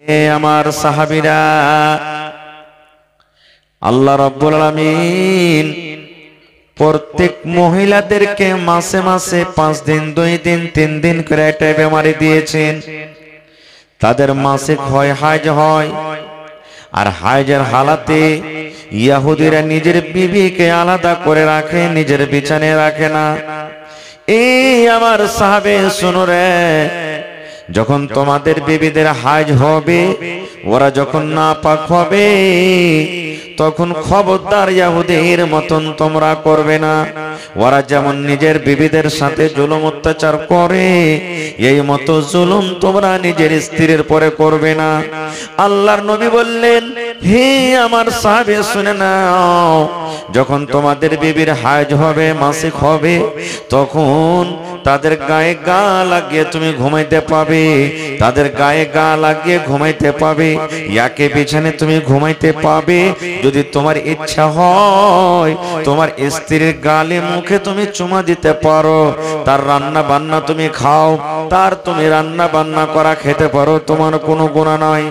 হে আমার সাহাবীরা, আল্লাহ রাব্বুল আলামিন প্রত্যেক মহিলাদেরকে মাসে মাসে 5 দিন 2 দিন 3 দিন করে একটা বেমারি দিয়েছেন। তাদের মাসিক হয়, হাইজ হয়, আর হাইজের হালাতে ইহুদিরা নিজের বিবিকে আলাদা করে রাখে, নিজের বিছানায় রাখে না। এই আমার সাহাবে শুনো রে, যখন তোমাদের বিবিদের হাইজ হবে, ওরা যখন নাপাক হবে, তখন খবরদার ইহুদির মতন তোমরা করবে না। ওরা যেমন নিজের বিবিদের সাথে জুলুম অত্যাচার করে, এই মতো জুলুম তোমরা নিজের স্ত্রীর পরে করবে না। আল্লাহর নবী বললেন, হে আমার সাহাবে শুনে নাও, যখন তোমাদের বিবির হাইজ হবে, মাসিক হবে, তখন তাদের গায়ে গা লাগিয়ে তুমি ঘুমাইতে পাবে, তাদের গায়ে গা লাগিয়ে ঘুমাইতে পাবে, ইয়াকে বিছানে তুমি ঘুমাইতে পাবে। যদি তোমার ইচ্ছা হয়, তোমার স্ত্রীর গালে মুখে তুমি চুমা দিতে পারো, তার রান্না বান্না তুমি খাও, তার তুমি রান্না বান্না করা খেতে পারো, তোমার কোনো গুনাহ নাই।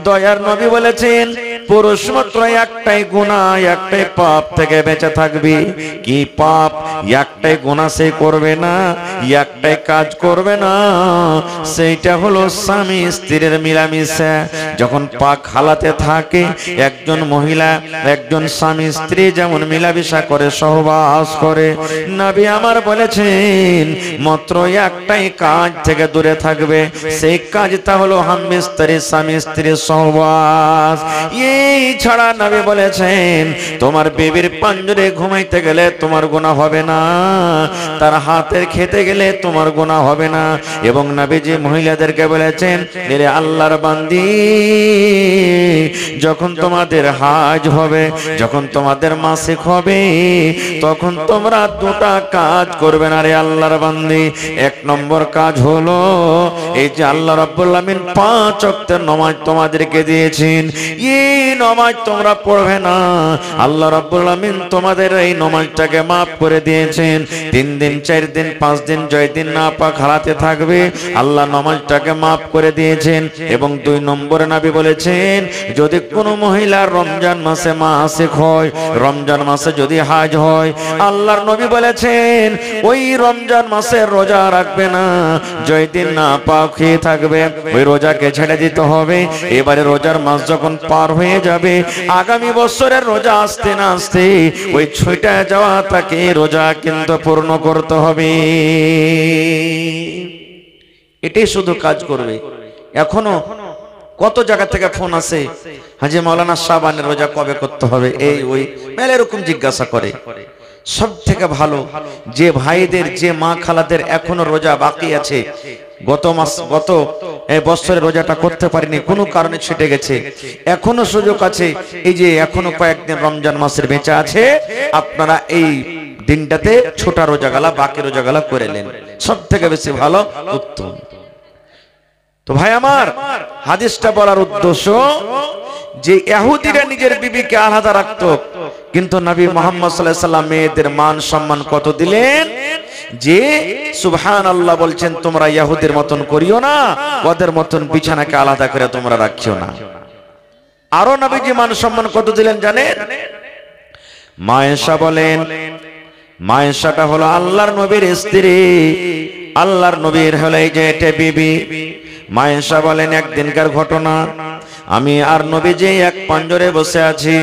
দয়ার নবী বলেছেন, পুরুষ মাত্র একটাই গুনাহ, একটাই পাপ থেকে বেঁচে থাকবে। কি পাপ? একটাই গুনাহ সে করবে না, একটাই কাজ করবে না, সেইটা হলো স্বামী স্ত্রীর মিলামিশা। যখন পাক হালাতে থাকে একজন মহিলা, একজন স্বামী স্ত্রী যেমন মিলামিশা করে, সহবাস করে, নবী আমার বলেছেন মাত্র একটাই কাজ থেকে দূরে থাকবে, সেই কাজটা হলো স্বামী স্ত্রীর সহবাস। এই ছাড়া নবী বলেছেন, তোমার বিবির পাঞ্জরে ঘুমাইতে গেলে তোমার গুনাহ হবে না, তার হাতের খেতে গেলে তোমার গুনাহ হবে না। এবং নবীজি মহিলাদেরকে বলেছেন, এরে আল্লাহর বান্দি, যখন তোমাদের হাজ হবে, যখন তোমাদের মাসিক হবে, তখন তোমরা দুটা কাজ করবে না রে আল্লাহর বান্দি। 1 নম্বর কাজ হলো, এই যে আল্লাহ রাব্বুল আলামিন 5 ওয়াক্তের নামাজ তোমাদেরকে দিয়েছেন, এই নামাজ তোমরা পড়বে না। আল্লাহ রাব্বুল আলামিন তোমাদের এই নামাজটাকে maaf করে দিয়েছেন। 3 দিন 4 দিন 5 দিন জয়দিন না পাক হারাতে থাকবে, আল্লাহ নামাজটাকে maaf করে দিয়েছেন। এবং 2 নম্বরে নবী বলেছেন, যদি কোনো মহিলার রমজান মাসে মাসিক হয়, রমজান মাসে যদি হাজ হয়, আল্লাহর নবী বলেছেন ওই রমজান মাসে রোজা রাখবে না, জয়দিন না পাক খেয়ে থাকবে, ওই রোজাকে ছেড়ে দিতে হবে। এবারে রোজার মাস যখন পার হয়ে যাবে, আগামী বছরের রোজা আসতে না আসতে ওই ছুটে যাওয়া তাকে রোজা কিন্তু পূর্ণ করতে হবে। এটাই শুধু কাজ করবে। এখনো কত জায়গা থেকে ফোন আসে, হাজী মাওলানা শাবানের রোজা কবে করতে হবে, এই ওই মেলে এরকম জিজ্ঞাসা করে। সব থেকে ভালো যে ভাইদের, যে মা খালাদের এখনো রোজা বাকি আছে, গত বছরের রোজাটা করতে পারিনি, কোনো কারণে ছুটে গেছে, এখনো সুযোগ আছে, এই যে এখনো কয়েকদিন রমজান মাসের বেঁচে আছে, আপনারা এই দিনটাতে ছোটা রোজাগালা, বাকি রোজাগালা করে নেন, সব থেকে বেশি ভালো, উত্তম। তো ভাই আমার, হাদিসটা বলার উদ্দেশ্য যে ইহুদিরা নিজের বিবিকে আলাদা রাখতো, কিন্তু নবী মুহাম্মদ সাল্লাল্লাহু আলাইহি ওয়াসাল্লাম মেয়েদের মান সম্মান কত দিলেন, যে সুবহানাল্লাহ বলছেন, তোমরা ইহুদির মতন করিও না, ওদের মতন বিছানাকে আলাদা করে তোমরা রাখিও না। আরো নবীজি মান সম্মান কত দিলেন জানেন? মা আয়েশা বলেন, মা আয়েশাটা হলো আল্লাহর নবীর স্ত্রী, আল্লাহর নবীর হলো এই যে এটা বিবি। মা আয়েশা বলেন, একদিনকার ঘটনা, আমি আর নবীজি এক পাঞ্জরে বসে আছি,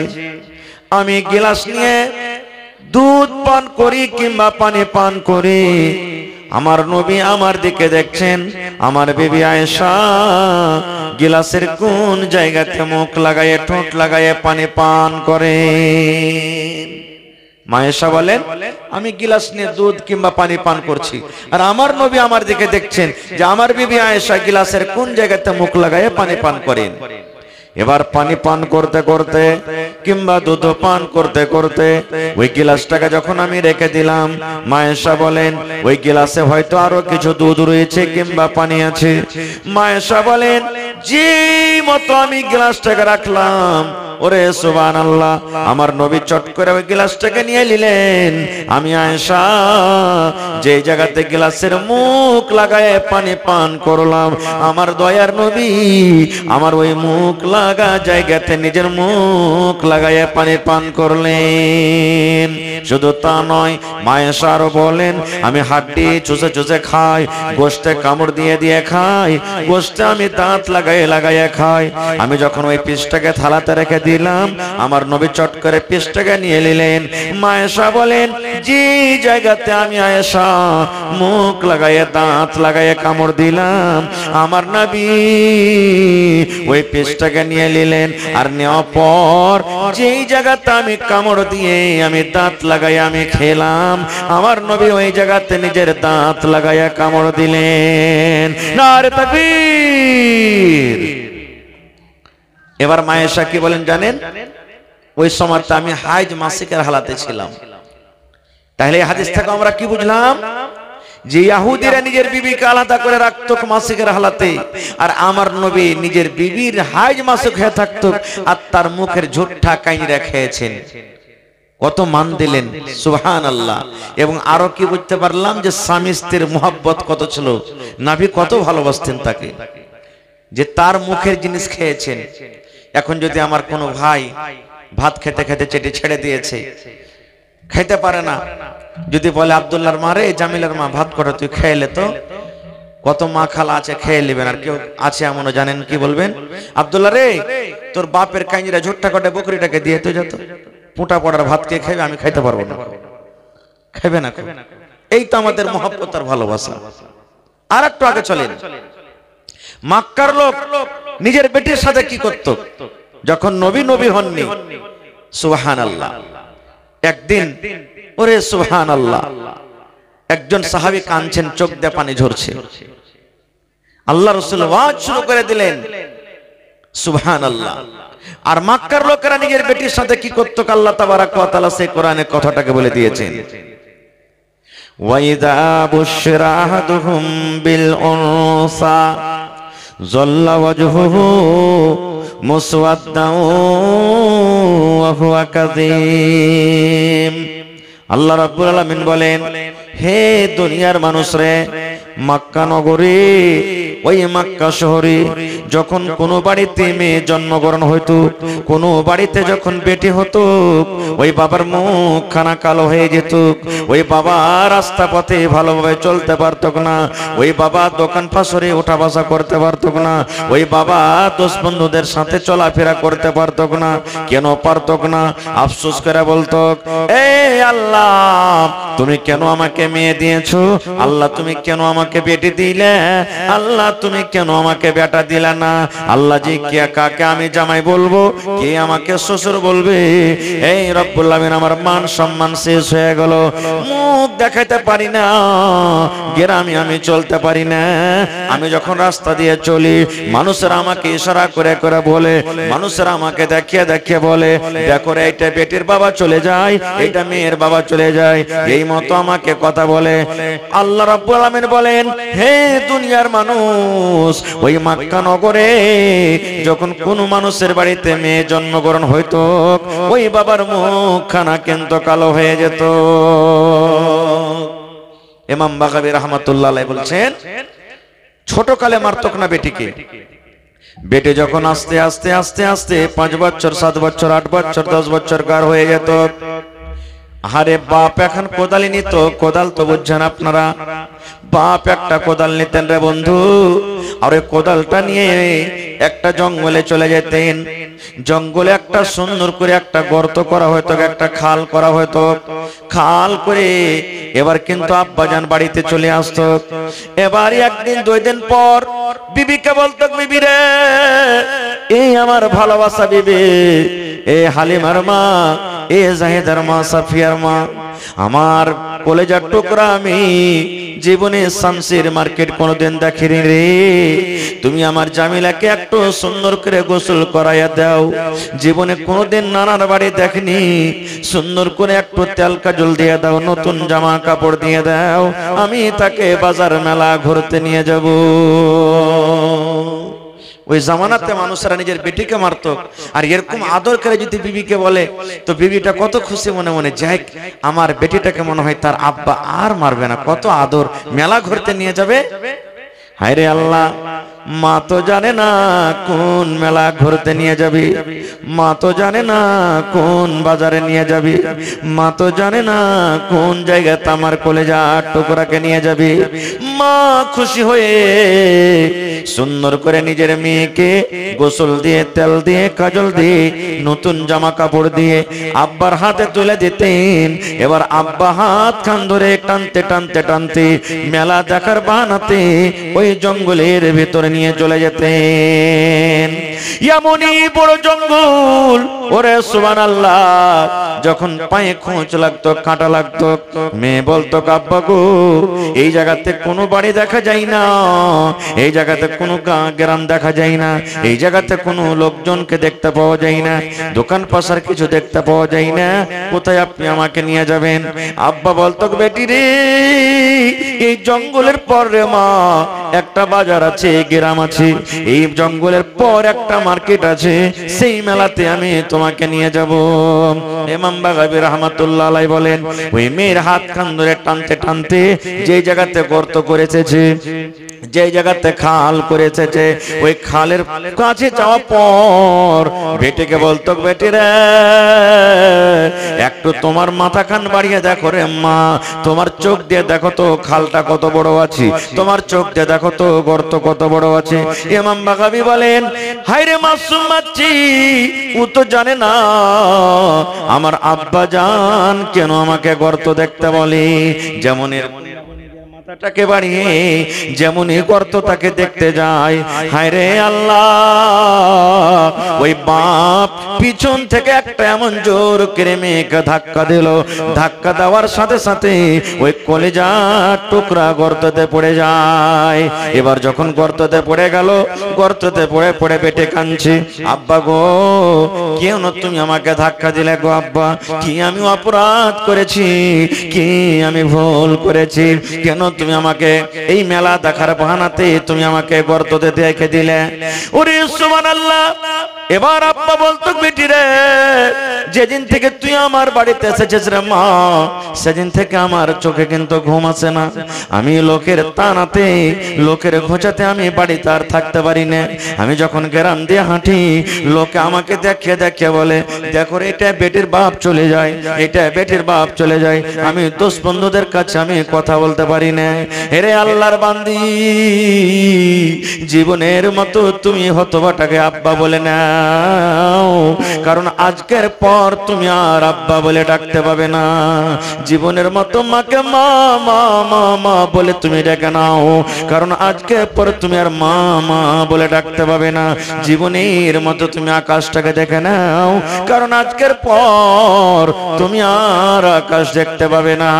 আমি গ্লাস নিয়ে দুধ পান করি কিংবা পানি পান করি, আমার নবী আমার দিকে দেখছেন, আমার বিবি আয়েশা গ্লাসের কোন জায়গাতে মুখ লাগায়ে, ঠোঁট লাগায়ে পানি পান করে। মা আয়েশা বলেন, আমি গ্লাস নিয়ে দুধ কিংবা পানি পান করছি, আর আমার নবী আমার দিকে দেখছেন যে আমার বিবি আয়েশা গ্লাসের কোন জায়গাতে মুখ লাগায়ে পানি পান করেন। এবার পানি পান করতে করতে কিংবা দুধ পান করতে করতে ওই গ্লাসটাকে যখন আমি রেখে দিলাম, মা আয়েশা বলেন, ওই গ্লাসে হয়তো আরো কিছু দুধ রয়েছে কিংবা পানি আছে। মা আয়েশা বলেন, যে মতো আমি গ্লাসটাকে রাখলাম, ওরে সুবহানাল্লাহ, আমার নবী চট করে ওই গ্লাসটাকে নিয়ে নিলেন। আমি আয়েশা যে জায়গাতে গ্লাসের মুখ লাগায় পানি পান করলাম, আমার দয়ার নবী আমার ওই মুখ লাগা জায়গাতে নিজের মুখ লাগায় পানি পান করলেন। শুধু তা নয়, আয়েশা আরো বলেন, আমি হাড্ডি চুষে চুষে খাই, গোশতে কামড় দিয়ে দিয়ে খাই, গোশতে আমি দাঁত লাগাইয়া খাই। আমি যখন ওই পিসটাকে থালাতে রেখে দিলাম, আমার নবী চট করে পিসটাকে নিয়ে নিলেন। আয়েশা বলেন, যে জায়গাতে আমি আয়েশা মুখ লাগাইয়া দাঁত লাগাইয়া কামড় দিলাম, আমার নবী ওই পিসটাকে নিয়ে নিলেন। আর নেওয়ার পর যেই জায়গাতে আমি কামড় দিয়ে আমি দাঁত লাগাইয়া আমি খেলাম, আমার নবী ওই জায়গাতে নিজের দাঁত লাগাইয়া কামড় দিলেন। নারে তাকবীর। এবার আয়েশা কি বলেন জানেন? ওই সময়টা আমি হাইজ মাসিকের হালাতে ছিলাম। তাহলে এই হাদিস থেকে আমরা কি বুঝলাম? যে ইহুদিরা নিজের বিবিকে আলাদা করে রাখতো মাসিকের হালাতে, আর আমার নবী নিজের বিবির হাইজ মাসিক হয়ে থাকতো আর তার মুখের ঝুট্টা কাইরা খেয়েছেন। কত মান দিলেন, সুবহানাল্লাহ। এবং আরো কি বুঝতে পারলাম যে স্বামী স্ত্রীর মুহাব্বত কত ছিল, নবী কত ভালোবাসতেন তাকে, যে তার মুখের জিনিস খেয়েছেন। এখন যদি আমার কোনো ভাই ভাত খেতে খেতে চেটে ছেড়ে দিয়েছে, খেতে পারে না, যদি বলে আব্দুল্লাহর মা রে, জামিলার মা ভাত করে তুই খেয়ে তো, কত মা খালা আছে খেয়ে নেবেন। আর কেউ আছে এমনও জানেন কি বলবেন, আব্দুল্লাহ রে তোর বাপের কাইঞ্জিরা ঝুট্টা কটে বকরিটাকে দিয়ে তুই যত পুঁটা পড়ার ভাত কে খাইবে, আমি খাইতে পারবো না, খাইবে না। এই তো আমাদের মহব্বত আর ভালোবাসা। আর একটু আগে চলেন, মক্কার লোক নিজের বেটির সাথে কি করত যখন নবী হননি? সুবহানাল্লাহ। একদিন, ওরে সুবহানাল্লাহ, একজন সাহাবী কাঁদছেন, চোখ দিয়ে পানি ঝরছে। আল্লাহ রাসূল ওয়াজ শুরু করে দিলেন, সুবহানাল্লাহ। আর মক্কার লোকেরা নিজের বেটির সাথে কি করত, আল্লাহ তাবারাক ওয়া তাআলা সেই কোরআনে কথাটাকে বলে দিয়েছেন, ওয়াইদা বুশরা আহাদুহুম বিল উনসা যাল্লা ওয়াজহুহু মুসওয়াদ্দান ওয়া হুয়া কাযীম। আল্লাহ রাব্বুল আলামিন বলেন, হে দুনিয়ার মানুষ রে, মক্কা নগরী, ওই মক্কা শহরে যখন কোনো বাড়িতে মেয়ে জন্মগ্রহণ হইতো, কোনো বাড়িতে যখন বেটি হতো, ওই বাবার মুখ খানা কালো হয়ে যেত, ওই বাবা রাস্তা পথে ভালোভাবে চলতে পারত না, ওই বাবা দোকান পাশরে ওঠা বসা করতে পারত না, ওই বাবা দোষ বন্ধুদের সাথে চলাফেরা করতে পারত না। কেন পারত না? আফসোস করে বলতো, এ আল্লাহ, তুমি কেন আমাকে মেয়ে দিয়েছো? আল্লাহ, তুমি কেন আমাকে বেটি দিলে? আল্লাহ, তুমি কেন আমাকে বেটা দিলে না? আল্লাহ জি, কে কাকে আমি জামাই বলবো, কে আমাকে শ্বশুর বলবে? এই রব্বুল আমিন, আমার মান সম্মান শেষ হয়ে গেল, মুখ দেখাতে পারি না, গ্রামে আমি চলতে পারি না। আমি যখন রাস্তা দিয়ে চলি, মানুষেরা আমাকে ইশারা করে করে বলে, মানুষেরা আমাকে দেখিয়ে দেখিয়ে বলে, দেখো রে, এইটা বেটির বাবা চলে যায়, এইটা মেয়ের বাবা চলে যায়, এই মতো আমাকে কথা বলে। আল্লাহ রাব্বুল আলামিন বলেন, হে দুনিয়ার মানুষ, ওই মক্কা নগরে যখন কোন মানুষের বাড়িতে মেয়ে জন্মগ্রহণ হইতো, ওই বাবার মুখখানা কিন্তু কালো হয়ে যেত। ইমাম বাগাবী রাহমাতুল্লাহ আলাইহি বলছেন, ছোট কালে মারতক না বেটিকে। বেটে যখন আস্তে আস্তে আস্তে আস্তে 5 বছর 7 বছর 8 বছর 10 বছর কার হয়ে যেত, আরে বাপ এখন কোদালি নিত। কোদাল তো বুঝছেন আপনারা, বাপ একটা কোদাল নিতেন রে বন্ধু, আর ওই কোদালটা নিয়ে একটা জঙ্গলে চলে যেতেন। জঙ্গলে একটা সুন্দর করে একটা গর্ত করা হয়তো, একটা খাল করা হয়তো, খাল করে এবার কিন্তু আব্বাজান বাড়িতে চলে আসতো। এবার একদিন 2 দিন পর বিবিকে বলতো, বিবি রে, এই আমার ভালোবাসা বিবি, এ হালিমার মা, এ জাহিদার মা, সাফিয়ার মা, আমার কলেজার টুকরা, আমি জীবনে শামসির মার্কেট কোনোদিন দেখিনি রে, তুমি আমার জামিলাকে একটু সুন্দর করে গোসল করাইয়া দাও। জীবনে কোনোদিন নানার বাড়ি দেখনি, সুন্দর করে একটু তেল কাজল দিয়ে দাও, নতুন জামা কাপড় দিয়ে দাও, আমি তাকে বাজার মেলা ঘুরতে নিয়ে যাব। ওই জামানাতে মানুষরা নিজের বেটিকে মারতো, আর এরকম আদর করে যদি বিবিকে বলে তো বিবিটা কত খুশি মনে মনে, যাই আমার বেটিটাকে মনে হয় তার আব্বা আর মারবে না, কত আদর, মেলা ঘুরতে নিয়ে যাবে। হায় রে আল্লাহ, মা তো জানে না কোন মেলা ঘুরতে নিয়ে যাবি, মা তো জানে না কোন বাজারে নিয়ে যাবি, মা তো জানে না কোন জায়গাতে আমার কলেজার টুকরাকে নিয়ে যাবি। মা খুশি হয়ে সুন্দর করে নিজের মেয়েকে গোসল দিয়ে, তেল দিয়ে, কাজল দিয়ে, নতুন জামা কাপড় দিয়ে আব্বার হাতে তুলে দিতেন। এবার আব্বা হাত খান ধরে টানতে টানতে টানতে মেলা দেখার বাহানাতে ওই জঙ্গলের ভেতরে নিয়ে চলে যেতেন। এমনই বড় জঙ্গল, ওরে সুবহানাল্লাহ, যখন পায়ে খোঁচ লাগতো, কাঁটা লাগতো, মেয়ে বলতো আব্বা গো এই জায়গাতে কোনো বাড়ি দেখা যায় না, এই জায়গাতে কোনো গ্রাম দেখা যায় না, এই জায়গাতে কোনো লোকজনকে দেখতে পাওয়া যায় না, দোকান পাশার কিছু দেখতে পাওয়া যায় না, কোথায় আপনি আমাকে নিয়ে যাবেন? আব্বা বলতো বেটি রে এই জঙ্গলের পর রে মা একটা বাজার আছে, গ্রাম আছে, এই জঙ্গলের পর একটা মার্কেট আছে, সেই মেলাতে আমি তোমাকে নিয়ে যাব। ইমাম বাগাবী রাহমাতুল্লাহ আলাইহি বলেন ওই মেয়ের হাত খান ধরে টানতে টানতে যে জায়গাতে গর্ত করেছে, যে জায়গাতে খাল করেছে, ওই খালের কাছে যাওয়ার পর বেটিকে বলতো বেটি রে একটু তোমার মাথা খান বাড়িয়ে দেখো রে মা, তোমার চোখ দিয়ে দেখো তো খালটা কত বড় আছে, তোমার চোখ দিয়ে দেখো তো গর্ত কত বড় আছে। ইমাম বাগাবী বলেন হায় রে মাসুম বাচ্চি, ও তো জানে না আমার আব্বা জান কেন আমাকে গর্ত দেখতে বলে, যেমন মাথাটাকে বাড়িয়ে যেমন এই গর্ত তাকে দেখতে যায়। হায় রে আল্লাহ, ওই বাপ পিছন থেকে একটা এমন জোর করে মেয়েকে ধাক্কা দিল, ধাক্কা দেওয়ার সাথে সাথে ওই কলিজার টুকরা গর্ততে পড়ে যায়। এবার যখন গর্ততে পড়ে গেল, গর্ততে পড়ে পড়ে পেটে কাঁদছে, আব্বা গো কেন তুমি আমাকে ধাক্কা দিলে গো আব্বা, কি আমি অপরাধ করেছি, কি আমি ভুল করেছি, কেন তুমি আমাকে এই মেলা দেখার বাহানাতে তুমি আমাকে গর্ততে রেখে দিলে? ওরে সুবহানাল্লাহ। এবার আব্বা বলতো বেটি রে যেদিন থেকে তুই আমার বাড়িতে এসেছিস রে মা, সেদিন থেকে আমার চোখে কিন্তু ঘুম আসে না, আমি লোকের তানাতে, লোকের খোঁচাতে আমি বাড়িতে আর থাকতে পারি না। আমি যখন গ্রাম দিয়ে হাঁটি লোকে আমাকে দেখে দেখে বলে দেখো এটা বেটির বাপ চলে যায়, এটা বেটির বাপ চলে যায়, আমি দোস্ত বন্ধুদের কাছে আমি কথা বলতে পারি না। হেরে আল্লাহর বান্দি, জীবনের মতো তুমি হতবাটাকে আব্বা বলে নাও, কারণ আজকের পর তুমি আর আব্বা বলে ডাকতে পাবে না। জীবনের মতো মাকে মা মা মা মা বলে তুমি ডেকে নাও, কারণ আজকের পর তুমি আর মা মা বলে ডাকতে পাবে না। জীবনের মতো তুমি আকাশটাকে দেখে নাও, কারণ আজকের পর তুমি আর আকাশ দেখতে পাবে না।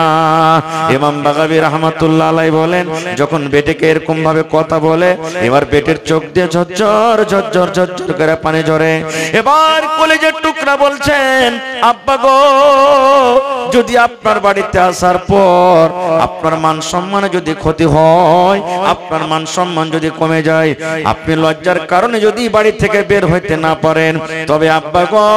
ইমাম বাগাবী রাহমাতুল্লাহ আলাইহি বলেন যখন বেটিকে এরকম ভাবে কথা বলে, এবার বেটির চোখ দিয়ে ঝরঝর ঝরঝর ঝরঝর করে পানি ঝরে। এবার কলেজের টুকরা বলছেন আব্বা গো যদি আপনার বাড়িতে আসার পর আপনার মান সম্মানে যদি ক্ষতি হয়, আপনার মান সম্মান যদি কমে যায়, আপনি লজ্জার কারণে যদি বাড়ি থেকে বের হইতে না পারেন, তবে আব্বা গো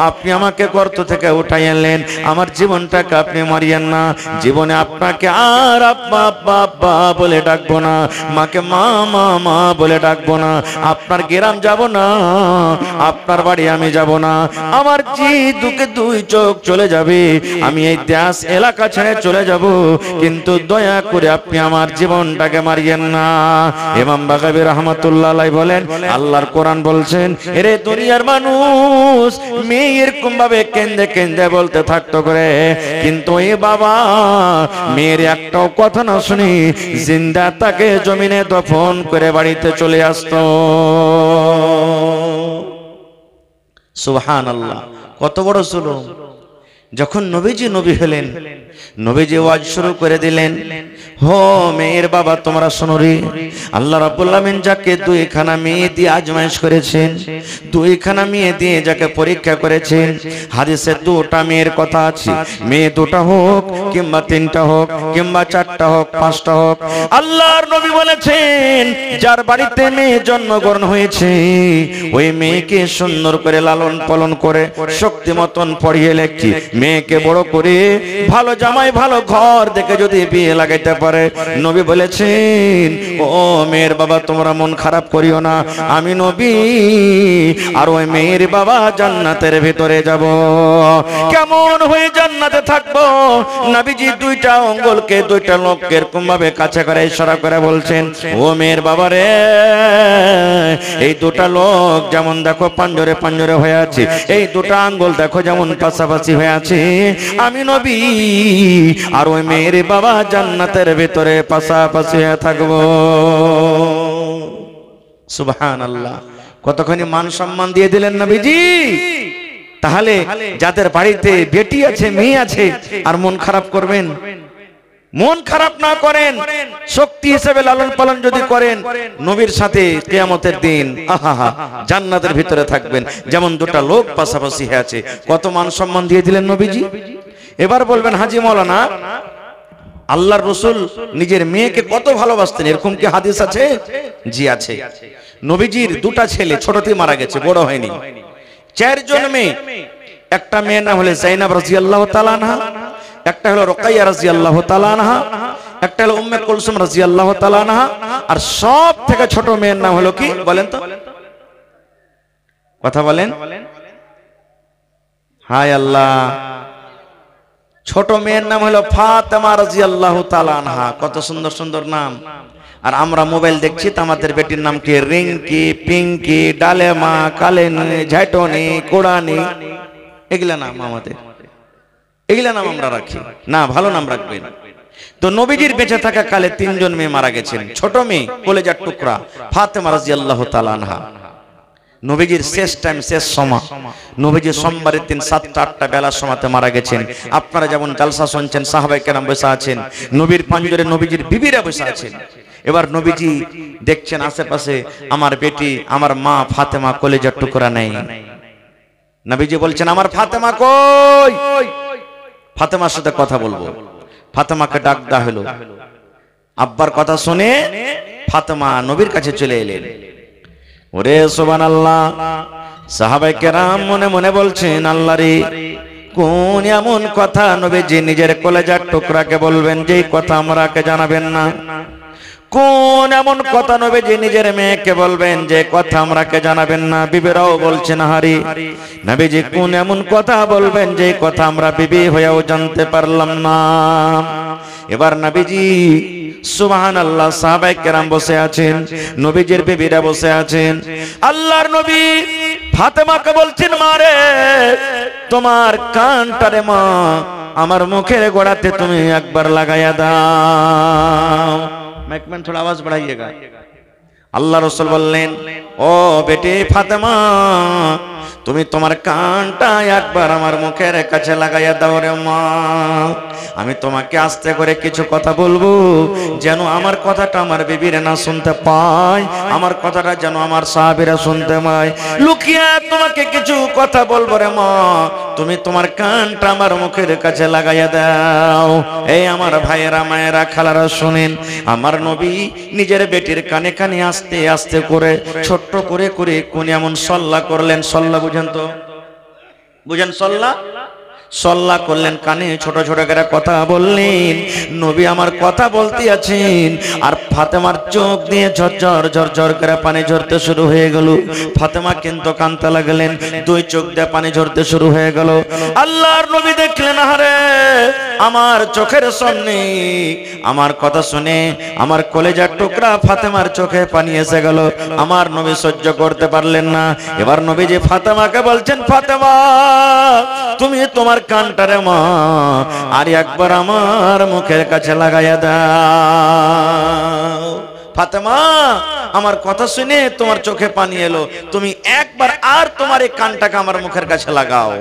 আপনি আমাকে গর্ত থেকে উঠাই আনলেন, আমার জীবনটাকে আপনি মারিয়েন না। জীবনে আপনাকে আর আব্বা আব্বা আব্বা বলে ডাকবো না, মাকে মা মা মা বলে ডাকবো না, আপনার গ্রাম যাব না, আপনার বাড়ি আমি যাব না, আমার জি দুকে দুই চোখ চলে যাবে, আমি এই দেশ এলাকা ছেড়ে চলে যাব, কিন্তু দয়া করে আপনি আমার জীবনটাকে মারিয়েন না। ইমাম বাগাবী রাহমাতুল্লাহ আলাইহি বলেন আল্লাহর কোরআন বলছেন এরে দুনিয়ার মানুষ মেয়ে এরকম ভাবে কেঁদে কেঁদে বলতে থাকতো করে, কিন্তু এ বাবা মেয়ের একটাও কথা না শুনি জিন্দা তাকে জমিনে দফন করে বাড়িতে চলে আসতো। সুবহানাল্লাহ, কত বড় জুলুম। যখন নবীজি নবী হলেন, নবীজি ওয়াজ শুরু করে দিলেন, হো মেয়ের বাবা তোমরা শোনো রে, আল্লাহ রাব্বুল আলামিন যাকে দুইখানা মেয়ে দিয়ে আজমাইশ করেছেন, দুইখানা মেয়ে দিয়ে যাকে পরীক্ষা করেছেন, হাদিসে দুটা মেয়ের কথা আছে, মেয়ে দুটা হোক কিংবা তিনটা হোক কিংবা চারটা হোক পাঁচটা হোক, আল্লাহর নবী বলেছেন যার বাড়িতে মেয়ে জন্মগ্রহণ হয়েছে ওই মেয়েকে সুন্দর করে লালন পালন করে শক্তি মতন পড়িয়ে লেখি, মেয়েকে বড় করে ভালো জামাই ভালো ঘর দেখে যদি বিয়ে লাগাইতে পারে, নবী বলেছেন ও মেয়ের বাবা তোমরা মন খারাপ করিও না, আমি নবী আর ওই মেয়ের বাবা জান্নাতের ভিতরে যাব। কেমন হয়ে জান্নাতে থাকবো? নবীজি দুইটা আঙ্গুলকে দুইটা লোককে এরকম ভাবে কাছে করে ইশারা করে বলছেন ও মেয়ের বাবা রে, এই দুটা লোক যেমন দেখো পাঞ্জরে পাঞ্জরে হয়ে আছে, এই দুটা আঙ্গুল দেখো যেমন পাশাপাশি হয়ে আছে, আমি নবী আর ওই মেয়ের বাবা জান্নাতের ভিতরে পাশাপাশি হয়ে থাকবো। সুবহানাল্লাহ, কতখানি মান সম্মান দিয়ে দিলেন নবীজি। তাহলে যাদের বাড়িতে বেটি আছে মেয়ে আছে আর মন খারাপ করবেন, মন খারাপ না করেন, শক্তি হিসেবে লালন পালন যদি করেন, নবীর সাথে কিয়ামতের দিন আহা জান্নাতের ভিতরে থাকবেন। যেমন দুটা লোক পাশাপাশি আছে, কত মান সম্মান দিয়ে দিলেন নবীজি। এবার বলবেন হাজী মাওলানা আল্লাহর রাসূল নিজের মেয়েকে কত ভালোবাসতেন, এরকম কি হাদিস আছে? জি আছে। নবীজির দুটা ছেলে ছোটতেই মারা গেছে, বড় হয়নি, চারজন মেয়ে। একটা মেয়ের নাম হলো যায়েনাব রাদিয়াল্লাহু তাআলা আনহা, একটা হলো রুকাইয়া রাদিয়াল্লাহু তাআলা আনহা, একটা হলো উম্মে কুলসুম রাদিয়াল্লাহু তাআলা আনহা, আর সব থেকে ছোট মেয়ের নাম হলো কি বলেন তো, কথা বলেন। হায় আল্লাহ, ছোট মেয়ের নাম হলো ফাতেমা রাদিয়াল্লাহু তাআলা আনহা। কত সুন্দর সুন্দর নাম। আর আমরা মোবাইল দেখছি তো আমাদের বেটির নাম কি রিঙ্কি, পিঙ্কি, ডালেমা, কালেনি, ঝাইটনি, কোড়ানি, এগুলা নাম আমাদের, এগুলা নাম আমরা রাখি না, ভালো নাম রাখবেন। তো নবীজির বেঁচে থাকা কালে তিনজন মেয়ে মারা গেছেন। ছোট মেয়ে কলেজার টুকরা ফাতেমা রাদিয়াল্লাহু তাআলা আনহা। নবীজির শেষ টাইম, শেষ সময়, নবীজি সোমবারের দিন 7টা-8টা বেলার সময়তে মারা গেছেন। আপনারা যেমন জালসা শুনছেন, সাহাবায়ে কেরাম বসে আছেন, নবীর পাঞ্জরে নবীজির বিবিরা বসে আছেন। এবার নবীজি দেখছেন আশেপাশে আমার বেটি, আমার মা ফাতেমা কলেজার টুকরা নেই। নবীজি বলছেন আমার ফাতেমা কই? ফাতেমার সাথে কথা বলবো। ফাতেমাকে ডাক দেওয়া হলো। আব্বার কথা শুনে ফাতেমা নবীর কাছে চলে এলেন। ওরে সুবহানাল্লাহ, সাহাবায়ে কেরাম মনে মনে বলছেন আল্লাহ রে, কোন এমন কথা নবীজি নিজের কলেজার টুকরাকে বলবেন যেই কথা আমরাকে জানাবেন না? কোন এমন কথা নবীজি নিজের মেয়েকে বলবেন যে কথা আমরাকে জানাবেন না? বিবিরাও বলছেন হারি, নবীজি কোন এমন কথা বলবেন যে কথা আমরা বিবি হয়েও জানতে পারলাম না? এবার নবীজি সুবহানাল্লাহ, সাহাবায়ে কেরাম বসে আছেন, নবীজির বিবিরা বসে আছেন। আল্লাহর নবী ফাতেমাকে বলছেন মা রে, তোমার কানটারে মা আমার মুখের গোড়াতে তুমি একবার লাগাইয়া দাও। मैकमैन थोड़ा आवाज बढ़ाइएगा। अल्लाह रसूल बोलें ओ बेटे फातिमा তুমি তোমার কানটা একবার আমার মুখের কাছে লাগাইয়া দাও রে মা, আমি তোমাকে আস্তে করে কিছু কথা বলবো, যেন আমার কথাটা আমার বিবিরা না শুনতে পায়, আমার কথাটা যেন আমার সাহাবীরা শুনতে পায়। লুকিয়ে তোমাকে কিছু কথা বলবো রে মা, তুমি তোমার কানটা আমার মুখের কাছে লাগাইয়া দাও। এই আমার ভাইয়েরা মায়েরা খালারা শুনেন, আমার নবী নিজের বেটির কানে কানে আস্তে আস্তে করে ছোট্ট করে করে কোন এমন সল্লা করলেন। সল্লা বুঝেন তো, বুঝেন সল্লা? সল্লা করলেন, কানে ছোট ছোট করে কথা বললেন। নবী আমার কথা বলতে আছেন আর ফাতেমার চোখ দিয়ে ঝরঝর ঝরঝর করে পানি ঝরতে শুরু হয়ে গেল। ফাতেমা কিন্তু কাঁদতে লাগলেন, দুই চোখ দিয়ে পানি ঝরতে শুরু হয়ে গেল। আল্লাহর নবী দেখলেন আরে আমার চোখের সামনে আমার কথা শুনে আমার কলেজার টুকরা ফাতেমার চোখে পানি এসে গেল। আমার নবী সহ্য করতে পারলেন না। এবার নবীজি ফাতেমাকে বলছেন, ফাতেমা তুমি তোমার কানটারে মা আর একবার আমার মুখের কাছে লাগাইয়া দাও। ফাতেমা আমার কথা শুনে তোমার চোখে পানি এলো, তুমি একবার আর তোমার এই কানটাকে আমার মুখের কাছে লাগাও।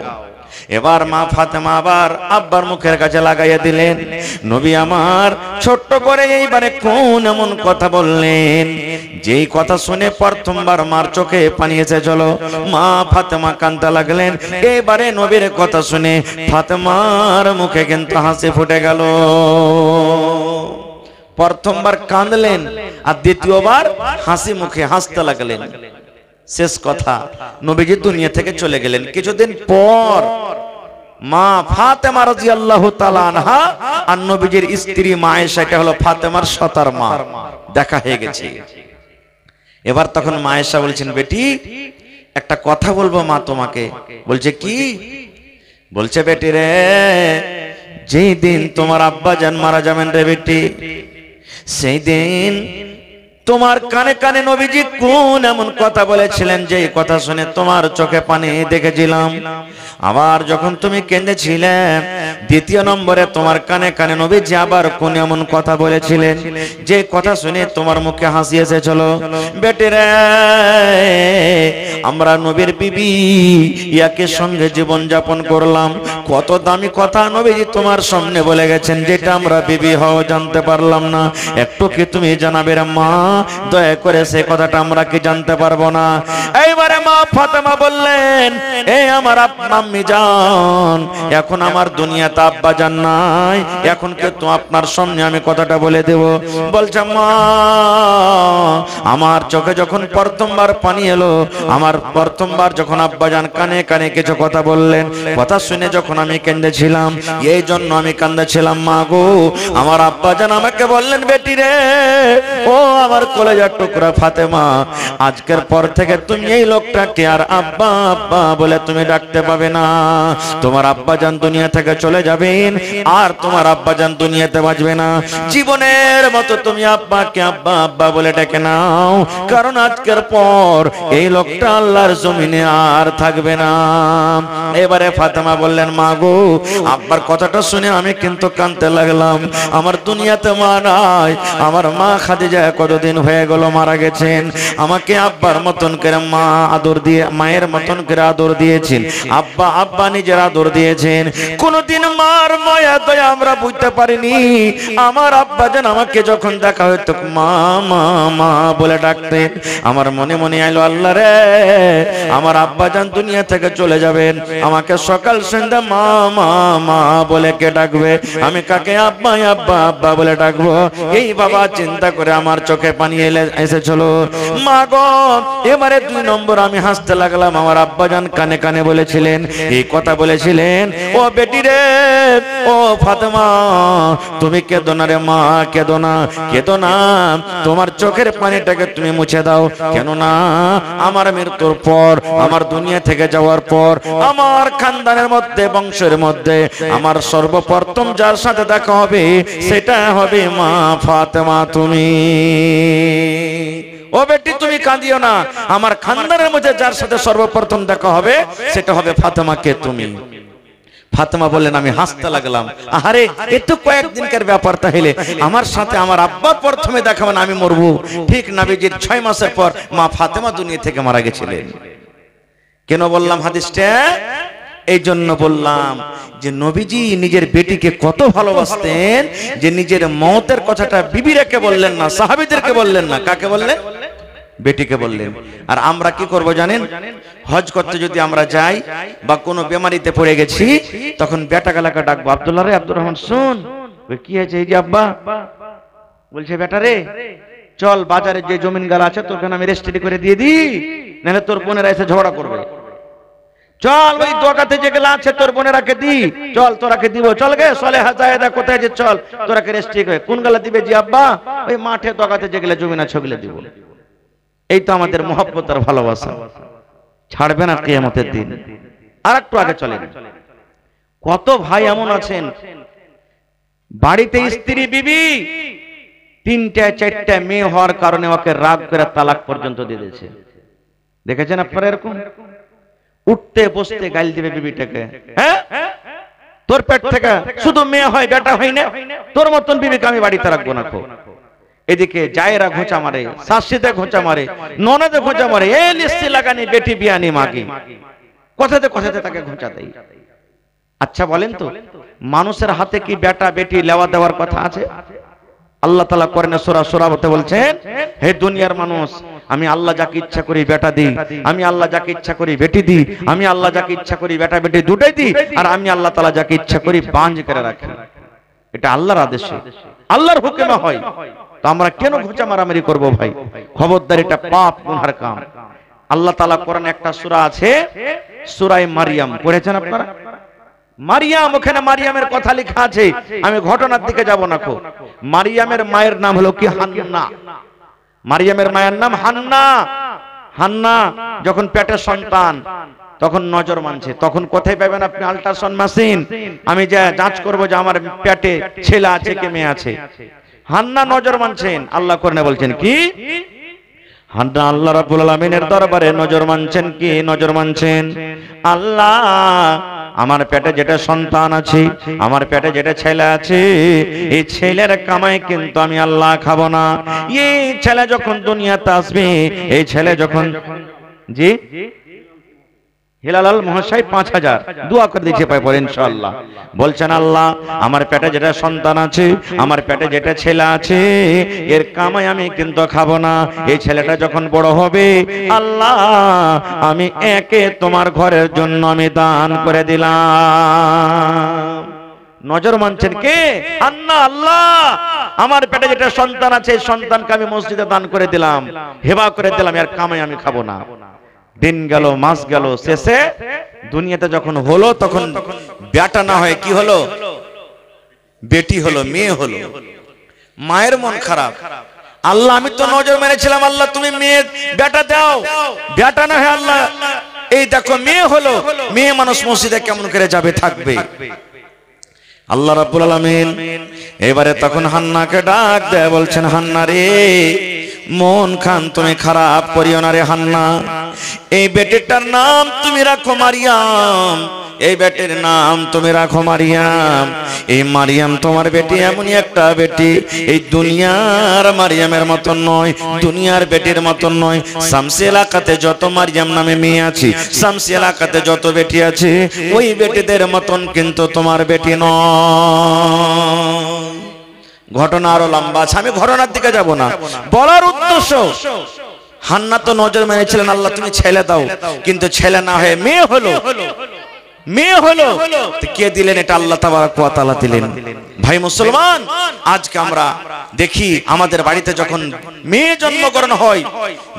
এবার মা ফাতেমা আবার আব্বার মুখের কাছে লাগাইয়া দিলেন। নবী আমার ছোট্ট করে এইবারে কোন এমন কথা বললেন যেই কথা শুনে প্রথমবার মার চোখে পানি এসে চলো। মা ফাতেমা কাঁদতে লাগলেন। এবারে নবীর কথা শুনে ফাতেমার মুখে কিন্তু হাসি ফুটে গেল। প্রথমবার কাঁদলেন আর দ্বিতীয়বার হাসি মুখে হাসতে লাগলেন। শেষ কথা, নবীজি দুনিয়া থেকে চলে গেলেন। কিছুদিন পর মা ফাতেমা রাদিয়াল্লাহু তাআলা আনহা আর নবীজির স্ত্রী মা আয়েশা, এটা হলো ফাতেমার সতার মা, দেখা হয়ে গেছে। এবার তখন মা আয়েশা বলছেন, বেটি একটা কথা বলবো মা তোমাকে। বলছে কি? বলছে, বেটি রে, যেই দিন তোমার আব্বা জান মারা যাবেন রে বেটি, সেই দিন তোমার কানে কানে নবীজি কোন এমন কথা বলেছিলেন যে কথা শুনে তোমার চোখে পানি দেখেছিলাম। আবার যখন তুমি কেঁদেছিলে, দ্বিতীয় নম্বরে তোমার কানে কানে নবীজি আবার কোন এমন কথা বলেছিলেন যে কথা শুনে তোমার মুখে হাসি এসেছিল। বেটি রে, আমরা নবীর বিবি ইয়াকে সঙ্গে জীবন যাপন করলাম। কত দামি কথা নবীজি তোমার সামনে বলে গেছেন, যেটা আমরা বিবি হও জানতে পারলাম না। একটু কি তুমি জানাবে রে মা? দয়া করে সে কথাটা আমরা কি জানতে পারবো না? এইবারে মা ফাতেমা বললেন, এই আমার আম্মি জান, এখন আমার দুনিয়াতে আব্বা জান নাই, এখন কিন্তু আপনার সামনে আমি কথাটা বলে দেব। বলছে, মা আমার চোখে যখন প্রথমবার পানি এলো, আমার প্রথমবার যখন আব্বা জান কানে কানে কিছু কথা বললেন, কথা শুনে যখন আমি কেঁদেছিলাম, এই জন্য আমি কাঁদেছিলাম। মা গো, আমার আব্বা জান আমাকে বললেন, বেটি রে, ও আমার কলেজার টুকরা ফাতেমা, আজকের পর থেকে তুমি এই লোকটাকে আর আব্বা আব্বা বলে তুমি ডাকতে পাবে না। তোমার আব্বা জান দুনিয়া থেকে চলে যাবেন, আর তোমার আব্বা জান দুনিয়াতে বাঁচবে না। জীবনের মতো তুমি আব্বাকে আব্বা আব্বা বলে ডেকে নাও, কারণ আজকের পর এই লোকটা আল্লাহর জমিনে আর থাকবে না। এবারে ফাতেমা বললেন, মা গো, আব্বার কথাটা শুনে আমি কিন্তু কাঁদতে লাগলাম। আমার দুনিয়াতে মা নাই, আমার মা খাদিজা কতদিন হয়ে গেল মারা গেছেন। আমাকে আব্বার মতন করে মা আদর দিয়ে, মায়ের মতন করে আদর দিয়েছেন, আব্বা আব্বা নিজের আদর দিয়েছেন। কোনদিন মার মায়া দয়া আমরা বুঝতে পারিনি। আমার আব্বা জান আমাকে যখন দেখা হইতো মা মা মা বলে ডাকতেন। আমার মনে মনে আইলো, আল্লাহ রে, আমার আব্বা জান দুনিয়া থেকে চলে যাবেন, আমাকে সকাল সন্ধ্যা মা মা মা বলে কে ডাকবে? আমি কাকে আব্বা আব্বা আব্বা বলে ডাকবো? এই বাবা চিন্তা করে আমার চোখে পানি এসেছিল। মা গো, এবারে 2 নম্বর আমি হাসতে লাগলাম। আমার আব্বা জান কানে কানে বলেছিলেন, এই কথা বলেছিলেন, ও বেটি রে, ও ফাতেমা, তুমি কেঁদো না রে মা, কেঁদো না, কেঁদো না, তোমার চোখের পানিটাকে তুমি মুছে দাও। কেন না, আমার মৃত্যুর পর, আমার দুনিয়া থেকে যাওয়ার পর, আমার খানদানের মধ্যে, বংশের মধ্যে আমার সর্বপ্রথম যার সাথে দেখা হবে সেটা হবে মা ফাতেমা তুমি। ও বেটি, তুমি কাঁদিও না, আমার খানদানের মধ্যে যার সাথে সর্বপ্রথম দেখা হবে সেটা হবে ফাতেমাকে তুমি। ফাতেমা বললেন, আমি হাসতে লাগলাম। আহারে, এত কয়েকদিনকার ব্যাপার, তাহলে আমার সাথে আমার আব্বা প্রথমে দেখাবে না, আমি মরবো। ঠিক নবীজির 6 মাসের পর মা ফাতেমা দুনিয়া থেকে মারা গেছিলেন। কেন বললাম হাদিসটা? এই জন্য বললাম যে নবীজি নিজের বেটিকে কত ভালোবাসতেন, যে নিজের মওতের কথাটা বিবিরাকে বললেন না, সাহাবীদেরকে বললেন না। কাকে বললেন? বেটিকে বললেন। আর আমরা কি করব জানেন? হজ করতে যদি আমরা যাই বা কোনো বেমারিতে পড়ে গেছি, তখন বেটা গালাকে ডাকবো, আব্দুল্লাহ রে, আব্দুর রহমান, শোন, কি হয়েছে? এই যে আব্বা বলছে, বেটা রে, চল বাজারে যে জমিন গালা আছে তোকে আমি রেজিস্ট্রি করে দিয়ে দিই, নাহলে তোর বোনেরা এসে ঝগড়া করবে। চল ওই দোকাতে যেগুলো আছে তোর বোনেরাকে দি, চল তোরাকে দিব, চল গে সলেহা জায়েদা কোথায় যে, চল তোরাকে রেজিস্ট্রি করে। কোন গালা দিবে? জি আব্বা, ওই মাঠে দোকাতে যেগুলো জমিন আছে ওগুলো দিব। এই তো আমাদের মহব্বত আর ভালোবাসা, ছাড়বে না কিয়ামতের দিন। আর একটু আগে চলেন, কত ভাই এমন আছেন বাড়িতে স্ত্রী বিবি 3টা 4টা মেয়ে হওয়ার কারণে ওকে রাগ করে তালাক পর্যন্ত দিয়ে দিয়েছে। দেখেছেন আপনারা এরকম? উঠতে বসতে গাল দিবে বিবিটাকে, হ্যাঁ তোর পেট থেকে শুধু মেয়ে হয়, বেটা হয় না, তোর মতন বিবিকে আমি বাড়িতে রাখবো না। এদিকে জায়েরা ঘোঁচা মারে, শাশুড়িতে ঘোঁচা মারে, ননদে ঘোঁচা মারে, এ লিস্টি লাগানি বেটি বিয়ানি মাগি, কথাতে কথাতে তাকে ঘোঁচা দেয়। আচ্ছা বলেন তো, মানুষের হাতে কি বেটা বেটি লেওয়া দেওয়ার কথা আছে? আল্লাহ তাআলা কোরআনে সূরা সূরাতে বলছেন, হে দুনিয়ার মানুষ, আমি আল্লাহ যাকে ইচ্ছা করি বেটা দিই, আমি আল্লাহ যাকে ইচ্ছা করি বেটি দিই, আমি আল্লাহ যাকে ইচ্ছা করি বেটা বেটি দুটোই দিই, আর আমি আল্লাহ তাআলা যাকে ইচ্ছা করি বাঁঝ করে রাখি। এটা আল্লাহর আদেশে, আল্লাহর হুকুমে হয়। তো আমরা কেন ঘুচা মারামারি করব ভাই? খবরদার, এটা পাপ, গুনার কাম। আল্লাহ তাআলা কোরআনে একটা সূরা আছে, সূরা মারিয়াম, পড়েছেন আপনারা? মারিয়াম, ওখানে মারিয়ামের কথা লেখা আছে। আমি ঘটনার দিকে যাব না। মারিয়ামের মায়ের নাম হলো কি? হান্না। মারিয়ামের মায়ের নাম হান্না। হান্না যখন পেটে সন্তান, তখন নজর মানছে। তখন কোথায় পাবেন আপনি আল্ট্রাসাউন্ড মেশিন? আমি যা যাঞ্চ করব যে আমার পেটে ছেলে আছে কি মেয়ে আছে। হান্না নজর মানছেন। আল্লাহ কোরআনে বলছেন কি? হান্না আল্লাহ রাব্বুল আলামিনের দরবারে নজর মানছেন। কি নজর মানছেন? আল্লাহ, আমার পেটে যেটা সন্তান আছে, আমার পেটে যেটা ছেলে আছে, এই ছেলের কামাই কিন্তু আমি আল্লাহ খাবো না। এই ছেলে যখন দুনিয়াতে আসবে, এই ছেলে যখন, জি হিলালাল মহাশয় 5000 দোয়া করে দিয়েছে পাই পরে ইনশাআল্লাহ। বলছেন আল্লাহ, আমার পেটে যেটা সন্তান আছে, আমার পেটে যেটা ছেলে আছে, এর কামাই আমি কিন্তু খাবো না। এই ছেলেটা যখন বড় হবে, আল্লাহ আমি একে তোমার ঘরের জন্য আমি দান করে দিলাম। নজর মানছেন কে? আন্না। আল্লাহ, আমার পেটে যেটা সন্তান আছে, এই সন্তানকে আমি মসজিদে দান করে দিলাম, হেবা করে দিলাম, এর কামাই আমি খাবো না। দিন গেল, মাস গেল, শেষে দুনিয়াতে যখন হলো, তখন বেটা না হয় কি হলো? বেটি হলো, মেয়ে হলো। মায়ের মন খারাপ। আল্লাহ, আমি তো নজর মেরেছিলাম, আল্লাহ তুমি মেয়ে বেটা দাও, বেটা না হয় আল্লাহ এই দেখো মেয়ে হলো। মেয়ে মানুষ মসজিদে কেমন করে যাবে, থাকবে? আল্লাহ রাব্বুল আলামিন এবারে তখন হান্নাকে ডাক দেয়, বলছেন হান্না রে, মন খান তুমি খারাপ করিও না রে হান্না। এই বেটিটার নাম তুমি রাখো মারিয়াম, এই বেটির নাম তুমি রাখো মারিয়াম। এই মারিয়াম তোমার বেটি এমনই একটা বেটি, এই দুনিয়ার মারিয়ামের মতন নয়, দুনিয়ার বেটির মতন নয়। শামসি এলাকাতে যত মারিয়াম নামে মেয়ে আছে, শামসি এলাকাতে যত বেটি আছে, ওই বেটিদের মতন কিন্তু তোমার বেটি নয়। ঘটনা আরো লম্বা আছে, আমি ঘটনার দিকে যাব না। বলার উদ্দেশ্য, হান্না তো নজর মেরেছিলেন, আল্লাহ তুমি ছেলে দাও, কিন্তু ছেলে না হয়ে মেয়ে হলো। মেয়ে হলো, কে দিলেন? এটা আল্লাহ তাবারক ওয়া তাআলা দিলেন। ভাই মুসলমান, আজকে আমরা দেখি আমাদের বাড়িতে যখন মেয়ে জন্মগ্রহণ হয়,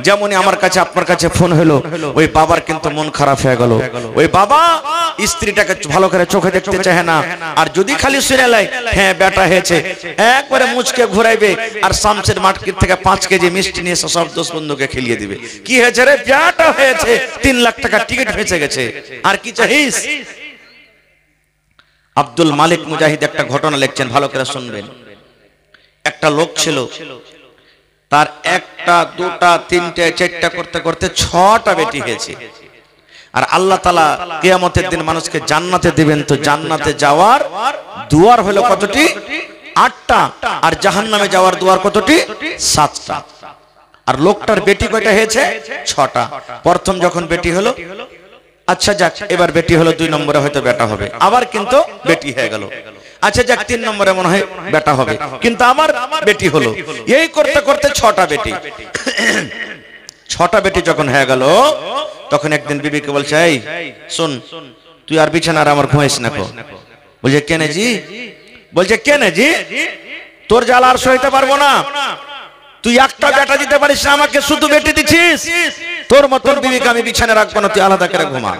যেমনই আমার কাছে আপনার কাছে ফোন হলো, ওই বাবার কিন্তু মন খারাপ হয়ে গেল। ওই বাবা স্ত্রীটাকে ভালো করে চোখে দেখতে চায় না, আর যদি খালি শুনে লাই হ্যাঁ বেটা হয়েছে, একবারে মুচকে ঘুরাইবে, আর শামসের মার্কেট থেকে 5 কেজি মিষ্টি নিয়ে সব দোষ বন্ধুকে খেলিয়ে দিবে। কি হয়েছে রে? বেটা হয়েছে, 3 লাখ টাকা টিকিট বেঁচে গেছে, আর কি চাইস? আব্দুল মালিক মুজাহিদ একটা ঘটনা লিখছেন, ভালো করে শুনবেন। একটা লোক ছিল, তার একটা, দুটা, তিনটে, চারটা করতে করতে 6টা বেটি হয়েছে। আর আল্লাহ তাআলা কিয়ামতের দিন মানুষকে জান্নাতে দিবেন, তো জান্নাতে যাওয়ার দুয়ার হলো কতটি? 8টা। আর জাহান্নামে যাওয়ার দুয়ার কতটি? 7টা। আর লোকটার বেটি কয়টা হয়েছে? 6টা। প্রথম যখন বেটি হলো, আচ্ছা যাক, এবার বেটি হলো, 2 নম্বরে হয়তো বেটা হবে, আবার কিন্তু বেটি হয়ে গেল। আচ্ছা যাক, 3 নম্বরে মনে হয় বেটা হবে, কিন্তু আমার বেটি হলো। এই করতে করতে 6টা বেটি। 6টা বেটি যখন হয়ে গেল, তখন একদিন বিবিকে বলছে, এই শোন, তুই আর বিছানার আমার ঘুমাইস না। বলছে কেনে জি? বলছে কেনে জি, তোর জ্বালা আর সইতে পারবো না, তুই একটা বেটা দিতে পারিস না আমাকে, শুধু বেটি দিছিস, তোর মতন বিবিকে আমি বিছানে রাখবো না, তুই আলাদা করে ঘুমা।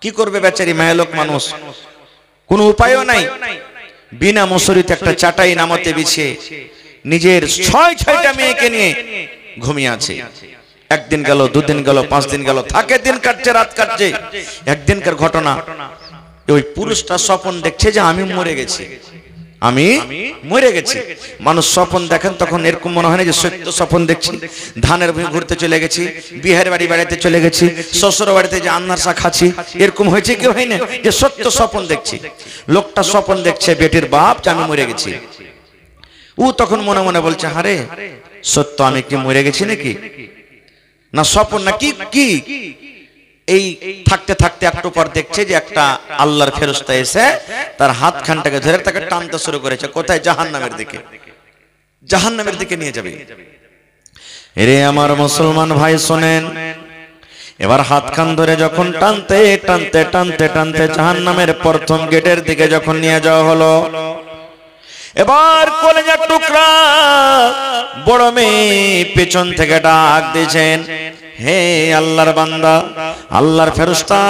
কি করবে বেচারি মেয়ে লোক মানুষ, কোনো উপায়ও নাই। বিনা মশারিতে একটা চাটাই নামাতে বিছিয়ে নিজের 6টা মেয়েকে নিয়ে ঘুমিয়ে আছে। একদিন গেল, 2 দিন গেল, 5 দিন গেল, থাকে দিন কাটছে, রাত কাটছে। একদিনকার ঘটনা, ওই পুরুষটা স্বপ্ন দেখছে যে আমি মরে গেছি, আমি মরে গেছি। মানুষ স্বপ্ন দেখেন তখন এরকম মনে হয় না যে সত্য স্বপ্ন দেখছি। ধানের ভূমি ঘুরতে চলে গেছি, বিহার বাড়ি বেড়াতে চলে গেছি, শ্বশুর বাড়িতে যে আন্নার চা খাচ্ছি, এরকম হয়েছে কি হয় না যে সত্য স্বপ্ন দেখছি। লোকটা স্বপ্ন দেখছে বেটির বাপ যে আমি মরে গেছি। ও তখন মনে মনে বলছে, আরে সত্য আমি কি মরে গেছি নাকি, না স্বপ্ন না কি? কি এই থাকতে থাকতে একটু পর দেখছে যে একটা আল্লাহর ফেরেশতা এসে তার হাতখানটাকে ধরে তাকে টানতে শুরু করেছে। কোথায়? জাহান্নামের দিকে, জাহান্নামের দিকে নিয়ে যাবে। এরে আমার মুসলমান ভাই শোনেন, এবার হাতখান ধরে যখন টানতে টানতে টানতে টানতে জাহান্নামের প্রথম গেটের দিকে যখন নিয়ে যাওয়া হলো, এবার কলেজার টুকরা বড় মেয়ে পেছন থেকে ডাক দিয়েছেন, হে আল্লাহর বান্দা, আল্লাহর ফেরেশতা,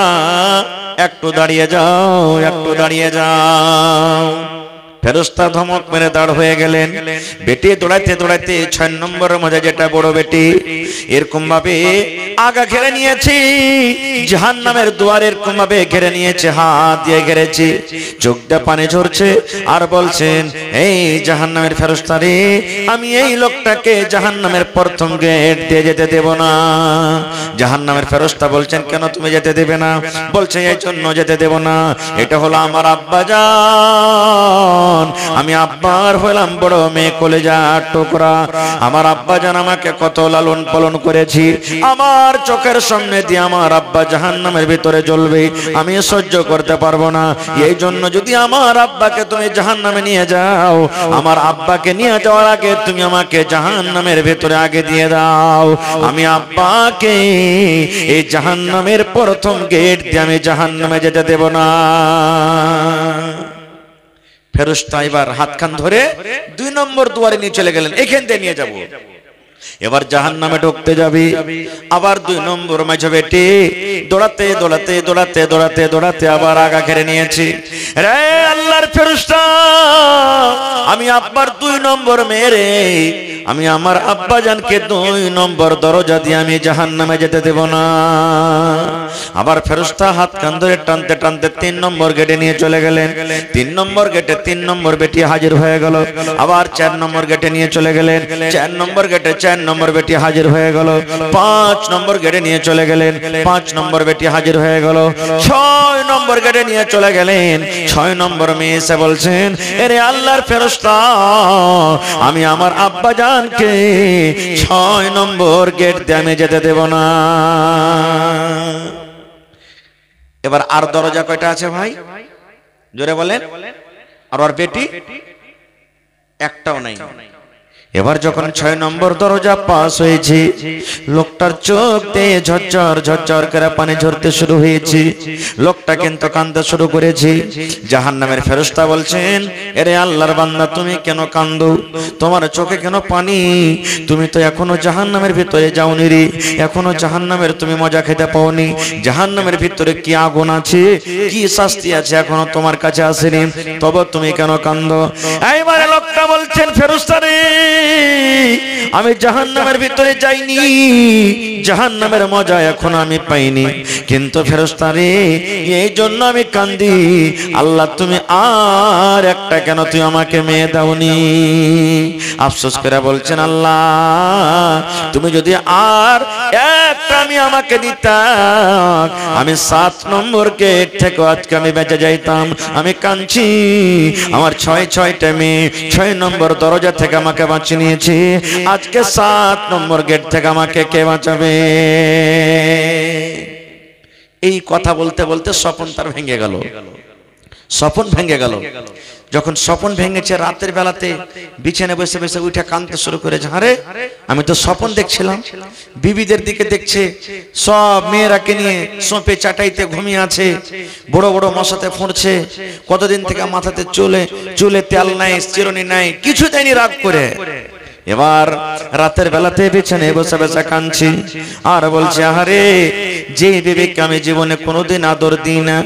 একটু দাঁড়িয়ে যাও, একটু দাঁড়িয়ে যাও। ফেরেশতা ধমক মেরে দাঁড় হয়ে গেলেন। বেটি দৌড়াইতে দৌড়াইতে 6 নম্বরের মধ্যে যেটা বড় বেটি এরকম ভাবে আগা ঘেরে নিয়েছি, জাহান্নামের দুয়ার এরকম ভাবে ঘেরে নিয়েছে, হাত দিয়ে ঘেরেছি, চোখ দিয়ে পানি ঝরছে আর বলছেন, এই জাহান্নামের ফেরেশতা রে, আমি এই লোকটাকে জাহান্নামের প্রথম গেট দিয়ে যেতে দেব না। জাহান্নামের ফেরেশতা বলছেন, কেন তুমি যেতে দেবে না? বলছে, এই জন্য যেতে দেব না, এটা হলো আমার আব্বাজান, আমি আব্বার হলাম বড় মেয়ে, কলেজার টুকরা। আমার আব্বাজান আমাকে কত লালন পালন করেছি, আমার চোখের সামনে দিয়ে আমার আব্বা জাহান্নামের ভিতরে জ্বলবে, আমি সহ্য করতে পারবো না। এই জন্য যদি আমার আব্বাকে তুমি জাহান্নামে নিয়ে যাও, আমার আব্বাকে নিয়ে যাওয়ার আগে তুমি আমাকে জাহান্নামের ভিতরে আগে দিয়ে দাও, আমি আব্বাকে এই জাহান্নামের প্রথম গেট দিয়ে আমি জাহান্নামে যেতে দেব না। ফেরেশতা এবার হাতখান ধরে 2 নম্বর দুয়ারে নিয়ে চলে গেলেন, এখান থেকে নিয়ে যাব। এবার জাহান্নামে ঢুকতে যাবি, আবার 2 নম্বর মাঝে বেটি দৌড়াতে দৌড়াতে দৌড়াতে দৌড়াতে দৌড়াতে আবার আগা ঘেরে নিয়েছি। রে আল্লাহর ফেরেশতা, আমি আব্বার 2 নম্বর মেরে, আমি আমার আব্বাজানকে 2 নম্বর দরজা দিয়ে আমি জাহান্নামে যেতে দেব না। আবার ফেরেশতা হাত কান ধরে টানতে টানতে 3 নম্বর গেটে নিয়ে চলে গেলেন। 3 নম্বর গেটে 3 নম্বর বেটি হাজির হয়ে গেল। আবার 4 নম্বর গেটে নিয়ে চলে গেলেন। 4 নম্বর গেটে 4 নম্বর বেটি হাজির হয়ে গেল। 5 নম্বর গেটে নিয়ে চলে গেলেন। 5 নম্বর বেটি হাজির হয়ে গেল। 6 নম্বর গেটে নিয়ে চলে গেলেন। 6 নম্বর মেয়ে এসে বলছেন, এরে আল্লাহর ফেরেশতা, আমি আমার আব্বাজানকে 6 নম্বর গেট দিয়ে আমি যেতে দেব না। এবার আর দরজা কয়টা আছে ভাই? জোরে বলেন। আর ওর বেটি একটাও নাই। এবার যখন 6 নম্বর দরজা পাস হয়েছে, লোকটার চোখ দিয়ে ঝরঝর ঝরঝর করে পানি ঝরতে শুরু হয়েছে। লোকটা কিন্তু কাঁদতে শুরু করেছে। জাহান্নামের ফেরেশতা বলছেন, এরে আল্লাহর বান্দা, তুমি কেন কাঁদো? তোমার চোখে কেন পানি? তুমি তো এখনো জাহান্নামের ভিতরে যাওনি রে, এখনো জাহান্নামের তুমি মজা খেতে পাওনি। জাহান্নামের ভিতরে কি আগুন আছে, কি শাস্তি আছে এখনো তোমার কাছে আসেনি, তবে তুমি কেন কাঁদো? এইবারে লোকটা বলছেন, ফেরেশতা রে, আমি জাহান্নামের ভিতরে যাইনি, জাহান্নামের মজা এখন আমি পাইনি, কিন্তু ফেরেশতা রে, এই জন্য আমি কান্দি। আল্লাহ, তুমি আর একটা কেন তুমি আমাকে মেয়ে দাওনি? আফসোস করে বলছেন, আল্লাহ, তুমি যদি আর একটা আমি আমাকে দিতাম, আমি 7 নম্বর গেট থেকে আজকে আমি বেঁচে যাইতাম। আমি কাঁদছি, আমার 6টা মেয়ে 6 নম্বর দরজা থেকে আমাকে বাঁচিয়ে নিয়েছি, আজকে 7 নম্বর গেট থেকে আমাকে কে বাঁচাবে? এই কথা বলতে বলতে স্বপন তার ভেঙে গেল। স্বপন ভেঙে গেল। যখন স্বপন ভেঙেছে, রাতের বেলাতে বিছানে বসে বসে উঠে কাঁদতে শুরু করেছে, আরে আমি তো স্বপন দেখছিলাম, বিবিদের দিকে দেখছে, সব মেয়েরাকে নিয়ে সোপে চাটাইতে ঘুমিয়ে আছে, বড় বড় মশাতে ফুঁড়ছে, কতদিন থেকে মাথাতে চুলে তেল নাই, চিরুনি নাই, কিছু দেয়নি, রাগ করে। এবার রাতের বেলাতে বিছানে বসে বসে কাঁদছি আর বলছে, আরে যে বিবেককে আমি জীবনে কোনোদিন আদর দিই না,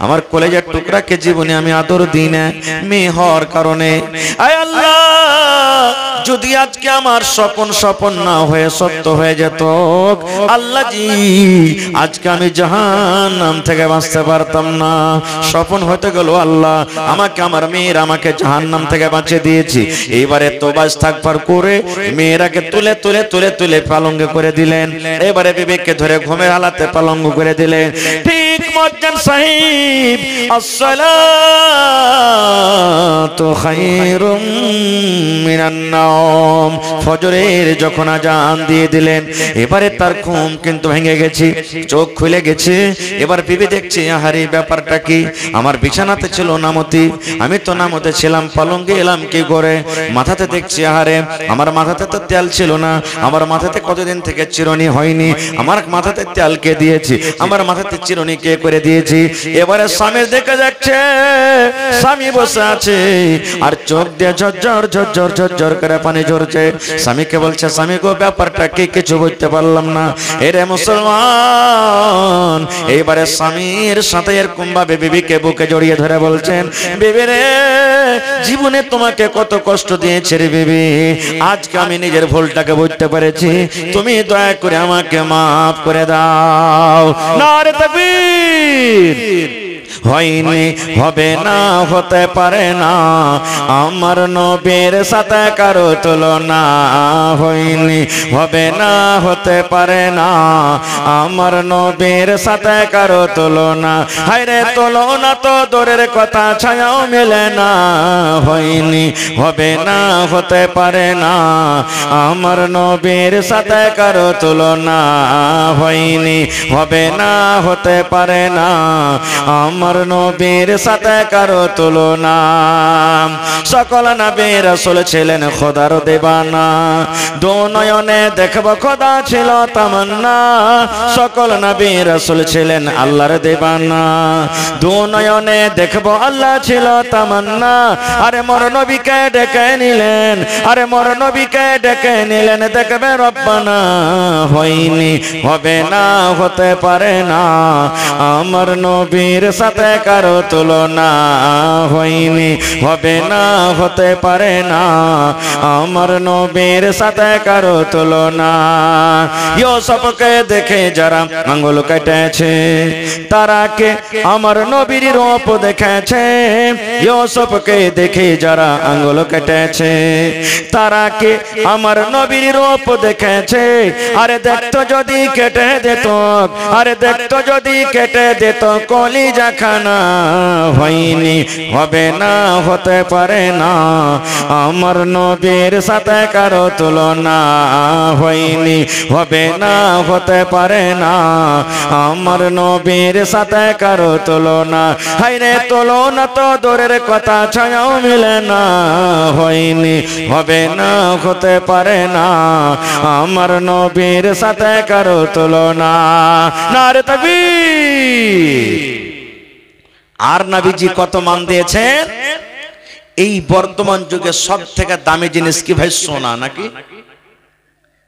আমার কলেজের টুকরাকে জীবনে আমি আদর দিই না মেয়ে হওয়ার কারণে। আয় আল্লাহ, যদি আজকে আমার স্বপন না হয়ে সত্য হয়ে যেত, আল্লাহ জি, আজকে আমি জাহান্নাম থেকে বাঁচতে পারতাম না। স্বপন হতে গেল, আল্লাহ আমাকে, আমার মেয়ের আমাকে জাহান্নাম থেকে বাঁচিয়ে দিয়েছি। এইবারে তোবা ইস্তিগফার করে মেয়েরাকে তুলে তুলে তুলে তুলে পালঙ্গে করে দিলেন। এবারে বিবেককে ধরে ঘুমের হালাতে পালঙ্গ করে দিলেন। ঠিক মুয়াজ্জিন সাহেব, আসসালাতু খায়রুম মিনান নাওম, আলাইকুম। ফজরের যখন আজান দিয়ে দিলেন, এবারে তার ঘুম কিন্তু ভেঙে গেছে, চোখ খুলে গেছে। এবার বিবি দেখছে, আহারে ব্যাপারটা কি, আমার বিছানাতে ছিল নামতি, আমি তো নামতে ছিলাম, পালঙ্গে এলাম কি করে? মাথাতে দেখছি, আহারে আমার মাথাতে তো তেল ছিল না, আমার মাথাতে কতদিন থেকে চিরুনি হয়নি, আমার মাথাতে তেল কে দিয়েছি, আমার মাথাতে চিরুনি কে করে দিয়েছি? এবারে স্বামী দেখে যাচ্ছে, স্বামী বসে আছে আর চোখ দিয়ে ঝরঝর ঝরঝর ঝরঝর করে পানি ঝরছে। স্বামীকে বলছে, স্বামী গো ব্যাপারটা কি, কিছু বুঝতে পারলাম না। এরে মুসলমান, এইবারে স্বামীর সাথে এরকম ভাবে বিবিকে বুকে জড়িয়ে ধরে বলছেন, বিবি রে, জীবনে তোমাকে কত কষ্ট দিয়েছে রে বিবি, আজকে আমি নিজের ভুলটাকে বুঝতে পেরেছি, তুমি দয়া করে আমাকে মাফ করে দাও। নারে তাকবীর। হয়নি, হবে না, হতে পারে না, আমার নবীর সাথে কারো তুলনা। হয়নি, হবে না, হতে পারে না, আমার নবীর সাথে কারো তুলনা। হায়রে তুলনা তো দূরের কথা, ছায়াও মেলে না। হয়নি, হবে না, হতে পারে না, আমার নবীর সাথে কারো তুলনা। হয়নি, হবে না, হতে পারে না, আমার নবীর সাথে কারো তুলনা। সকল নবী রাসূল ছিলেন খোদার দেবানা, দু নয়নে দেখব খোদা ছিল তামান্না। সকল নবী রাসূল ছিলেন আল্লাহর দেবানা, দু নয়নে দেখব আল্লাহ ছিল তামান্না। আরে মোর নবীকে ডেকে নিলেন, আরে মোর নবীকে ডেকে নিলেন, দেখবে রব্বানা। হয়নি, হবে না, হতে পারে না, আমার নবীর সাথে কারো তুলনা। হয়নি, হবে না, হতে পারে না, আমার নবীর সাথে কারো তুলনা। ইউসুফকে দেখে যারা আঙ্গুল কেটেছে, তারাকে আমার নবীর রূপ দেখেছে। ইউসুফকে দেখে যারা আঙ্গুল কেটেছে, তারাকে আমার নবীর রূপ দেখেছে। আরে দেখতো যদি কেটে দিত, আরে দেখতো যদি কেটে দিত কলিজা খানা। হয়নি, হবে না, হতে পারে না, আমার নবীর সাথে কারো তুলনা। হয়নি, হবে না, হতে পারে না, আমার নবীর সাথে কারো তুলনা। হায়রে তুলনা তো দূরের কথা, ছায়াও মিলে না। হয়নি, হবে না, হতে পারে না, আমার নবীর সাথে কারো তুলনা। নারে তাকবীর। আর নবীজি কত মান দিয়েছেন। এই বর্তমান যুগে সব থেকে দামি জিনিস কি ভাই? সোনা নাকি?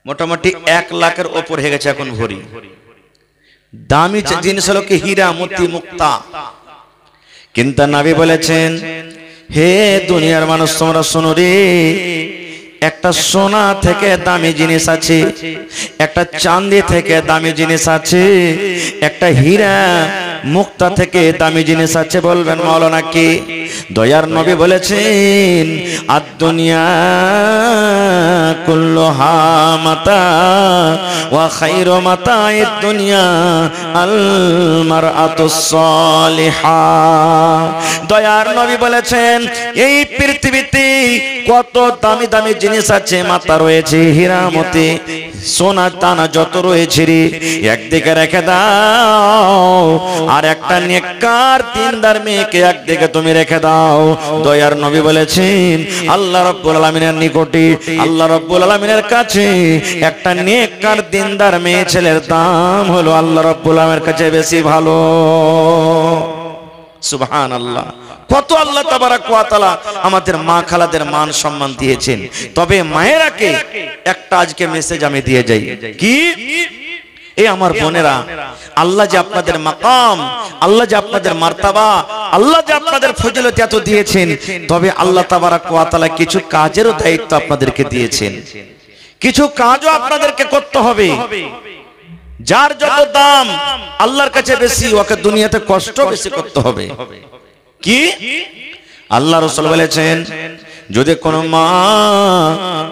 মোটামুটি 1 লাখের ওপর হয়ে গেছে এখন ভরি। দামি জিনিস হলো কি হীরা, মতি, মুক্তা। কিন্তু নবী বলেছেন, হে দুনিয়ার মানুষ তোমরা শোনো রে, একটা সোনা থেকে দামি জিনিস আছে, একটা চাঁদি থেকে দামি জিনিস আছে, একটা হীরা মুক্তা থেকে দামি জিনিস আছে। বলবেন মাওলানা কি? দয়ার নবী বলেছেন, আদ-দুনিয়া কুল্লুহা মাতা ওয়া খায়রু মাতা'id দুনিয়া আল মারআতুস সালিহা। দয়ার নবী বলেছেন, এই পৃথিবীতে কত দামি দামি জিনিস আছে, মাতা রয়েছে, হীরা মতি সোনা দানা যত রয়েছে রে, একদিকে রেখে দাও, আর একটা নেককার দিনদার মেয়েকে একদিকে তুমি রেখে দাও। দয়ার নবী বলেছেন, আল্লাহ রাব্বুল আলামিনের নিকটে, আল্লাহ রাব্বুল আলামিনের কাছে একটা নেককার দিনদার মেয়ে ছেলের দাম হলো আল্লাহ রাব্বুল আলামিনের কাছে বেশি ভালো। সুবহানাল্লাহ। কত আল্লাহ তাবারাক ওয়া তাআলা আমাদের মা খালাদের মান সম্মান দিয়েছেন। তবে মায়েরাকে একটা আজকে মেসেজ আমি দিয়ে যাই, কি? এই আমার বোনেরা, আল্লাহ যে আপনাদের মাকাম, আল্লাহ যে আপনাদের মার্তাবা, আল্লাহ যে আপনাদের ফজিলত এত দিয়েছেন, তবে আল্লাহ তাবারাক ওয়া তাআলা কিছু কাজেরও দায়িত্ব আপনাদেরকে দিয়েছেন। কিছু কাজও আপনাদেরকে করতে হবে। যার যত দাম আল্লাহর কাছে বেশি, ওকে দুনিয়াতে কষ্ট বেশি করতে হবে। কি? আল্লাহ রাসূল বলেছেন, যদি কোনো মা,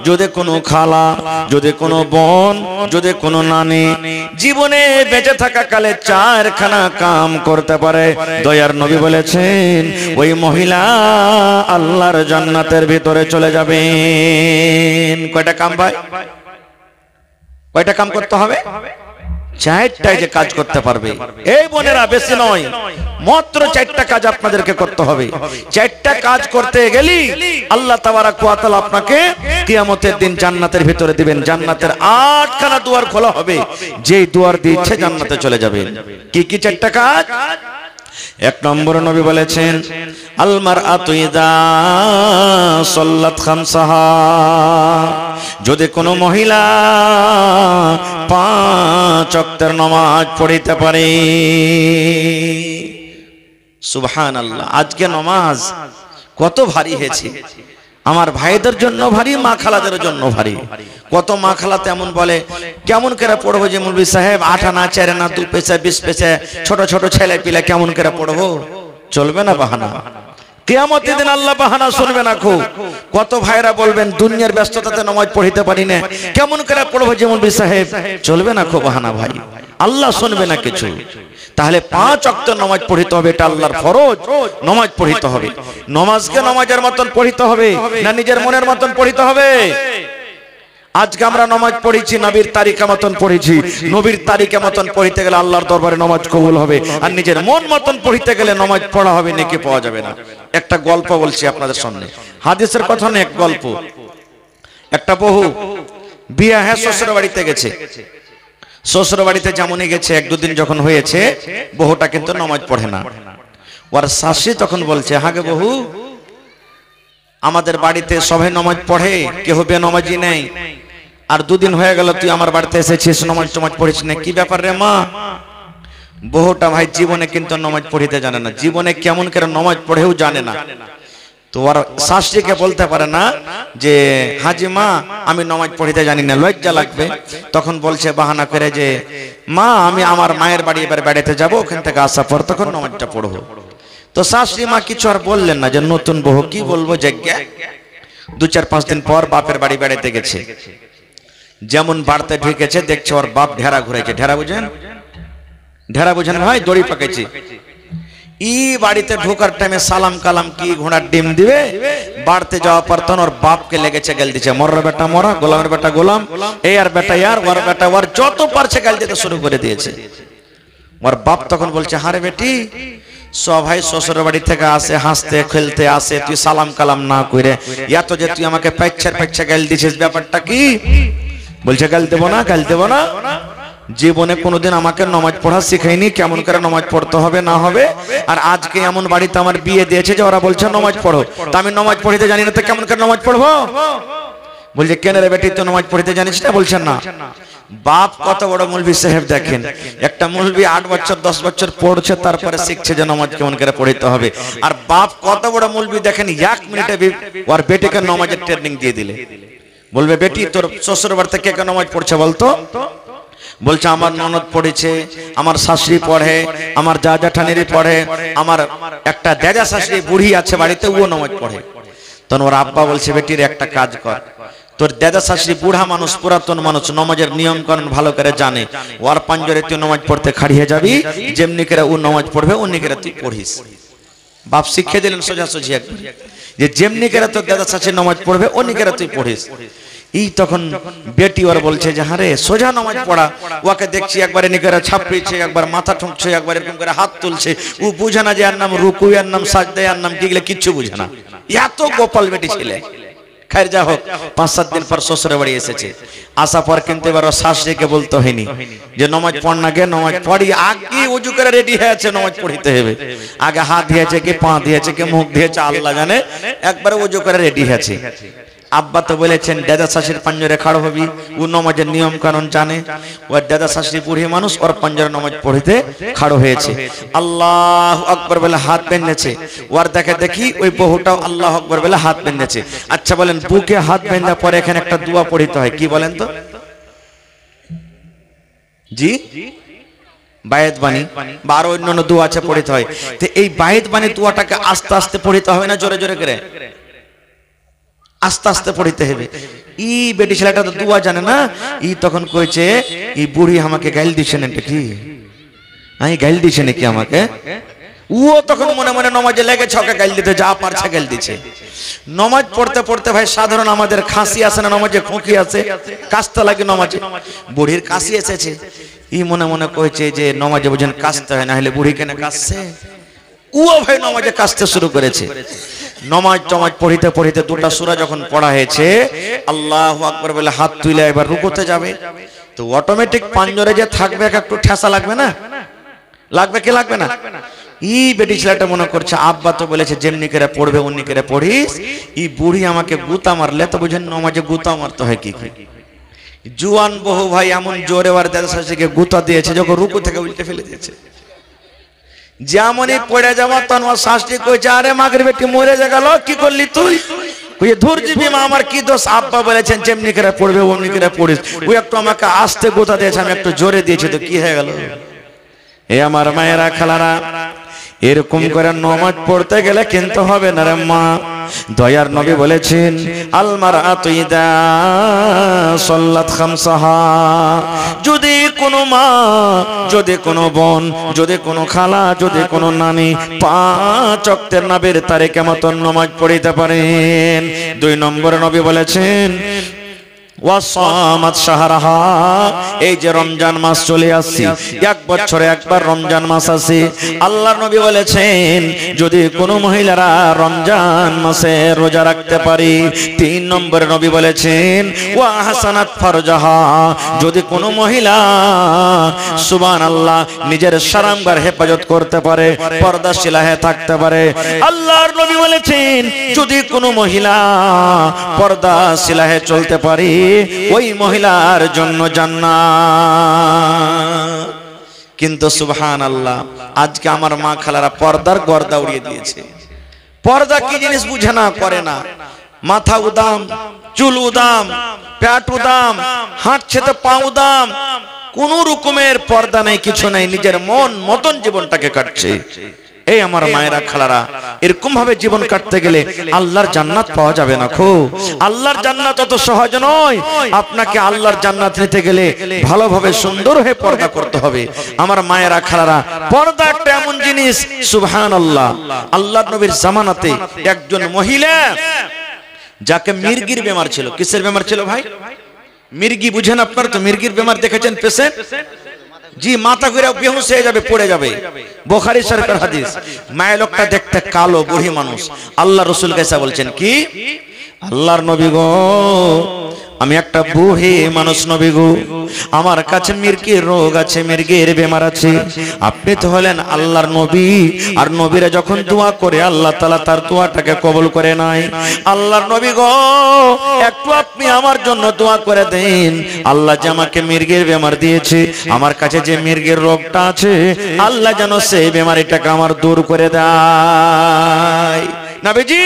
যদি কোনো খালা, যদি কোনো বোন, যদি কোনো নানি জীবনে বেঁচে থাকা কালে 4খানা কাম করতে পারে, দয়ার নবী বলেছেন ওই মহিলা আল্লাহর জান্নাতের ভিতরে চলে যাবেন। কয়টা কাম ভাই? কয়টা কাম করতে হবে? 4টায় যে কাজ করতে পারবে। এই বোনেরা বেশি নয়, মাত্র 4টা কাজ আপনাদেরকে করতে হবে। 4টা কাজ করতে গেলি আল্লাহ তাবারাক ওয়া তাআলা আপনাকে কিয়ামতের দিন জান্নাতের ভিতরে দিবেন। জান্নাতের 8খানা দুয়ার খোলা হবে, যেই দুয়ার দিয়ে ইচ্ছে জান্নাতে চলে যাবেন। কি কি 4টা কাজ? 1 নম্বর নবী বলেছেন আল মারআতু ইযা সাল্লাত খামসাহা, যদি কোনো মহিলা 5 ওয়াক্তের নামাজ পড়িতে পারে। সুবহানাল্লাহ। আজকে নামাজ কত ভারী হয়েছে, আমার ভাইদের জন্য ভারী, মা খালাদের জন্য ভারী। কত মা খালা তেমন বলে কেমন করে পড়বো যে মৌলভী সাহেব 8 আনা 4 আনা 2 পয়সা 20 পয়সা ছোট ছোট ছেলে পিলা কেমন করে পড়বো? চলবে না বাহানা। কিয়ামতের দিন আল্লাহ বাহানা শুনবে না। খুব কত ভাইরা বলবেন দুনিয়ার ব্যস্ততাতে নামাজ পড়িতে পারি না, কেমন করে পড়বো যে মৌলভী সাহেব? চলবে না খুব বাহানা ভাই, আল্লাহ শুনবে না কিছু। তাহলে 5 ওয়াক্ত নামাজ পড়িতে হবে, এটা আল্লাহর ফরজ। নামাজ পড়িতে হবে, নামাজকে নামাজের মতন পড়িতে হবে না নিজের মনের মতন পড়িতে হবে? আজকে আমরা নামাজ পড়েছি নবীর তারিকা মতন পড়েছি, নবীর তারিকা মতন পড়িতে গেলে আল্লাহর দরবারে নামাজ কবুল হবে, আর নিজের মন মতন পড়িতে গেলে নামাজ পড়া হবে, নেকি পাওয়া যাবে না। একটা গল্প বলছি আপনাদের সামনে, হাদিসের কথা না, এক গল্প। একটা বহু বিয়ে হ্যাঁ শ্বশুর বাড়িতে গেছে, শ্বশুর বাড়িতে যেমনই গেছে 1-2 দিন যখন হয়েছে, বহুটা কিন্তু নামাজ পড়ে না। ওর শাশি তখন বলছে হাগে বহু, আমাদের বাড়িতে সবাই নামাজ পড়ে, কেউ বেনামাজি নেই, আর 2 দিন হয়ে গেল তুই আমার বাড়িতে এসেছিস, নামাজ টামাজ পড়িস না, কি ব্যাপার রে মা? বহুটা ভাই জীবনে কিন্তু নামাজ পড়িতে জানে না, জীবনে কেমন করে নামাজ পড়েও জানে না। তো ওর শাশুড়িকে বলতে পারে না যে হাজি মা আমি নামাজ পড়িতে জানি না, লজ্জা লাগবে। তখন বলছে বাহানা করে যে মা আমি আমার মায়ের বাড়ি এবার বেড়াতে যাব, ওখান থেকে আসার পর তখন নামাজটা পড়বো। তো শাশুড়ি মা কিছু আর বললেন না, যে নতুন বহু কি বলবো যজ্ঞা। 2-4-5 দিন পর বাপের বাড়ি বেড়াতে গেছে, যেমন বাড়িতে ঢুকেছে দেখছে ওর বাপ ঢেরা ঘুরেছে। ঢেরা বুঝেন? ঢেরা বুঝেন ভাই? দড়ি পাকেছে। ই বাড়িতে ঢোকার টাইমে সালাম কালাম কি ঘোড়ার ডিম দিবে, বাড়তে যাওয়া পর তখন ওর বাপকে লেগেছে গাল দিচ্ছে, মরার বেটা মরা, গোলামের বেটা গোলাম, এই আর বেটা ইয়ার, ওর বেটা ওর, যত পারছে গাল দিতে শুরু করে দিয়েছে। ওর বাপ তখন বলছে হারে বেটি, সবাই শ্বশুর বাড়ি থেকে আসে, হাসতে খেলতে আসে, তুই সালাম কালাম না করে এত যে তুই আমাকে পাইচ্ছা গাল দিছিস, ব্যাপারটা কি? বলছে গাল দেবো না, গাল দেবো না। জীবনে কোনোদিন আমাকে নামাজ পড়া শিখাইনি, কেমন করে নামাজ পড়তে হবে না হবে, আর আজকে এমন বাড়িতে আমার বিয়ে দিয়েছে যে ওরা বলছে নামাজ পড়ো, তা আমি নামাজ পড়িতে জানি না, তো কেমন করে নামাজ পড়বো? বলছে কেন রে বেটি তুই নামাজ পড়িতে জানিস না? বলছেন না। বাপ কত বড় মৌলভী সাহেব দেখেন, একটা মৌলভী 8 বছর 10 বছর পড়ছে, তারপরে শিখছে যে নামাজ কেমন করে পড়িতে হবে। আর বাপ কত বড় মৌলভী দেখেন, 1 মিনিটে ওর বেটিকে নামাজের ট্রেনিং দিয়ে দিলে। বলবে বেটি তোর শ্বশুর বাড়িতে কে কে নামাজ পড়ছে বলতো? বলছে আমার ননদ পড়েছে, আমার শাশুড়ি পড়ে, আমার যা জ্যাঠানেরি পড়ে, আমার একটা দাদা শাশুড়ি বুড়ি আছে বাড়িতে, ও নামাজ পড়ে। তখন ওর আব্বা বলছে বেটির একটা কাজ কর, তোর দাদা শাশুড়ি বুড়া মানুষ, পুরাতন মানুষ, নামাজের নিয়ম কানুন ভালো করে জানে, ওর পাঞ্জরে তুই নামাজ পড়তে খাড়িয়ে যাবি, যেমনি করে ও নামাজ পড়বে অমনি করে তুই পড়িস। বাপ শিখিয়ে দিলেন সোজাসুজি একবার, যে যেমনি করে তোর দাদা শাশুড়ি নামাজ পড়বে অমনি করে তুই পড়িস। এই তখন বেটি ওর বলছে যে হারে সোজা নামাজ পড়া, ওকে দেখছি একবার এনে করে ছাপড়িছে, একবার মাথা ঠুকছে, একবার এরকম করে হাত তুলছে, ও বুঝে না যে এর নাম রুকু, এর নাম সাজদা, এর নাম কি, কিচ্ছু বুঝে না। এত গোপাল বেটি ছেলে। খায়ের যা হোক, 5-7 দিন পর শ্বশুর বাড়ি এসেছে, আসা পর কিন্তু এবার শাশুড়িকে বলতে হয়নি যে নামাজ পড় না গে, নামাজ পড়ি, আগে উজু করে রেডি হয়ে আছে, নামাজ পড়িতে হবে। আগে হাত দিয়েছে কি, পা দিয়েছে কি, মুখ দিয়েছে আল্লাহ জানে, একবারে উজু করে রেডি আছে। আব্বা তো বলেছেন দাদা শাশুড়ির পাঞ্জরে খাড়ো হবি, ও নামাজের নিয়ম কানুন জানে, ওর দাদা শাশুড়ি বুড়ি মানুষ, ওর পাঞ্জরে নামাজ পড়িতে খাড়ো হয়েছে। আল্লাহু আকবার বলে হাত বেঁধেছে, ওর দেখে দেখি ওই বহুটাও আল্লাহু আকবার বলে হাত বেঁধেছে। আচ্ছা বলেন, বুকে হাত বেঁধা পরে এখানে একটা দোয়া পড়িতে হয়, কি বলেন তো? জি বায়েত বাণী বা আরো অন্যান্য দোয়া আছে পড়িতে হয়। তো এই বায়েত বাণী দোয়াটাকে আস্তে আস্তে পড়িতে হবে না জোরে জোরে করে? আস্তে আস্তে পড়িতে হবে। ই বেটি ছেলেটা তো দুয়া জানে না, ই তখন কইছে ই বুড়ি আমাকে গাইল দিছে না কি, আমি গাইল দিছে নাকি আমাকে। ও তখন মনে মনে নমাজে লেগেছে, ওকে গাইল দিতে যা পারছে গাইল দিছে। নমাজ পড়তে পড়তে ভাই সাধারণ আমাদের খাসি আসে না, নমাজে খুঁকি আছে, কাশতে লাগে নমাজে, বুড়ির কাশি এসেছে। ই মনে মনে কইছে যে নমাজে বুঝেন কাশতে হয়, না হলে বুড়ি কেন কাশছে। ও ভাই নমাজে কাশতে শুরু করেছে। নমাজ টমাজ পড়িতে পড়িতে দুটা সূরা যখন পড়া হয়েছে, আল্লাহু আকবার বলে হাত তুলে এবার রুকুতে যাবে, তো অটোমেটিক পাঞ্জরে যে থাকবে একটু ঠেসা লাগবে না, লাগবে কি লাগবে না। ই বেটি ছেলেটা মনে করছে আব্বা তো বলেছে যেমনি করে পড়বে অমনি করে পড়িস, ই বুড়ি আমাকে গুতা মারলে তো বুঝেন নমাজে গুতা মারতে হয় কি। জুয়ান বহু ভাই এমন জোরে আর দাদাকে গুতা দিয়েছে, যখন রুকু থেকে উল্টে ফেলে দিয়েছে। যেমনই পড়ে যাওয়া তখন ওর শাস্তি কইছে, আরে মাগের বেটি মরে গেল, কি করলি তুই? ধুর জিবি মা, আমার কি দোষ? আব্বা বলেছেন যেমনি করে পড়বে অমনি করে পড়িস, ওই একটু আমাকে আস্তে গুতা দিয়েছে, আমি একটু জোরে দিয়েছি, তো কি হয়ে গেল? এ আমার মায়েরা খালারা, এরকম করে নামাজ পড়তে গেলে কিন্তু হবে না রে মা। দয়ার নবী বলেছেন আল মারআতু ইদা সাল্লাত খামসাহা, যদি কোনো মা, যদি কোনো বোন, যদি কোনো খালা, যদি কোনো নানি 5 ওয়াক্তের নবীর তারিখে মতন নামাজ পড়িতে পারেন। 2 নম্বরে নবী বলেছেন ওয়াসামাত শাহরাহা, এই যে রমজান মাস চলে আসছে, 1 বছরে একবার রমজান মাস আসে, আল্লাহর নবী বলেছেন যদি কোনো মহিলারা রমজান মাসে রোজা রাখতে পারে। 3 নম্বরে নবী বলেছেন ওয়া হাসানাত ফারজাহা, যদি কোনো মহিলা সুবহানাল্লাহ নিজের শরমগার হেফাজত করতে পারে, পর্দাশীলা হয়ে থাকতে পারে। আল্লাহর নবী বলেছেন যদি কোনো মহিলা পর্দাশীলা হয়ে চলতে পারে, ওই মহিলার জন্য জান্নাত। কিন্তু সুবহানাল্লাহ, আজকে আমার মা খালারা পর্দার গর্দা উড়িয়ে দিয়েছে। পর্দা কি জিনিস বুঝে না, করে না। মাথা উদাম, চুল উদাম, পেট উদাম, হাঁটছে তো পা উদাম, কোন রকমের পর্দা নেই, কিছু নেই, নিজের মন মতন জীবনটাকে কাটছে। এই আমার মায়েরা খালারা, এরকম ভাবে জীবন কাটতে গেলে আল্লাহর জান্নাত পাওয়া যাবে না। আল্লাহর জান্নাত অত সহজ নয়। আপনাকে আল্লাহর জান্নাত নিতে গেলে ভালোভাবে সুন্দর হয়ে পর্দা করতে হবে। আমার মায়েরা খালারা, পর্দা একটা এমন জিনিস, সুবহানাল্লাহ, আল্লাহর নবীর জামানাতে একজন মহিলা যাকে মির্গির বেমার ছিল। কিসের বেমার ছিল ভাই? মির্গি, বুঝেন আপনারা তো মির্গির বেমার দেখেছেন পেশেন্ট? জি, মাথা ঘুরে বেহুশ হয়ে যাবে, পড়ে যাবে। বুখারী শরীফের হাদিস। মায়ের লোকটা দেখতে কালো, বুড়ি মানুষ। আল্লাহ রাসূল কাছে বলছেন কি, আল্লাহর নবী গো, আমি একটা বুড়ি মানুষ নবী গো, আমার কাছে মির্গির রোগ আছে, মির্গির বেমার আছে। আপনি তো হলেন আল্লাহর নবী, আর নবীরা যখন দোয়া করে আল্লাহ তাআলা তার দোয়াটাকে কবুল করে নাই। আল্লাহর নবী গো, একটু আপনি আমার জন্য দোয়া করে দেন। আল্লাহ যে আমাকে মির্গির বেমার দিয়েছে, আমার কাছে যে মির্গির রোগটা আছে, আল্লাহ যেন সেই বেমারিটাকে আমার দূর করে দেয়। নবীজি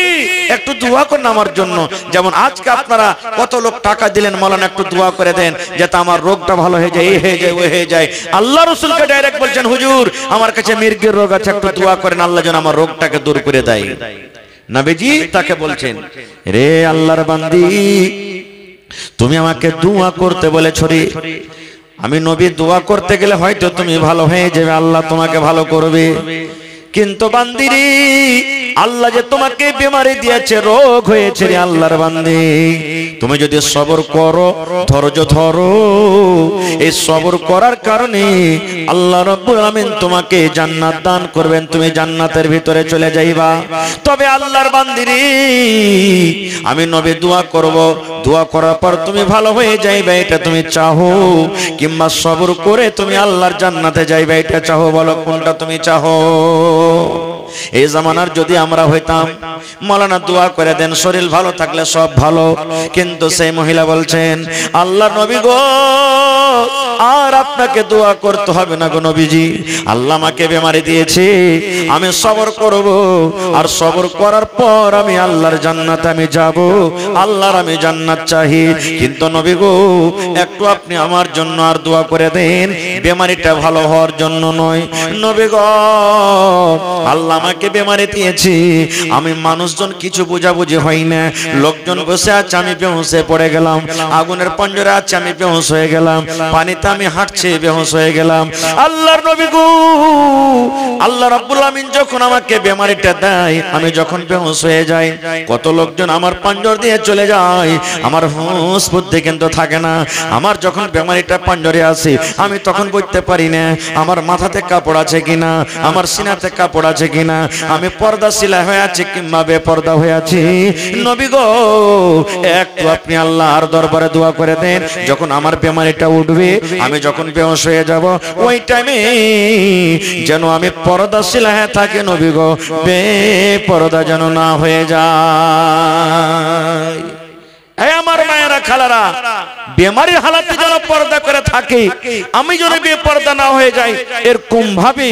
একটু দোয়া করুন আমার জন্য। যেমন আজকে আপনারা কত লোক টাকা দিলেন, মাওলানা একটু দোয়া করে দেন যাতে আমার রোগটা ভালো হয়ে যায়, এই হয়ে যায়, ওই হয়ে যায়। আল্লাহ রাসূলকে ডাইরেক্ট বলছেন হুজুর আমার কাছে মির্গির রোগ আছে, একটু দোয়া করেন আল্লাহ যেন আমার রোগটাকে দূর করে দেয়। নবীজি তাকে বলছেন, রে আল্লাহর বান্দি, তুমি আমাকে দোয়া করতে বলেছ রে। আমি নবী দোয়া করতে গেলে হয়তো তুমি ভালো হয়ে যাবে, আল্লাহ তোমাকে ভালো করবে। কিন্তু বান্দিরি, আল্লাহ যে তোমাকে বেমারি দিয়েছে, রোগ হয়েছে রে আল্লাহর বান্দি, তুমি যদি সবর করো, ধৈর্য ধরো, এই সবর করার কারণে আল্লাহ রাব্বুল আলামিন তোমাকে জান্নাত দান করবেন, তুমি জান্নাতের ভিতরে চলে যাইবা। তবে আল্লাহর বান্দিরি, আমি নবী দোয়া করব, দোয়া করার পর তুমি ভালো হয়ে যাইবা, এটা তুমি চাহো, কিংবা সবর করে তুমি আল্লাহর জান্নাতে যাইবা, এটা চাহো? বলো কোনটা তুমি চাহো? এই জামানার যদি আমরা হইতাম, মাওলানা দোয়া করে দেন, শরীর ভালো থাকলে সব ভালো। কিন্তু সেই মহিলা বলছেন, আল্লাহ নবী গো, আর আপনাকে দোয়া করতে হবে না গো নবীজি, আল্লাহ আমাকে বেমারি দিয়েছে, আমি সবর করব, আর সবর করার পর আমি আল্লাহর জান্নাতে আমি যাব, আল্লাহর আমি জান্নাত চাই। কিন্তু নবী গো, একটু আপনি আমার জন্য আর দোয়া করে দেন, বেমারিটা ভালো হওয়ার জন্য নয়। নবী গো, আল্লাহ আমাকে বেমারি দিয়েছে, আমি মানুষজন কিছু বোঝাবুঝি হয় না, লোকজন বসে আছে আমি বেহুশ হয়ে পড়ে গেলাম, আগুনের পঞ্জরে আছে আমি বেহুশ হয়ে গেলাম, পানিতে আমি হাঁটছি বেহুশ হয়ে গেলাম। আল্লাহর নবী গো, আল্লাহ রাব্বুল আমিন যখন আমাকে বেমারিটা দেয়, আমি যখন বেহুশ হয়ে যাই, কত লোকজন আমার পাঞ্জর দিয়ে চলে যায়, আমার হুঁশ বুদ্ধি কিন্তু থাকে না। আমার যখন বেমারিটা পাঞ্জরে আসে, আমি তখন বুঝতে পারি না আমার মাথাতে কাপড় আছে কিনা, আমার সিনাতে কাপড় আছে কিনা, আমি পর্দা সিলাই হয়ে আছে কিংবা বেপর্দা হয়ে আছি। নবী গো, একটু আপনি আল্লাহর দরবারে দোয়া করে দেন, যখন আমার বেমারিটা উঠবে, আমি যখন বেহুশ হয়ে যাব, ওই টাইমে যেন আমি পর্দা সিলাই হয়ে থাকে নবী গো, বেপর্দা যেন না হয়ে যায়। এই আমার মায়েরা খালারা, বেমারির হালাতে যেন পর্দা করে থাকে, আমি যেন বেপর্দা না হয়ে যাই, এরকম ভাবে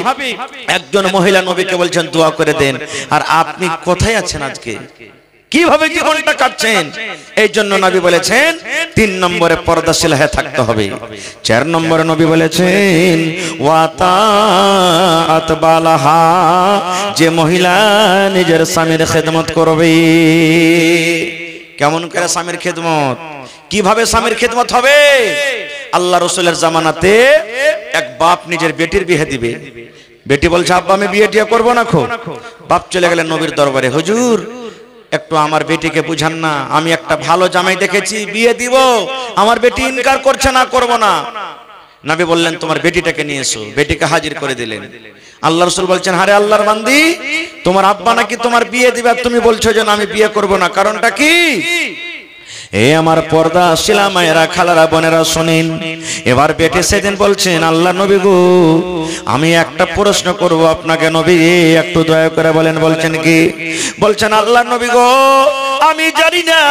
একজন মহিলা নবীকে বলছেন দোয়া করে দেন। আর আপনি কোথায় আছেন আজকে, কিভাবে জীবনটা কাটছেন? এই জন্য নবী বলেছেন 3 নম্বরে পর্দাশীল হয়ে থাকতে হবে। 4 নম্বরে নবী বলেছেন ওয়াতাআত বালাহা, যে মহিলা নিজের স্বামীর খেদমত করবে। কেমন করে স্বামীর খেদমত, কিভাবে স্বামীর খেদমত হবে? আল্লাহ রাসূলের জামানাতে এক বাপ নিজের বেটির বিয়ে দিবে, বেটি বলছে আব্বা আমি বিয়ে টিয়া করবো না। বাপ চলে গেলেন নবীর দরবারে, হুজুর একটু আমার বেটিকে বুঝান না, আমি একটা ভালো জামাই দেখেছি, বিয়ে দিব, আমার বেটি ইনকার করছে না, করব না। নবী বললেন তোমার বেটিটাকে নিয়ে এসো, বেটিকে হাজির করে দিলেন। আল্লাহ রাসূল বলছেন আরে আল্লাহর বান্দি, তোমার আব্বা নাকি তোমার বিয়ে দিবে, তুমি বলছো যে আমি বিয়ে করব না, কারণটা কি? এ আমার পর্দা শিলা মায়েরা খালারা বোনেরা শুনেন। এবার বেটে সেদিন বলছেন আল্লাহ নবী গো, আমি একটা প্রশ্ন করব আপনাকে নবী, একটু দয়া করে বলেন। বলছেন কি? বলছেন আল্লাহ নবী গো, আমি জানি না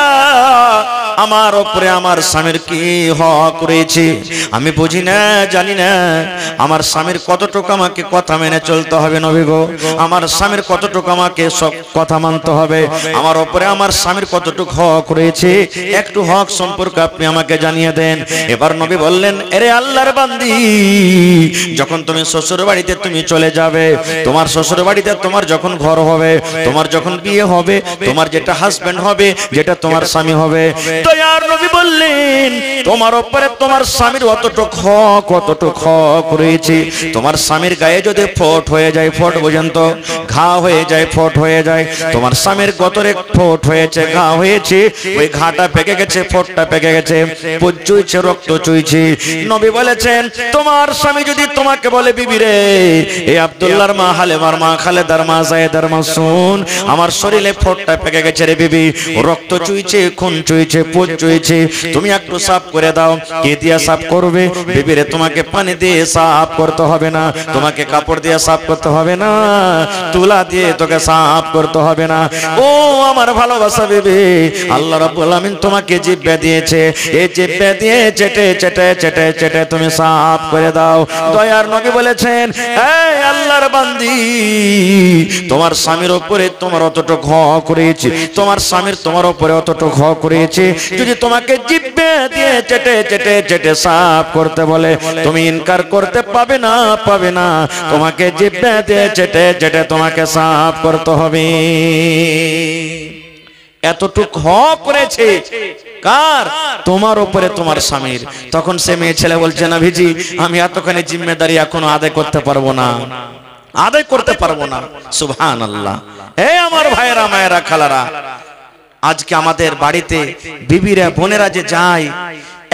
আমার উপরে আমার স্বামীর কি হক রয়েছে, আমি বুঝি না, জানি না আমার স্বামীর কতটুকু আমাকে কথা মেনে চলতে হবে নবী গো, আমার স্বামীর কতটুকু আমাকে সব কথা মানতে হবে, আমার উপরে আমার স্বামীর কতটুকু হক রয়েছে, একটু হক সম্পর্কে আপনি আমাকে জানিয়ে দেন। এবার নবী বললেন এরে আল্লাহর বান্দি, যখন তুমি শ্বশুর বাড়িতে তুমি চলে যাবে, তোমার শ্বশুর বাড়িতে তোমার যখন ঘর হবে, তোমার যখন বিয়ে হবে, তোমার যেটা হাজবেন্ড হবে, যেটা তোমার স্বামী হবে, দয়ার নবী বললেন তোমার উপরে তোমার স্বামীর অতটুক হক রয়েছে। তোমার স্বামীর গায়ে যদি ফোট হয়ে যায়, ফোট পর্যন্ত ঘা হয়ে যায়, ফোট হয়ে যায়, তোমার স্বামীর গতরে ফোট হয়েছে, ঘা হয়েছে, ওই ঘাটা পেকে গেছে, ফোটটা পেকে গেছে, পুজ চুইছে, রক্ত চুইছে, নবী বলেছেন তোমার স্বামী যদি তোমাকে বলে বিবি রে, এই আব্দুল্লাহর মা, হালেমার মা, খালেদার মা, জায়েদার মা, শুন আমার শরীরে ফোটটা পেকে গেছে রে বিবি, রক্ত চুইছে, খুন চুইছে, পুজ চুইছে, তুমি একটু সাফ করে দাও। কে দিয়া সাফ করবে? বিবি রে তোমাকে পানি দিয়ে সাফ করতে হবে না, তোমাকে কাপড় দিয়ে সাফ করতে হবে না, তুলা দিয়ে তোকে সাফ করতে হবে না। ও আমার ভালোবাসা বিবি, আল্লাহ রাব্বুল আমিন তোমাকে জিহ্বা দিয়েছে, এই জিহ্বা দিয়ে চেটে চেটে চেটে চেটে তুমি সাফ করে দাও। দয়ার নবী বলেছেন এই আল্লাহর বান্দি, তোমার স্বামীর উপরে তোমার অতটুকু হক রয়েছে, তোমার স্বামীর তোমার উপরে অতটুকু হক রয়েছে, যদি তোমাকে জিহ্বা দিয়ে চেটে চেটে চেটে সাফ করতে বলে, তুমি ইনকার করতে পাবে না, পাবে না, তোমাকে জিহ্বা দিয়ে চেটে চেটে তোমাকে সাফ করতে হবে। এতটুক হক করেছে কার? তোমার উপরে তোমার স্বামীর। তখন সে মেয়ে ছেলে বলছে না ভিজি, আমি এতখানি জিম্মেদারি এখনো আদায় করতে পারবো না, আদায় করতে পারবো না। সুবহানাল্লাহ। হে আমার ভাইয়েরা, মায়েরা, খালারা, আজকে আমাদের বাড়িতে বিবিরা, বোনেরা যে যায়,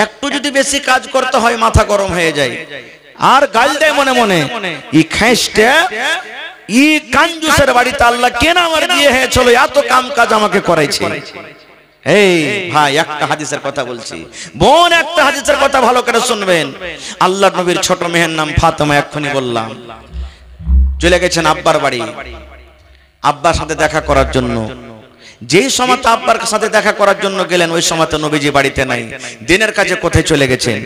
একটু যদি বেশি কাজ করতে হয় মাথা গরম হয়ে যায়, আর গাল দেয় মনে মনে, ই খাইস্টা ই কাঞ্জুসের বাড়িতে আল্লাহ কেন আমার বিয়ে হয়েছিল, এত কাম কাজ আমাকে করাইছে। এই ভাই একটা হাদিসের কথা বলছি, বোন একটা হাদিসের কথা ভালো করে শুনবেন। আল্লাহর নবীর ছোট মেয়ের নাম ফাতেমা, এক্ষুনি বললাম, চলে গেছেন আব্বার বাড়ি আব্বার সাথে দেখা করার জন্য। যেই সময় আব্বার সাথে দেখা করার জন্য গেলেন, ওই সময় নবীজি বাড়িতে নাই, দিনের কাজে কোথায় চলে গেছেন।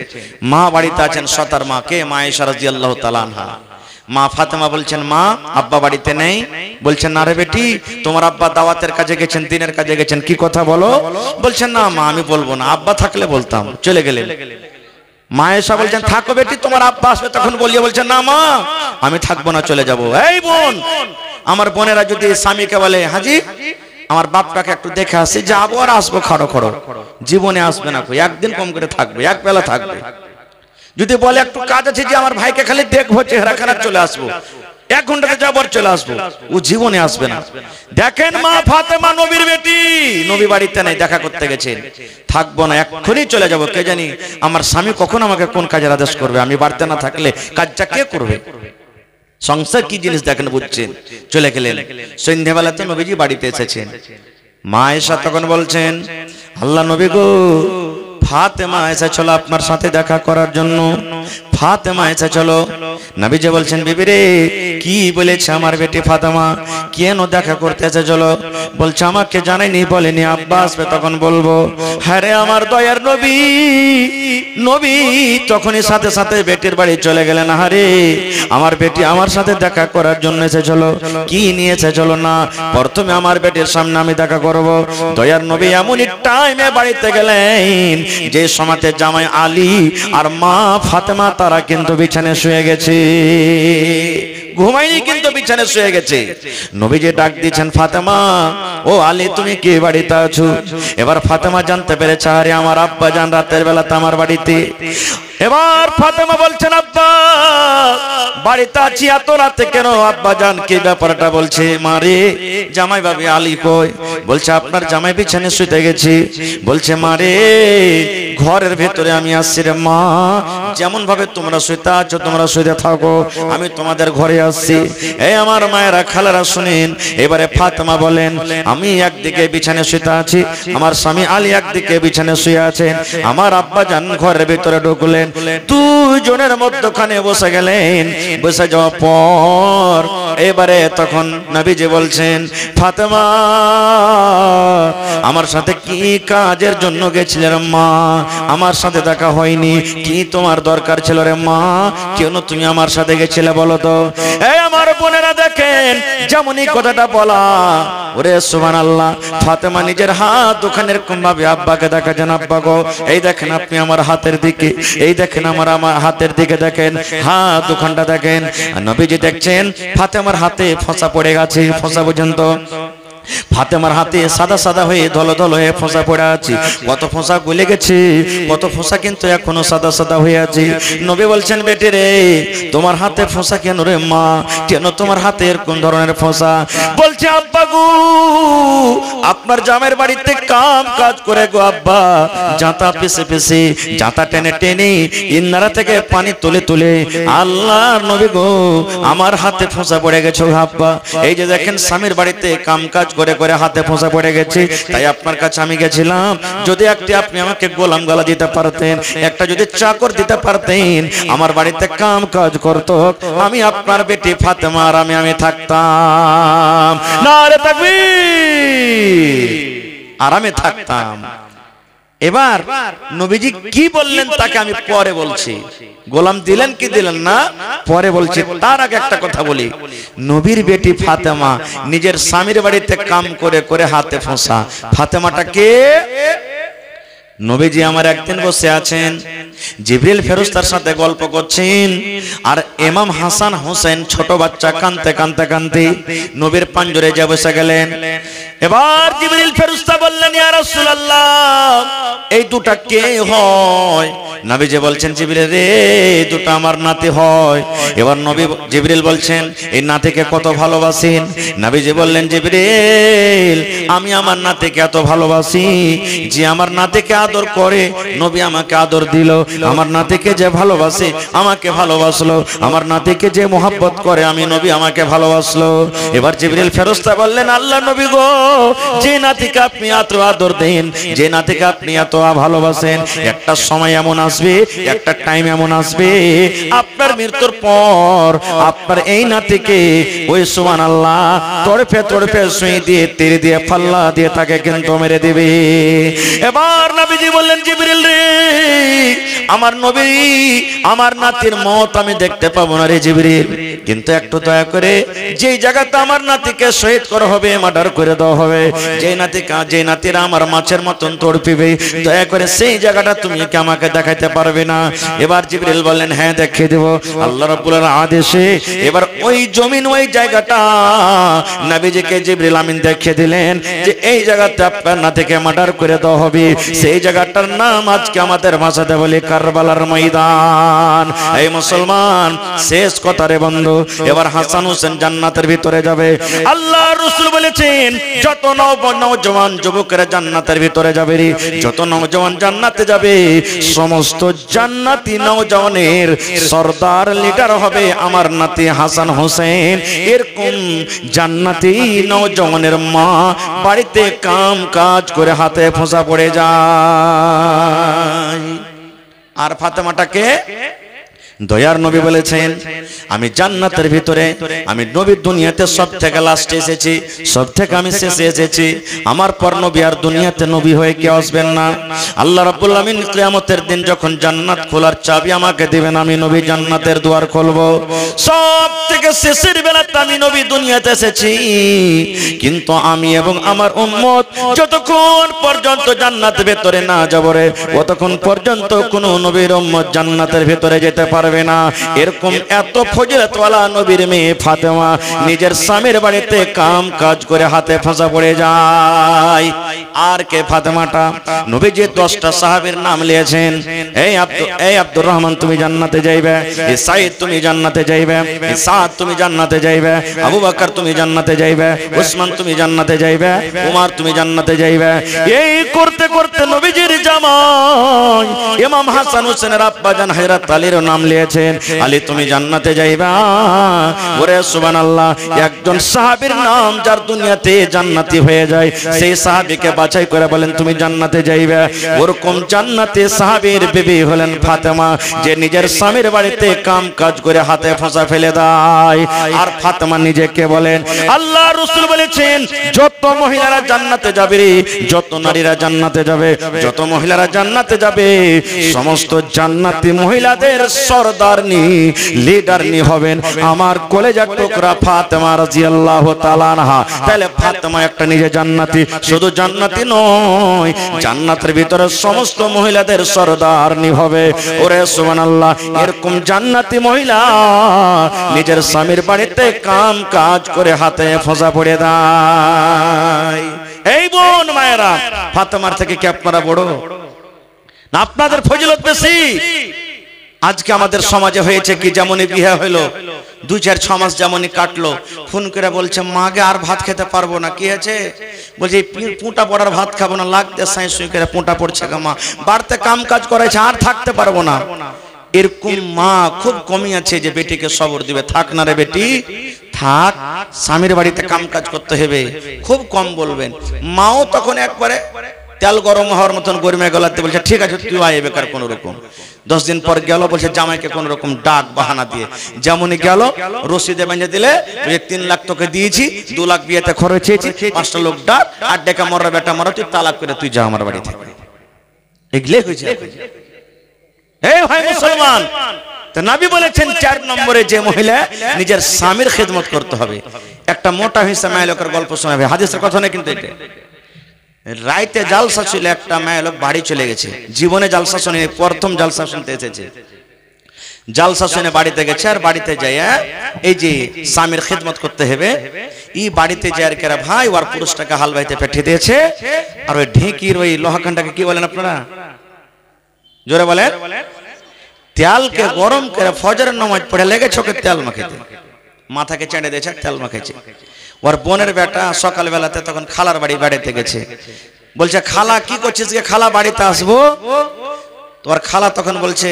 মা বাড়িতে আছেন, সতার মা, কে? মা আয়েশা রাদিয়াল্লাহু তাআলা আনহা। মা ফাতেমা বলছেন মা আব্বা বাড়িতে নেই। বলছেন না রে বেটি, তোমার আব্বা দাওয়াতের কাজে গেছেন, দিনের কাজে গেছেন, কি কথা বলো? বলছেন না মা আমি বলবো না, আব্বা থাকলে বলতাম। চলে গেলেন। মা আয়েশা বলছেন থাকো বেটি, তোমার আব্বা আসবে তখন বলিয়ে। বলছেন না মা আমি থাকবো না, চলে যাবো। এই বোন, আমার বোনেরা যদি স্বামীকে বলে হাজি আমার বাপটাকে একটু দেখে আসি, যাবো আর আসবো, খড়ো খড়ো, জীবনে আসবে না, একদিন কম করে থাকবে, এক বেলা থাকবে। যদি বলে একটু কাজ আছে যে আমার ভাইকে খালি দেখবো, চেহারা খারাপ, চলে আসবো, 1 ঘন্টাতে যাবো আর চলে আসবো, ও জীবনে আসবে না। দেখেন মা ফাতেমা নবীর বেটি, নবী বাড়িতে নাই, দেখা করতে গেছেন, থাকবো না, এক্ষুনি চলে যাবো, কে জানি আমার স্বামী কখন আমাকে কোন কাজের আদেশ করবে, আমি বাড়িতে না থাকলে কাজটা কে করবে। সংসার কি জিনিস দেখেন, বুঝছেন। চলে গেলেন, সন্ধ্যাবেলাতে নবীজি বাড়িতে এসেছেন। মা আয়েশা তখন বলছেন, আল্লাহ নবী গো, ফাতেমা এসেছিল আপনার সাথে দেখা করার জন্য, ফাতেমা এসেছিল। নবীজি বলছেন, বিবি রে কি বলেছে আমার বেটি ফাতেমা, কেন দেখা করতে এসেছিল? বলছে আমাকে জানাইনি, বলেনি, আব্বা আসবে তখন বলবো। হ্যাঁ রে আমার দয়ার নবী, নবী তখনই সাথে সাথে বেটির বাড়ি চলে গেলেন। আরে আমার বেটি আমার সাথে দেখা করার জন্য এসেছিল, কি নিয়ে এসেছিল না, প্রথমে আমার বেটির সামনে আমি দেখা করব। দয়ার নবী এমনই টাইমে বাড়িতে গেলেন যে সময়তে জামাই আলী আর মা ফাতেমা তারা কিন্তু বিছানায় শুয়ে গেছে, ঘুমাইনি কিন্তু বিছানায় শুয়ে গেছে। নবীজি ডাক দিয়েছেন, ফাতেমা ও আলী তুমি কি বাড়িতে আছো? এবার ফাতেমা জানতে পেরেছে, আরে আমার আব্বা জান রাতের বেলাতে আমার বাড়িতে। এবার ফাতেমা বলছেন, আব্বা বাড়িতে আছি, এত রাতে কেন? আব্বা জান কি ব্যাপারটা? বলছে, মারে জামাই বাবি আলী কই? বলছে আপনার জামাই বিছানায় শুতে গেছি। বলছে মারে ঘরের ভেতরে আমি আসছি রে মা, যেমন ভাবে তোমরা শুতে আছো তোমরা শুতে থাকো, আমি তোমাদের ঘরে আসছি। এই আমার মায়েরা খালারা শুনেন। এবারে ফাতেমা বলেন, আমি একদিকে বিছানায় শুতে আছি, আমার স্বামী আলী একদিকে বিছানায় শুয়ে আছেন, আমার আব্বা জান ঘরের ভেতরে ঢুকলেন, দুজনের মধ্যখানে বসে গেলেন। বসে যাওয়ার পর এবারে তখন নবীজি বলছেন, ফাতেমা আমার সাথে কি কাজের জন্য গেছিলে রে মা? আমার সাথে দেখা হয়নি, কি তোমার দরকার ছিল রে মা? কেন তুমি আমার সাথে গেছিলে বলো তো? এই আমার বোনেরা দেখেন, যেমনই কথাটা বলা, ওরে সুবহানাল্লাহ, ফাতেমা নিজের হাত ওখানে এরকম ভাবে আব্বাকে দেখাচ্ছেন, আব্বা গো এই দেখেন আপনি আমার হাতের দিকে, এই দেখেন আমার হাতের দিকে দেখেন, হাত ওখানটা দেখেন। নবীজি দেখছেন ফাতেমার হাতে ফোঁসা পড়ে গেছে, ফোঁসা পর্যন্ত ফাতেমার হাতে সাদা সাদা হয়ে ধলো ধলো হয়ে ফোঁসা পড়ে আছে, কত ফোঁসা গলে গেছে, কত ফোঁসা কিন্তু এখনো সাদা সাদা হয়ে আছে। নবী বলছেন, বেটি রে তোমার হাতে ফোঁসা কেন রে মা? কেন তোমার হাতে এরকম ধরনের ফোঁসা? বলছে, আব্বা গো আপনার জামের বাড়িতে কাম কাজ করে গো আব্বা, জাঁতা পিছে পিছে, জাঁতা টেনে টেনে ইন্নারা থেকে পানি তুলে তুলে আল্লাহর নবী গো আমার হাতে ফোঁসা পড়ে গেছে আব্বা। এই যে দেখেন স্বামীর বাড়িতে কাম কাজ করে করে হাতে ফোঁসা পড়ে গেছে, তাই আপনার কাছে আমি গেছিলাম, যদি একটি আপনি আমাকে গোলাম গালা দিতে পারতেন, একটা যদি চাকর দিতে পারতেন, আমার বাড়িতে কাম কাজ করত, আমি আপনার বেটি ফাতেমা আর আমি থাকতাম, নারে তাকবীর, আরামে থাকতাম। এবার নবীজি কি বললেন তাকে আমি পরে বলছি, গোলাম দিলেন কি দিলেন না পরে বলছি। তার আগে একটা কথা বলি, নবীর বেটি ফাতেমা নিজের স্বামীর বাড়িতে কাম করে করে হাতে ফোঁসা। ফাতেমাটা কে? নবীজি আমার একদিন বসে আছেন, জিবরিল ফেরেশতার সাথে গল্প করছেন, আর ইমাম হাসান হোসেন ছোট বাচ্চা কাঁদতে কাঁদতে কাঁদতে নবীর পাঞ্জরে যা বসে গেলেন। এবার জিবরিল ফেরেশতা বললেন, ইয়া রাসূলুল্লাহ এই দুটা কে হয়? নবীজি বলছেন, জিবরিল রে দুটো আমার নাতি হয়। এবার নবী জিবরিল বলছেন, এই নাতিকে কত ভালোবাসেন? নবীজি বললেন, জিবরিল আমি আমার নাতিকে এত ভালোবাসি যে আমার নাতিকে আদর করে নবী আমাকে আদর দিল, আমার নাতিকে যে ভালোবাসে আমাকে ভালোবাসলো, আমার নাতিকে যে মোহাব্বত করে আমি নবী আমাকে ভালোবাসলো। এবার জিবরিল ফেরেশতা বললেন, আল্লাহ নবী গো যে নাতিকে আপনি এত আদর দেন, যে নাতিকে আপনি এত ভালোবাসেন, একটা সময় এমন আসবে, একটা টাইম এমন আসবে আপনার মৃত্যুর পর আপনার এই নাতিকে ওই সুবহানাল্লাহ তড়পে তড়পে সুই দিয়ে তীর দিয়ে ফাল্লা দিয়ে তাকে কিন্তু মেরে দেবে। এবার নবীজি বললেন, জিবরিল রে আমার নবী আমার নাতির মত আমি দেখতে পাবো না রে জিবরিল, কিন্তু একটু দয়া করে যেই জায়গাতে আমার নাতিকে শহীদ করা হবে, মার্ডার করে দেওয়া হবে, যে নাতিরা আমার মাছের মতন তড়পিবে, দয়া করে সেই জায়গাটা তুমি কি আমাকে দেখাইতে পারবে না? এবার জিবরিল বললেন হ্যাঁ দেখিয়ে দেব। আল্লাহ রাব্বুল আলামিনের আদেশে এবার ওই জমিন ওই জায়গাটা নবীজিকে জিবরিল আমিন দেখিয়ে দিলেন যে এই জায়গাতে আপনার নাতিকে মার্ডার করে দেওয়া হবে। সেই জায়গাটার নাম আজকে আমাদের ভাষাতে বলি কারবালার ময়দান। এই মুসলমান শেষ কথা রে বন্ধু, এবার হাসান হোসেন জান্নাতের ভিতরে যাবে। আল্লাহ রাসূল বলেছেন যত নওজওয়ান যুবকেরা জান্নাতের ভিতরে যাবে রে, যত নওজওয়ান জান্নাতে যাবে, সমস্ত জান্নাতি নওজওয়ানের সরদার লিডার হবে আমার নাতি হাসান হোসেন। এরকম জান্নাতি নওজওয়ানের মা বাড়িতে কাম কাজ করে হাতে ফোঁসা পড়ে যায়। আর ফাতেমাটাকে দয়ার নবী বলেছেন আমি জান্নাতের ভিতরে, আমি নবীর দুনিয়াতে সব থেকে লাস্টে এসেছি, সব থেকে আমি শেষে এসেছি। আমার পর নবী আর দুনিয়াতে নবী হয়ে কেউ আসবেন না। আল্লাহ রাব্বুল আমিন কিয়ামতের দিন যখন জান্নাত খোলার চাবি আমাকে দিবেন, আমি নবী জান্নাতের দুয়ার খুলবো। সব থেকে শেষের বেলাতে আমি নবী দুনিয়াতে এসেছি, কিন্তু আমি এবং আমার উম্মত যতক্ষণ পর্যন্ত জান্নাতের ভিতরে না যাব রে, ততক্ষণ পর্যন্ত কোনো নবীর উম্মত জান্নাতের ভিতরে যেতে পারবে না। এরকম এত ফজিলতওয়ালা নবীর মেয়ে ফাতেমা নিজের স্বামীর বাড়িতে কাম কাজ করে হাতে ফাঁসা পড়ে যায়। আর কে ফাতেমাটা? নবীজি 10টা সাহাবীর নাম নিয়েছেন। এই আব্দুর রহমান তুমি জান্নাতে যাইবে, এই সাইদ তুমি জান্নাতে যাইবে, এই সাদ তুমি জান্নাতে যাইবে, আবু বকর তুমি জান্নাতে যাইবে, ওসমান তুমি জান্নাতে যাইবে, উমর তুমি জান্নাতে যাইবে। এই করতে করতে নবীজির জামাই ইমাম হাসান হোসেনের আব্বা জান হযরত আলীর নাম লিয়েছেন, আলী তুমি জান্নাতে যাইবা। ওরে সুবহানাল্লাহ, একজন সাহাবীর নাম যার দুনিয়াতে জান্নাতি হয়ে যায়, সেই সাহাবীকে বাছাই করে বলেন তুমি জান্নাতে যাইবে। ওরকম জান্নাতে সাহাবীর বিবি হলেন ফাতেমা, যে নিজের স্বামীর বাড়িতে কাম কাজ করে হাতে ফাঁসা ফেলে দেয়। আর ফাতেমা নিজেকে বলেন আল্লাহ রাসূল বলেছেন যত মহিলারা জান্নাতে যাবে, যত নারীরা জান্নাতে যাবে, যত মহিলারা জান্নাতে যাবে, সমস্ত জান্নাতি মহিলাদের সরদারনি লিডারনি হবেন আমার কলেজার টুকরা ফাতেমা রাদিয়াল্লাহু তাআলা আনহা। তাহলে ফাতেমা একটা নিজে জান্নাতি, শুধু জান্নাতি নয়, জান্নাতের ভিতরে সমস্ত মহিলাদের সরদারনি হবে। ওরে সুবহানাল্লাহ, এরকম জান্নাতি মহিলা নিজের স্বামীর বাড়িতে কাম কাজ করে হাতে ফোঁসা পড়ে দেয়। এই বোন মায়েরা, ফাতেমার থেকে কি আপনারা বড় না আপনাদের ফজিলত বেশি? আজকে আমাদের সমাজে হয়েছে কি, যেমনই বিয়ে হলো 2-4-6 মাস যেমনই কাটলো, ফোন করে বলছে মাগে আর ভাত খেতে পারবো না। কি আছে? বলছে পুঁটা পড়ার ভাত খাবো না, লাগতে সাঁই সুই করে পুঁটা পড়ছে গা মা, বাড়িতে কাম কাজ করেছে আর থাকতে পারবো না। এরকম মা খুব কমই আছে যে বেটিকে সবর দিবে, থাক না রে বেটি থাক, স্বামীর বাড়িতে কাম কাজ করতে হবে, খুব কম বলবেন। মাও তখন একবারে তেল গরম হওয়ার মতন গরমে গলাতে বলছে ঠিক আছে তুই আয় বেকার কোন রকম। 10 দিন পর গেল, বলছে জামাইকে কোন রকম ডাক বাহানা দিয়ে, যেমনই গেল রসিদে বেঁধে দিলে 3 লাখ তোকে দিয়েছি, 2 লাখ বিয়েতে খরচ হয়েছে, 5টা লোক ডাক, আর ডেকা মরা বেটা মরা, তুই তালাক করে তুই যা আমার বাড়ি থেকে। এগুলো হয়েছে। এই ভাই মুসলমান, তো নবী বলেছেন 4 নম্বরে যে মহিলা নিজের স্বামীর খেদমত করতে হবে। একটা মোটা হিসা মেয়ে লোকের গল্প শোনাবে, হাদিসের কথা না কিন্তু এটা। রাইতে জালসা ছিল, একটা মেয়ে লোক বাড়ি চলে গেছে, জীবনে জালসা শুনে প্রথম জালসা শুনতে এসেছে। জালসা শুনে বাড়িতে গেছে, আর বাড়িতে যাই এই যে স্বামীর খেদমত করতে হবে, এই বাড়িতে যাই আর কেরা ভাই ওর পুরুষটাকে হাল বাইতে পাঠিয়ে দিয়েছে। আর ওই ঢেঁকির ওই লোহাখানটাকে কি বলেন আপনারা, জোরে বলেন, তেলকে গরম করে ফজরের নামাজ পড়ে লেগেছে ওকে তেল মাখাইতে, মাথাকে চেড়ে দিয়েছে তেল মাখাইছে। ওর বোনের বেটা সকালবেলাতে তখন খালার বাড়িতে গেছে, বলছে খালা কি করছিস? খালা বাড়িতে আসবো। তোর খালা তখন বলছে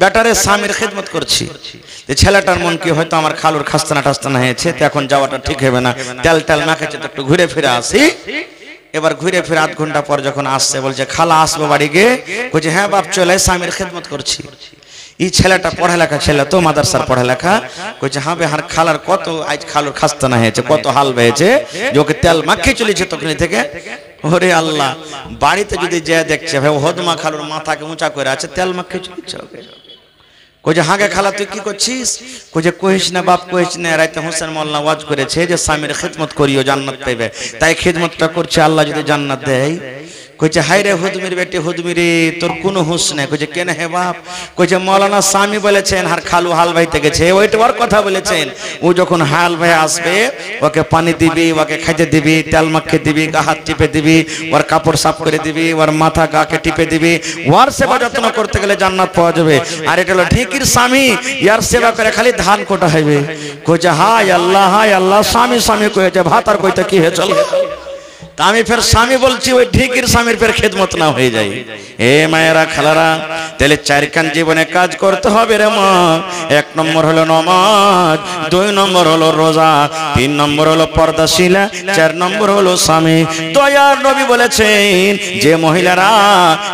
বেটারে স্বামীর খেদমত করছি। ছেলেটার মন কি হয়তো আমার খালুর খাস্তানা টাস্তানা হয়েছে, তো এখন যাওয়াটা ঠিক হবে না, তেল তেল মাখাচ্ছে, তো একটু ঘুরে ফিরে আসি। এবার ঘুরে ফিরে 8 ঘন্টা পর যখন আসছে, বলছে খালা আসবো বাড়ি গিয়ে? বলছে হ্যাঁ বাপ চলে, স্বামীর খেদমত করছি। এই ছেলেটা পড়ালেখা ছেলে তো মাদ্রাসার পড়ালেখা কইছে হ্যাঁ বে হার খালার কত আজ খালুর খাস্তা না হয়েছে কত হাল হয়েছে যে ওকে তেল মাখিয়ে চলেছে তখন থেকে। ওরে আল্লাহ, বাড়িতে যদি যে দেখছে ভাই হদমা খালুর মাথাকে উঁচা করে আছে তেল মাখিয়ে চলেছে ওকে। কইছে হাগে খালা তুই কি করছিস? কইছে কইস না বাপ কইস না, রাইতে হোসেন মোল্লা ওয়াজ করেছে যে স্বামীর খিদমত করিও জান্নাত পাইবে, তাই খিদমতটা করছে, আল্লাহ যদি জান্নাত দেয়। কইছে হাই রে হুদমির বেটি হুদমি রে, তোর কোনো হুঁশ নেই। কইছে কেন হে বাপ? কইছে মৌলানা স্বামী বলেছেন আর খালু হাল বাইতে গেছে, ওইটা ওর কথা বলেছেন। ও যখন হাল ভাই আসবে ওকে পানি দিবি, ওকে খাইতে দিবি, তেল মাখিয়ে দিবি, গা হাত টিপে দিবি, ওর কাপড় সাফ করে দিবি, ওর মাথা গাকে টিপে দিবি, ওর সেবা যত্ন করতে গেলে জান্নাত পাওয়া যাবে। আর এটা হলো ঢিকির স্বামী, ইয়ার সেবা করে খালি ধান কোটা হইবে। কইছে হাই আল্লাহ স্বামী স্বামী কইছে ভাত আর কইতে কি হে চল। আমি ফের স্বামী বলছি, ওই ঢিকির স্বামীর ফের খেদমত না হয়ে যায়। এ মায়েরা খালারা, তাহলে চারখান জীবনে কাজ করতে হবে রে মা। 1 নম্বর হলো নামাজ, 2 নম্বর হলো রোজা, 3 নম্বর হলো পর্দাশীলা, 4 নম্বর হলো স্বামী। দয়ার নবী বলেছেন যে মহিলারা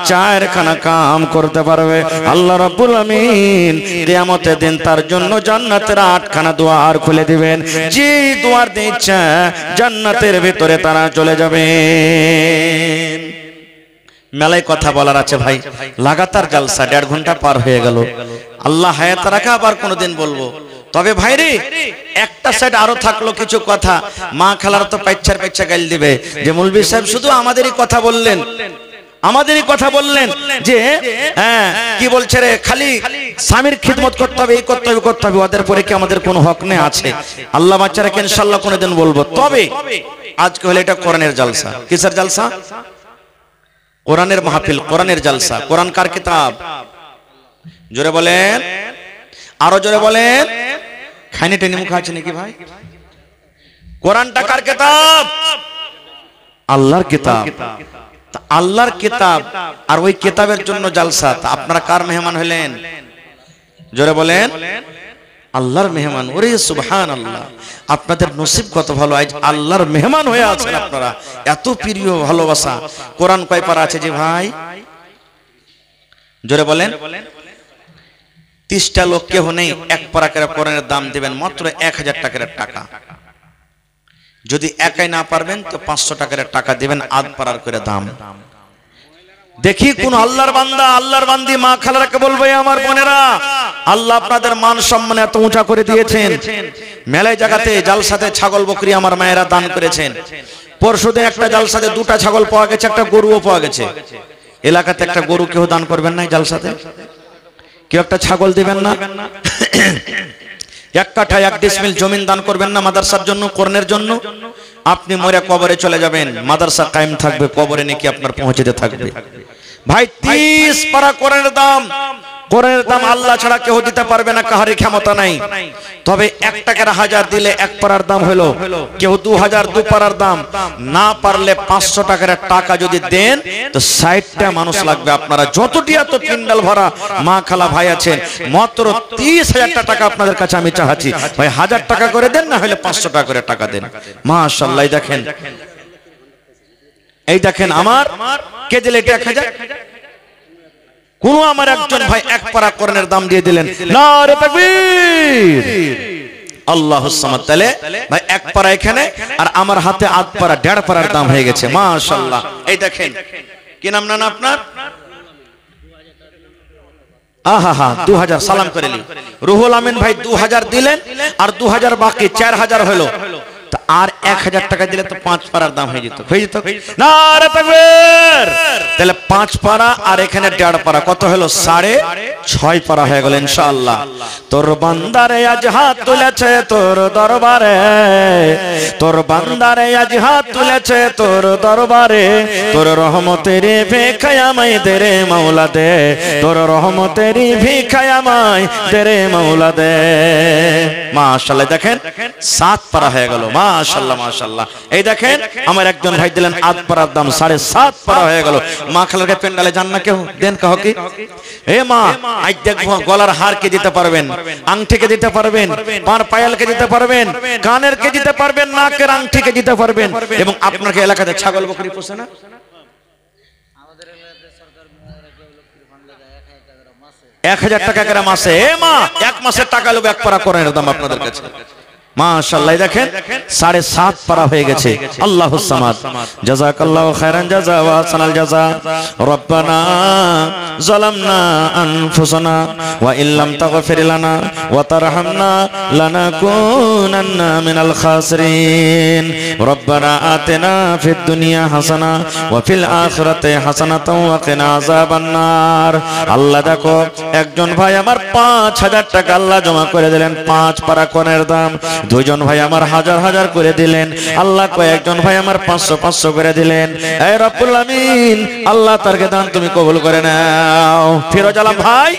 4খানা কাম করতে পারবে আল্লাহ রাব্বুল আমিন কিয়ামতের দিন তার জন্য জান্নাতের 8খানা দুয়ার খুলে দিবেন। যে দুয়ার দিয়ে ইচ্ছা জান্নাতের ভিতরে তারা চলে যাবে। মেলায় কথা বলার আছে ভাই, লাগাতার জালসা 1.5 ঘন্টা পার হয়ে গেল। আল্লাহ হায়াত রাখা আবার কোনোদিন বলবো। তবে ভাই রে, একটা সাইড আরো থাকলো কিছু কথা। মা খালার তো পাইচ্ছা গাইল দিবে যে মৌলভী সাহেব শুধু আমাদেরই কথা বললেন, আমাদেরই কথা বললেন যে হ্যাঁ কি বলছে রে, খালি স্বামীর খিদমত করতে হবে, এই করতে হবে, ওদের পরে কি আমাদের কোনো হক নেই? আছে। আল্লাহ বাচ্চারাকে ইনশাআল্লাহ কোনোদিন বলবো। তবে আজকে হলো এটা কোরআনের জালসা। কিসের জালসা? কোরআনের মাহফিল, কোরআনের জালসা। কোরআন কার কিতাব? জোরে বলেন, আরো জোরে বলেন। খাইনি টেনে মুখ আছে নাকি ভাই? কোরআনটা কার কিতাব? আল্লাহর কিতাব। আল্লাহর কিতাব, আর ওই কিতাবের জন্য জালসা। আপনারা কার মেহমান হলেন? জোরে বলেন, আল্লাহর মেহমান। ওরে সুবহানাল্লাহ, আপনাদের নসিব কত ভালো, আজ আল্লাহর মেহমান হয়ে আছেন আপনারা। এত প্রিয় ভালোবাসা। কোরআন কয় পারা আছে যে ভাই? জোরে বলেন। 30টা লোক কেউ নেই 1 পারা করে কোরআনের দাম দিবেন মাত্র 1000 টাকার টাকা। যদি একাই না পারবেন তো 500 টাকার টাকা দিবেন, 8 পারার করে দাম। দেখি কোন আল্লাহর বান্দা, আল্লাহর বান্দি মা খালারাকে বলবে আমার বোনেরা, আল্লাহ আপনাদের মান সম্মান এত উঁচা করে দিয়েছেন। মেলায় জায়গাতে জালসাতে ছাগল বকরি আমার মায়েরা দান করেছেন। পরশুদিন একটা জালসাতে 2টা ছাগল পাওয়া গেছে, একটা গরুও পাওয়া গেছে। এলাকাতে একটা গরু কেউ দান করবেন না জালসাতে? কেউ একটা ছাগল দিবেন না? 1 কাঠা 1 ডিসমিল জমিন দান করবেন না মাদ্রাসার জন্য, কোরআনের জন্য? আপনি মরে কবরে চলে যাবেন, মাদ্রাসা কায়েম থাকবে, কবরে নাকি আপনার পৌঁছতে থাকবে। ভাই 30 পারা কোরআনের দাম, কোরআনের দাম আল্লাহ ছাড়া কেউ দিতে পারবে না, কাহারই ক্ষমতা নাই। তবে 1 টাকার 1000 দিলে 1 পারার দাম হলো, কেউ 2000 2 পারার দাম। না পারলে 500 টাকার টাকা যদি দেন তো 60টা মানুষ লাগবে। আপনারা যতটি এত পিন্ডাল ভরা মা খালা ভাই আছেন, মাত্র 30,000 টাকা আপনাদের কাছে আমি চাচ্ছি। ভাই 1000 টাকা করে দেন, না হলে 500 টাকা করে টাকা দেন। মাশাআল্লাহ, দেখেন, এই দেখেন আমার কে দিলে 1000। কোন আমার একজন ভাই 1 পারা কোরআনের দাম দিয়ে দিলেন, নারে তাকবীর, আল্লাহুস সামাদ। তাহলে ভাই 1 পারা এখানে, আর আমার হাতে 8 পারা, 1.5 পারার দাম হয়ে গেছে। মাশাআল্লাহ। এই দেখেন, কি নাম না আপনার? আহা 2000 সালাম করে নি। রুহুল আমিন ভাই 2000 দিলেন, আর 2000 বাকি 4000 হলো। আর 1000 টাকা দিলে তো 5 পারার দাম হয়ে যেত, নারে তাকবীর। তাহলে 5 পারা আর এখানে 1.5 পারা, কত হলো? 6.5 পারা হয়ে গেল ইনশাআল্লাহ। তোর বান্দারে আজ হাত তুলেছে তোর দরবারে, তোর বান্দারে আজ হাত তুলেছে তোর দরবারে, তোর রহমতের ভিখায় আমায় দে রে মাওলা দে, তোর রহমতের ভিখায় আমায় দে রে মাওলা দে। মাশাআল্লাহ, দেখেন 7 পারা হয়ে গেল। মাশাআল্লাহ মাশাআল্লাহ। এই দেখেন আমার একজন ভাই দিলেন 8 পারার দাম, 7.5 পারা হয়ে গেল। মা খালাকে পেন্ডালে যান না কেউ, দেন কাহ কি? এ মা, আজ দেখবো গলার হার কে দিতে পারবেন, আংটি কে দিতে পারবেন, পার পায়াল কে দিতে পারবেন, কানের কে দিতে পারবেন, নাকের আংটি কে দিতে পারবেন। এবং আপনাকে এলাকাতে ছাগল বকরি পোষে না? 1000 টাকা করে মাসে। এ মা, এক মাসের টাকা লোক এক পারা কোরআনের দাম আপনাদের কাছে। মাশাআল্লাহ, দেখেন 7.5 পারা হয়ে গেছে। আল্লাহুস সামাদ, জাযাকাল্লাহু খাইরান জাযা ওয়া আহসানাল জাযা। রব্বানা যালামনা আনফুসানা ওয়া ইল্লাম তাগফির লানা ওয়া তারহামনা লানাকুনান্না মিনাল খাসিরিন। রব্বানা আতিনা ফিদ দুনিয়া হাসানা ওয়া ফিল আখিরাতি হাসানাতাও ওয়া কিনা আযাবান নার। আল্লাহ দেখো, একজন ভাই আমার 5000 টাকা আল্লাহ জমা করে দিলেন 5 পারা কোরআনের দাম। দুইজন ভাই আমার 1000 করে দিলেন। আল্লাহ কয়েকজন ভাই আমার 500 করে দিলেন। এই রব্বুল আমিন, আল্লাহ তারকে দান তুমি কবুল করে নাও। ফিরোজ আলম ভাই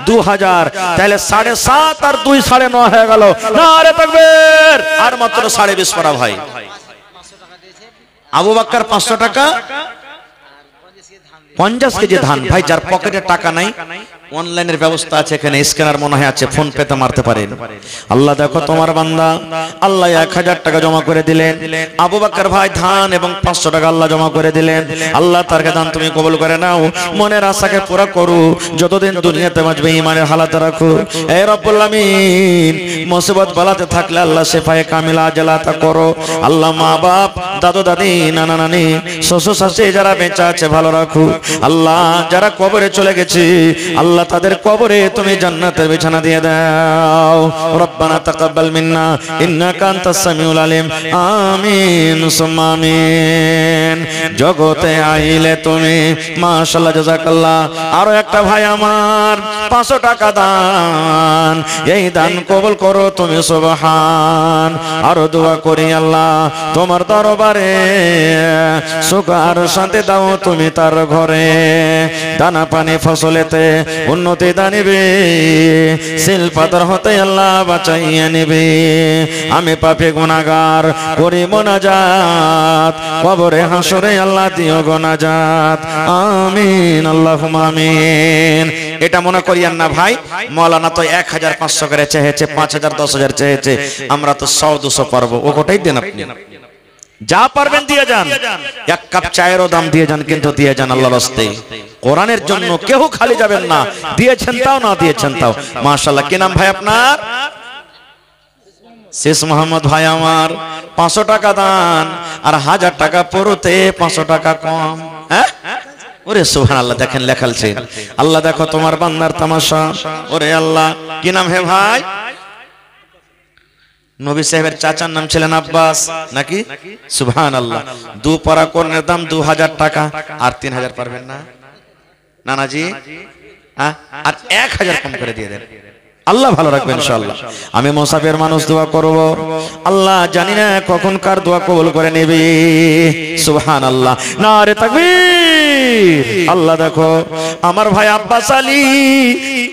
2000, তাহলে 7.5 আর 2 9.5 হয়ে গেল। নারে তাকবীর। আর মাত্র 20.5 পারা ভাই। আবু বকর 500 টাকা, 50 কেজি ধান। ভাই যার পকেটে টাকা নাই, অনলাইনের ব্যবস্থা আছে, এখানে স্ক্যানার মনে হয় আছে, ফোন পেতে মারতে পারেন। আল্লাহ দেখো তোমার বান্দা, আল্লাহ 1000 টাকা জমা করে দিলেন। আবু বকর ভাই ধান এবং 500 টাকা আল্লাহ জমা করে দিলেন। আল্লাহ তারকে দান তুমি কবুল করে নাও, মনের আশাকে পুরো করো, যতদিন দুনিয়াতে বাঁচবে ঈমানের হালাতে রাখো। হে রব্বুল আমিন, মুসিবত বালাতে থাকলে আল্লাহ শিফায়ে কামিলা আজলাতা করো। আল্লাহ মা বাপ, দাদু দাদি, নানা নানি, শ্বশুর শাশুড়ি যারা বেঁচে আছে ভালো রাখো। আল্লাহ যারা কবরে চলে গেছে, আল্লাহ তাদের কবরে তুমি জান্নাতের বিছানা দিয়ে দাও। রব্বানা তাকাব্বাল মিন্না ইন্নাকা আনতাস সামিউল আলিম। আমিন সুম্মা আমিন। জগতে আইলে তুমি, মাশাআল্লাহ, জাযাকাল্লাহ। আরো একটা ভাই আমার 500 টাকা দান, এই দান কবুল করো তুমি সুবহান। আরো দোয়া করি আল্লাহ তোমার দরবারে সুখ আর শান্তি দাও তুমি তার ঘরে। দানা পানি ফসলেতে উন্নতি দানিবে, শিল্পাতর হতে আল্লাহ বাঁচাইয়া নেবে। আমি পাপী গুনাহগার করি মোনাজাত, কবরে হাসরে আল্লাহ দিও গোনাজাত। আমিন আল্লাহুম্মা আমিন। এটা মনে করিয়েন না ভাই, মাওলানা তো 1500 করে চেয়েছে, 5000 10000 চেয়েছে, আমরা তো 100-200 পারবো। ও কোটাই দেন আপনি, যা পারবেন দিয়ে যান। এক কাপ চায়েরও দাম দিয়ে যান, কিন্তু দিয়ে যান আল্লাহর রাস্তায়। কোরআনের জন্য কেউ খালি যাবেন না, দিয়েছেন তাও, না দিয়েছেন তাও। মাশাআল্লাহ, কি নাম ভাই আপনার? শেষ মোহাম্মদ ভাই আমার 500 টাকা দান, আর 1000 টাকা পড়তে 500 টাকা কম। হ্যাঁ, ওরে সুবহানাল্লাহ, দেখেন লেখালছে। আল্লাহ দেখো তোমার বান্দার তামাশা। ওরে আল্লাহ, কি নাম হে ভাই? নবী সাহেবের চাচার নাম ছিলেন আব্বাস নাকি? সুবহানাল্লাহ। 2 পারা কোরআনের দাম 2000 টাকা, আর 3000 পারবেন না নানাজি? আর 1000 কম করে দিয়ে দেন, আল্লাহ ভালো রাখবে ইনশাআল্লাহ। আমি মুসাফির মানুষ, দোয়া করব, আল্লাহ জানি না কখন কার দোয়া কবুল করে নেবে। সুবহানাল্লাহ, নারে তাকবীর। আল্লাহ দেখো আমার ভাই আব্বাস আলী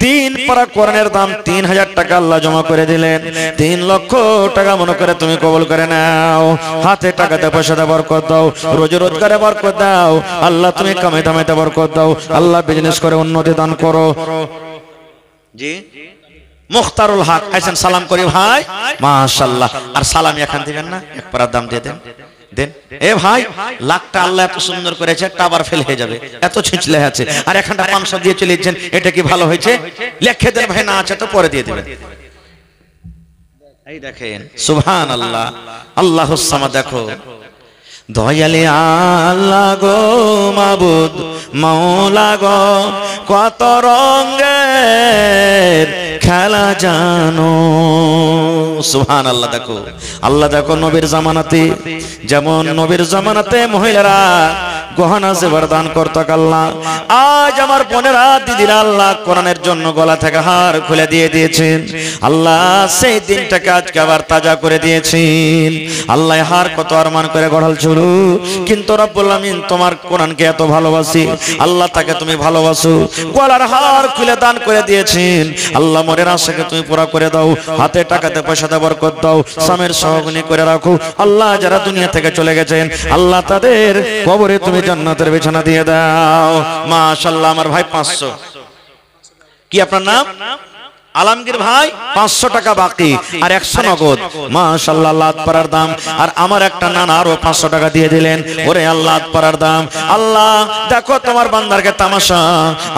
3 পারা কোরআনের দাম 3000 টাকা আল্লাহ জমা করে দিলেন। 3 লক্ষ টাকা মনে করে তুমি কবুল করে নাও। হাতে টাকাতে পয়সাতে বরকত দাও, রোজি রোজগারে বরকত দাও। আল্লাহ তুমি কামাই দামাইতে বরকত দাও। আল্লাহ বিজনেস করে উন্নতি দান করো। জি মুখতারুল হক আইছেন, সালাম করি ভাই। মাশাআল্লাহ। আর সালামি এখন দিবেন না, এক পারার দাম দিয়ে দেন, দেন। এ ভাই, লাখটা আল্লাহ এত সুন্দর করেছে, একটা আবার ফেল হয়ে যাবে, এত ছিঁচলে আছে। আর এখানটা 500 দিয়ে চলে যাচ্ছেন, এটা কি ভালো হয়েছে? লিখে দেন ভাই, না আছে তো পরে দিয়ে দিবেন। এই দেখেন সুবহানাল্লাহ, আল্লাহুস সামাদ। দেখো দয়ালে আল্লাহ গো, মাবুদ মাওলা গো, কত রঙের খেলা জানো। সুবহানাল্লাহ। দেখো আল্লাহ দেখো নবীর জামানাতে, যেমন নবীর জামানাতে মহিলারা গহনা জেবার দান করত আল্লাহ, আজ আমার বোনেরা দিদিরা আল্লাহ কোরআনের জন্য গলা থেকে হার খুলে দিয়ে দিয়েছেন। আল্লাহ সেই দিনটাকে আজকে আবার তাজা করে দিয়েছেন। আল্লাহ হার কত আরমান করে গড়াল ছিল, কিন্তু রব্বুল আমিন তোমার কোরআনকে এত ভালোবাসি, আল্লাহ তাকে তুমি ভালোবাসো, গলার হার খুলে দান করে দিয়েছেন। আল্লাহ মনের আশাকে তুমি পুরা করে দাও, হাতে টাকাতে পয়সাতে বরকত দাও, স্বামীর সহগুণী করে রাখো। আল্লাহ যারা দুনিয়া থেকে চলে গেছেন, আল্লাহ তাদের কবরে তুমি জান্নাতের বিছানা দিয়ে দাও। মাশাআল্লাহ। আমার ভাই 500। কি আপনার নাম? আলমগীর ভাই 500 টাকা বাকি আর 100 নগদ। মাশাআল্লাহ, আল্লাহ পারার দাম। আর আমার একটা নানা আরো 500 টাকা দিয়ে দিলেন। ওরে আল্লাহ পারার দাম। আল্লাহ দেখো তোমার বান্দারকে তামাশা।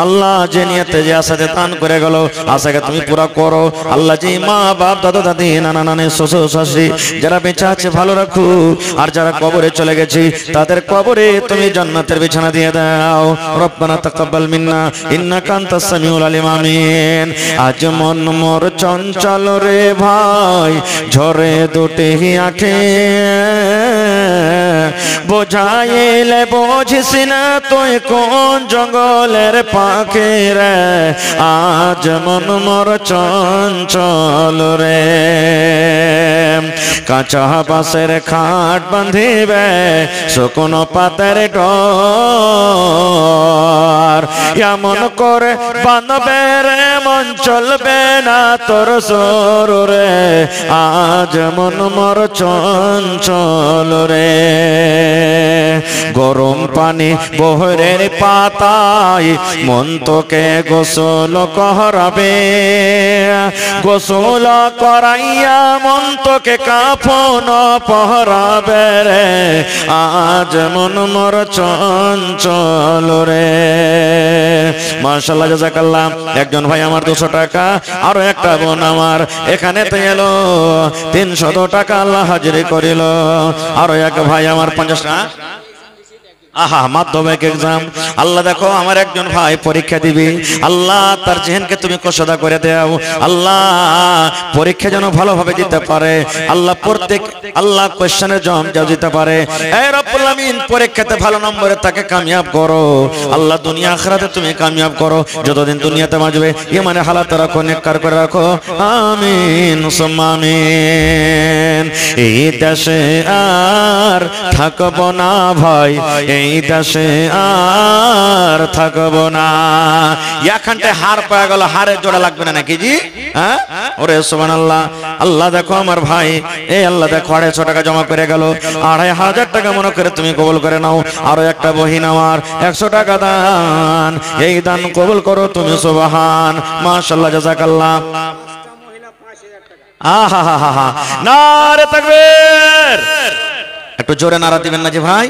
আল্লাহ যে নিয়তে যে আশাতে দান করে গেল, আশাকে তুমি পুরা করো। আল্লাহ যে মা বাপ দাদা দাদি নানা নানি শ্বশুর শাশুড়ি যারা বেঁচে আছে ভালো রাখো, আর যারা কবরে চলে গেছে তাদের কবরে তুমি জান্নাতের বিছানা দিয়ে দাও। রব্বানা তাকাব্বাল মিন্না ইন্নাকা আনতাস সামিউল আলিম। আমিন। আজ মন মোর চঞ্চল রে ভাই, ঝরে দুটি আঁখে, বোঝাইলে বোঝিস না তুই কোন জঙ্গলের পাখি রে। আজ মন মোর চঞ্চল রে, কাঁচা বাঁশের খাট বাঁধিবে শুকনো পাতের ডর, এমন করে বাঁধবে রে মন চলবে না তোর সর রে। আজ মন মোর চঞ্চল রে, গরম পানি বহরের পাতায় মন তোকে গোসল করাবে, গোসল করাইয়া মন তোকে কাফন পহরাবে রে। আজ মন মোর চঞ্চল রে। মাশাআল্লাহ, জাযাকাল্লাহ। একজন ভাই আমার 200 টাকা, আরো একটা বোন আমার এখানে তো এলো 300 টাকা আল্লাহ হাজিরি করিল। আরো এক ভাই আমার 50 টাকা। আহা, মাধ্যমিক এক্সাম। আল্লাহ দেখো আমার একজন ভাই পরীক্ষা দিবি, আল্লাহ তার জেহেনকে তুমি কসদা করে দাও। আল্লাহ পরীক্ষা যেন ভালোভাবে দিতে পারে। আল্লাহ প্রত্যেক আল্লাহ কোশ্চেনের জবাব দিতে পারে। এই রব্বুল আমিন পরীক্ষাতে ভালো নম্বরে তাকে কামিয়াব করো। আল্লাহ দুনিয়া আখিরাতে তুমি কামিয়াব করো। যতদিন দুনিয়াতে বাঁচবে ইমানে হালাত রাখো, নেককার করে রাখো। আমিন সুম্মা আমিন। এই দেশে আর থাকবো না ভাই, এই দেশে আর থাকবো না। এখানটা হার পাওয়া গেল, হারের জোড়া লাগবে না নাকি জি? হ্যাঁ, ওরে সুবহানাল্লাহ। আল্লাহ দেখো আমার ভাই, এই আল্লাহ দেখো 250 টাকা জমা করে গেল। 2500 টাকা মনে করে তুমি কবুল করে নাও। আরো একটা বহিন আমার 100 টাকা দান, এই দান কবুল করো তুমি সুবহান। মাশাআল্লাহ, জাযাকাল্লাহ। আহা হা হা হা, নারে তাকবীর। একটু জোরে নারা দিবেন না যে ভাই,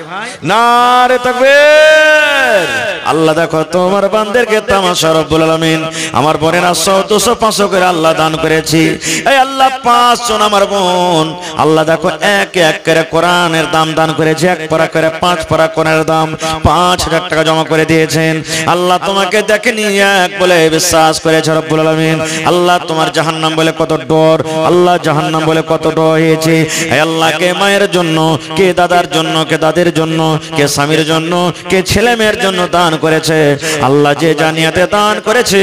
নারে তাকবীর। আল্লাহ দেখো তোমার বান্দাদেরকে তামাশা রব্বুল আলামিন। আমার বোনেরা 100 200 500 করে আল্লাহ দান করেছি। এই আল্লাহ 5 জন আমার বোন আল্লাহ দেখো এক এক করে কোরআনের দাম দান করেছে। এক পারা করে 5 পারা কোরআনের দাম 5000 টাকা জমা করে দিয়েছেন। আল্লাহ তোমাকে দেখেনি এক বলে বিশ্বাস করেছে রব্বুল আলামিন। আল্লাহ তোমার জাহান্নাম বলে কত ডর, আল্লাহ জাহান্নাম বলে কত ডর হয়েছে। এই আল্লাহকে মায়ের জন্য, কে দাদার জন্য, কে দাদের জন্য, কে স্বামীর জন্য, কে ছেলে মেয়ের জন্য দান করেছে। আল্লাহ যে জানিয়াতে দান করেছে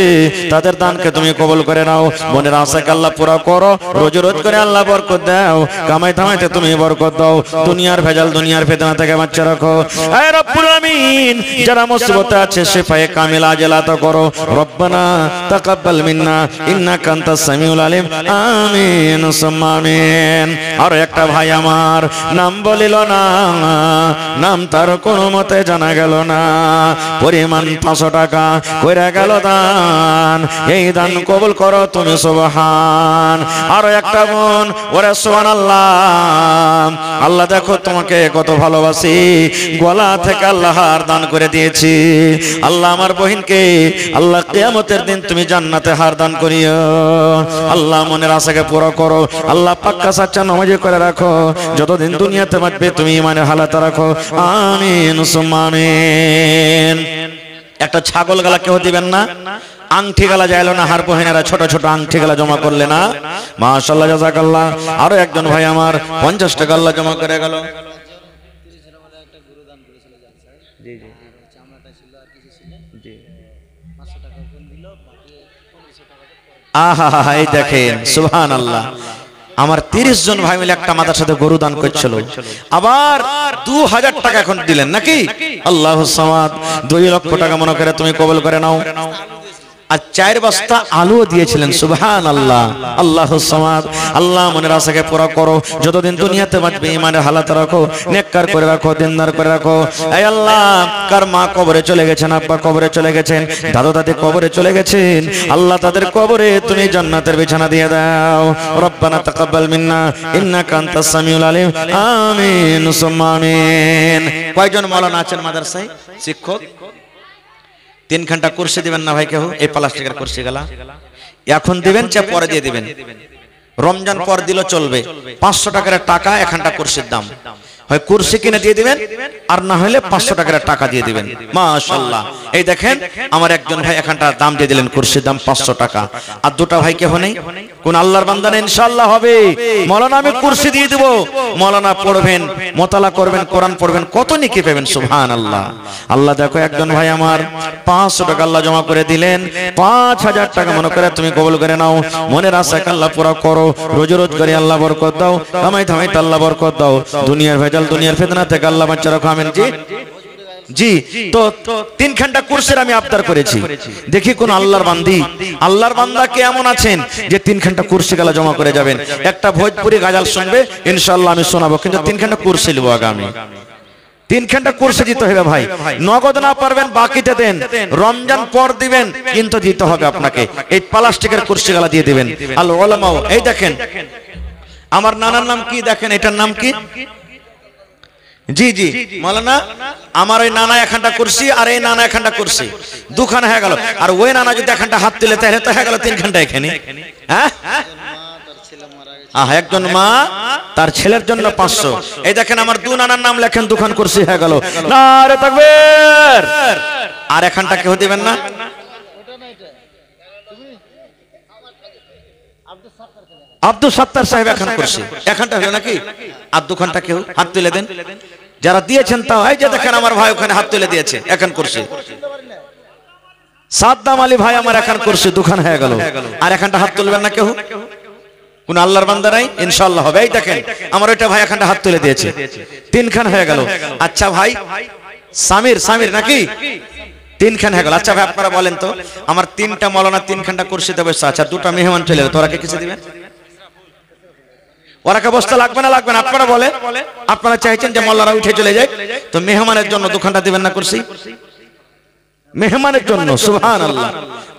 তাদের দানকে তুমি কবুল করে নাও। মনের আশাকে আল্লাহ পুরো করো। রোজ রোজ করে আল্লাহ বরকত দাও, কামাই থামাইতে তুমি বরকত দাও। দুনিয়ার ভেজাল, দুনিয়ার ফিতনা থেকে বাঁচিয়ে রাখো। হে রব্বুল আমিন, যারা মুসিবতে আছে শিফায়ে কামিল আজল আতা করো। রব্বানা তাকাব্বাল মিন্না ইন্নাকা আনতাস সামিউল আলিম। আমিন সুম্মা আমিন। আর একটা ভাই আমার নাম বলিল না, নাম তার কোনো মতে জানা গেল না, পরিমাণ 500 টাকা কইরা গেল দান। এই দান কবুল করো তুমি সুবহান। আরো একটা বোন, ওরে সুবহানাল্লাহ। আল্লাহ দেখো তোমাকে কত ভালোবাসি, গলা থেকে আল্লাহ হার দান করে দিয়েছি। আল্লাহ আমার বহিনকে আল্লাহ কিয়ামতের দিন তুমি জান্নাতে হার দান করিও। আল্লাহ মনের আশাকে পুরো করো। আল্লাহ পাক্কা সাচ্চা নামাজি করে রাখো। যতদিন দুনিয়াতে বাঁচবে তুমি ইমানের হালাত রাখো। আমিন সুম্মা আমিন। একটা ছাগল গালা কেউ দিবেন না, আংটি গালা যাইলো না, হার বহিনেরা ছোট ছোট আংটি গালা জমা করলে না। মাশাআল্লাহ, জাযাকাল্লাহ। আরো একজন ভাই আমার 50 টাকা আল্লাহ জমা করে গেল। আহা, এই দেখেন সুবহানাল্লাহ। আমার 30 জন ভাই মিলে একটা মাদ্রাসাতে গরু দান করছিল। আবার 2000 টাকা এখন দিলেন নাকি? আল্লাহুস সামাদ। 2 লক্ষ টাকা মনে করে তুমি কবুল করে নাও। আর 4 বস্তা আলুও দিয়েছিলেন। সুবহানাল্লাহ। আল্লাহুস সামাদ। আল্লাহ মনের আশাকে পুরো করো, যতদিন দুনিয়াতে বাঁচবে ঈমানের হালাতে রাখো, নেককার করে রাখো, দিনদার করে রাখো। এই আল্লাহ, কার মা কবরে চলে গেছেন, আব্বা কবরে চলে গেছেন, দাদু দাদি কবরে চলে গেছেন, আল্লাহ তাদের কবরে তুমি জান্নাতের বিছানা দিয়ে দাও। রব্বানা তাকাব্বাল মিন্না ইন্নাকা আনতাস সামিউল আলিম। আমিন সুম্মা আমিন। কয়জন মাওলানা আছেন মাদ্রাসায় শিক্ষক? 3 ঘন্টা কুরসি দিবেন না ভাই কেউ? এই প্লাস্টিকের কুরসি গলা এখন দিবেন, চা পরে দিয়ে দিবেন। রমজান পর দিলেও চলবে। 500 টাকার টাকা 1 ঘন্টা কুরসির দাম। হয় কুরসি কিনে দিয়ে দিবেন, আর না হলে 500 টাকার টাকা দিয়ে দিবেন। মাশাআল্লাহ। এই দেখেন আমার একজন ভাই 1 ঘন্টা দাম দিয়ে দিলেন, কুরসির দাম 500 টাকা। আর দুটো ভাই কেউ নেই? কোন আল্লাহর বান্দা নেই? ইনশাআল্লাহ হবে। মাওলানা আমি কুরসি দিয়ে দেব, মাওলানা পড়বেন, মোতালা করবেন, কোরআন পড়বেন, কত নেকি পাবেন। সুবহানাল্লাহ। আল্লাহ দেখো একজন ভাই আমার 500 টাকা আল্লাহ জমা করে দিলেন, 5000 টাকা মনে করে তুমি কবুল করে নাও। মনের আশাকে আল্লাহ পুরা করো, রোজ রোজ করে আল্লাহ বরকত দাও, থামাই থামাই আল্লাহ বরকত দাও। দুনিয়ার ভেজাল, দুনিয়ার ফিতনা থেকে আল্লাহ বাঁচা রাখো। আমিন। জি জি। তো 3 ঘন্টা কুরসির আমি আবদার করেছি, দেখি কোন আল্লাহর বান্দি, আল্লাহর বান্দা কে এমন আছেন যে 3 ঘন্টা কুরসি গালা জমা করে যাবেন। একটা ভোজপুরি গাজাল শুনবে ইনশাআল্লাহ, আমি শোনাবো, কিন্তু 3 ঘন্টা কুরসি নেবো আগামী। 3 ঘন্টা কুরসি দিতে হবে ভাই। নগদ না পারবেন বাকিতে দেন, রমজান পর দিবেন, কিন্তু দিতে হবে আপনাকে। এই প্লাস্টিকের কুরসি গালা দিয়ে দিবেন। আল উলামা। এই দেখেন আমার নানার নাম কি, দেখেন এটার নাম কি? জি জি মাওলানা, আমার ওই নানা 1 ঘন্টা কুরসি, আর এই নানা 1 ঘন্টা কুরসি, 2 খানা হয়ে গেল। আর ওই নানা যদি 1 ঘন্টা হাত তুলে তাহলে তো হয়ে গেল 3 ঘন্টা এখানে। হ্যাঁ, একজন মা তার ছেলের জন্য 500। এই দেখেন আমার 2 নানার নাম লেখেন, 2 খান কুরসি হয়ে গেল। নারে তাকবীর। আর 1 ঘন্টা কেউ দিবেন না? আব্দুল সাত্তার সাহেব 1 ঘন্টা কুরসি, 1 ঘন্টা হলো নাকি? আর 2 ঘন্টা কেউ হাত তুলে দেন, যারা দিয়েছেন তাও। এই যে দেখেন আমার ভাই ওখানে হাত তুলে দিয়েছে, 1 ঘন্টা কুরসি। সাদ্দাম আলী ভাই আমার 1 ঘন্টা কুরসি, 2 খান হয়ে গেল। আর 1 ঘন্টা হাত তুলবেন না কেউ? কোন আল্লাহর বান্দা নাই? ইনশাআল্লাহ হবে। এই দেখেন আমার ওইটা ভাই 1 ঘন্টা হাত তুলে দিয়েছে, 3 খান হয়ে গেল। আচ্ছা ভাই সামির নাকি? 3 খান হয়ে গেল। আচ্ছা ভাই আপনারা বলেন তো, আমার 3টা মাওলানা 3 ঘন্টা কুরসিতে বসে আছে, আর 2টা মেহমান চলে গেল, তোরা কে কিছু দিবেন? ওরা কে বসতে লাগবে না? লাগবে না? আপনারা বলে, আপনারা চাইছেন যে মোল্লারা উঠে চলে যায়, তো মেহমানের জন্য 2 ঘন্টা দিবেন না কুরসি? মেহমানের জন্য। সুবহানাল্লাহ।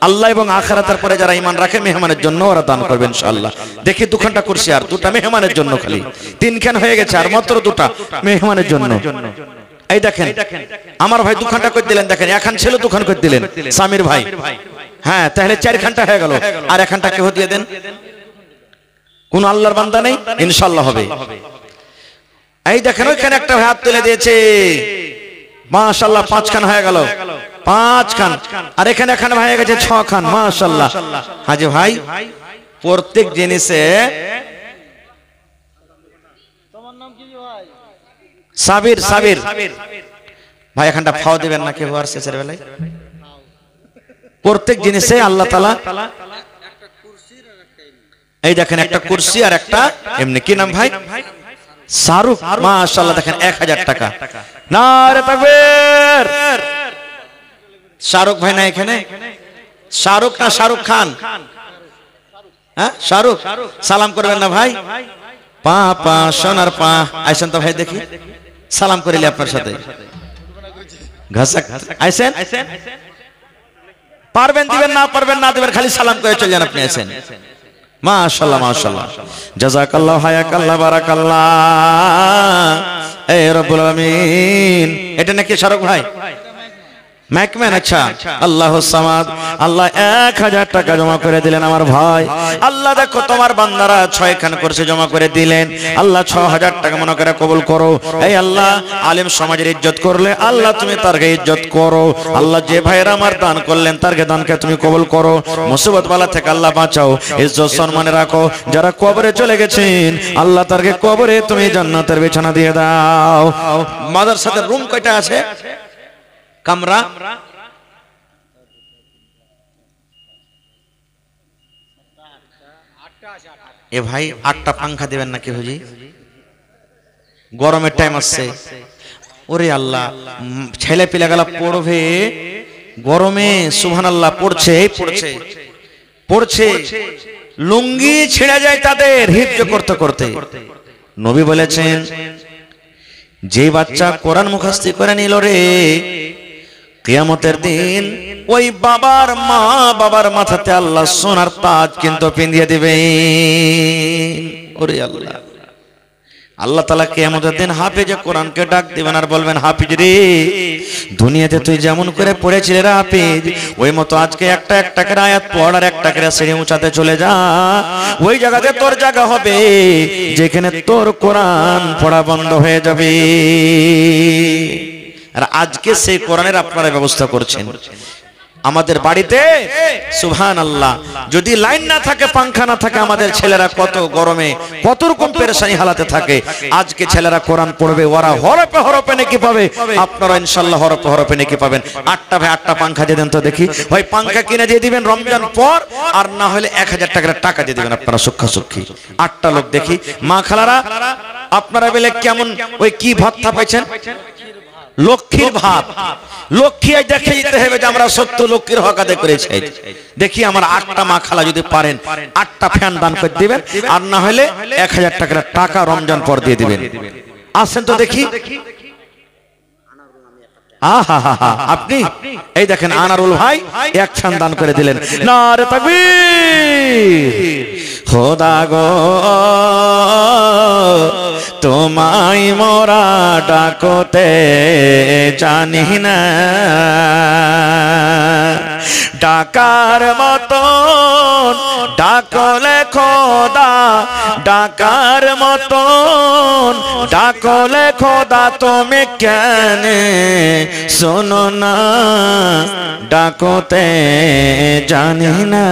আল্লাহ এবং আখিরাতের পরে যারা ঈমান রাখে মেহমানের জন্য ওরা দান করবে ইনশাআল্লাহ। দেখি 2 ঘন্টা কুরসি আর 2টা মেহমানের জন্য, খালি 3 খান হয়ে গেছে, আর মাত্র 2টা মেহমানের জন্য। এই দেখেন আমার ভাই 2 ঘন্টা করে দিলেন, দেখেন 1 খান ছিল 2 খান করে দিলেন সামির ভাই। হ্যাঁ, তাহলে 4 ঘন্টা হয়ে গেল। আর 1 ঘন্টা কেউ দিয়ে দেন? কোন আল্লাহর বান্দা নেই? ইনশাআল্লাহ হবে। এই দেখেন ওইখানে একটা হাত তুলে দিয়েছে, মাশাআল্লাহ 5 খান হয়ে গেল, 5 খান। আর এখানে হয়ে গেছে 6 খান, মাশাআল্লাহ। হাজি ভাই প্রত্যেক জিনিসে তোমার নাম কি ভাই? সাবির ভাই 1 ঘন্টা ফাও দিবেন না কেউ? আর শেষের বেলায় প্রত্যেক জিনিসে আল্লাহ তাআলা। এই দেখেন একটা কুরসি আর একটা এমনি। কি নাম ভাই? শাহরুখ। মাশাআল্লাহ। দেখেন 1000 টাকা। নারে তাকবীর। শাহরুখ ভাই না এখানে? শাহরুখ না শাহরুখ খান? হ্যাঁ শাহরুখ। সালাম করবেন না ভাই? পা সোনার পা আইসেন তো ভাই, দেখি সালাম করিলে আপনার সাথে ঘাসা আইসেন। পারবেন দিবেন, না পারবেন না দিবেন, খালি সালাম করে চলে যান আপনি। আইসেন। মাশাআল্লাহ মাশাআল্লাহ, জাযাকাল্লাহ, হায়াকাল্লাহ, বারাকাল্লাহ। এ রব্বুল আলামিন। এটা নাকি শাহরুখ ভাই ম্যাকম্যান? আচ্ছা। আল্লাহুস সামাদ। আল্লাহ 1000 টাকা জমা করে দিলেন আমার ভাই। আল্লাহ দেখো তোমার বান্দারা 6 খান কুরসি জমা করে দিলেন। আল্লাহ 6000 টাকা মনে করে কবুল করো। এই আল্লাহ আলেম সমাজের ইজ্জত করলে আল্লাহ তুমি তারকে ইজ্জত করো। আল্লাহ যে ভাইরা আমার দান করলেন তারকে দানকে তুমি কবুল করো। মুসিবত বালা থেকে আল্লাহ বাঁচাও, ইজ্জত সম্মানে রাখো। যারা কবরে চলে গেছেন আল্লাহ তারকে কবরে তুমি জান্নাতের বিছানা দিয়ে দাও। মাদ্রাসার রুম কয়টা আছে? কামরা? এ ভাই 8টা পাঙ্খা দিবেন নাকি হুজি? গরমের টাইম আসছে। ওরে আল্লাহ, ছেলে পিলে গেলা পড়বে, গরমে সুবহানাল্লাহ পড়ছে পড়ছে, লুঙ্গি ছিঁড়ে যায় তাদের হিফজ করতে করতে। নবী বলেছেন, যে বাচ্চা কোরআন মুখস্থ করে নিল রে, কিয়ামতের দিন ওই বাবার মাথাতে আল্লাহ সোনার তাজ কিন্তু পিঁধিয়ে দিবে। ওরে আল্লাহ, আল্লাহ তাআলা কিয়ামতের দিন হাফেজে কোরআনকে ডাক দিবেন আর বলবেন, হাফিজ রে, দুনিয়াতে তুই যেমন করে পড়েছিলি রে হাফিজ, ওই মতো আজকে একটা করে আয়াত পড় আর একটা করে সিঁড়ি উঁচাতে চলে যা। ওই জায়গাতে তোর জায়গা হবে যেখানে তোর কোরআন পড়া বন্ধ হয়ে যাবে। আর আজকে সেই কোরআনের আপনারা ব্যবস্থা করছেন আমাদের বাড়িতে। সুবহানাল্লাহ, যদি লাইন না থাকে, পাংখা না থাকে, আমাদের ছেলেরা কত গরমে কত রকম পেরেশানি হালাতে থাকে। আজকে ছেলেরা কোরআন পড়বে, ওরা হরপে হরপে নেকি পাবে, আপনারা ইনশাআল্লাহ হরপে হরপে নেকি পাবেন। 8টা ভাই 8টা পাংখা দিয়ে দেন তো দেখি। হয় পাংখা কিনে দিয়ে দিবেন রমজান পর, আর না হলে 1000 টাকা দিয়ে দিবেন আপনারা সুক্ষা সুক্ষি। 8টা লোক দেখি। মা খালারা, আপনারা বলে কেমন ওই কি ভাত পাইছেন? লক্ষ্মীর ভাত। লক্ষ্মী দেখে দিতে হবে যে আমরা সত্য লক্ষ্মীর হক আদায় করেছি। দেখি আমার 8টা মা খালা যদি পারেন 8টা ফ্যান দান করে দিবেন, আর না হলে 1000 টাকা রমজান পর দিয়ে দিবেন। আসেন তো দেখি। আপনি এই দেখেন, আনারুল ভাই 1 ফ্যান দান করে দিলেন। নারে তাকবীর। খোদা গো, তোমায় মোরা ডাকতে জানি না, ডাকার মতন ডাকলে খোদা, ডাকার মতন ডাকলে খোদা, তুমি কেন শোনো না, ডাকতে জানি না।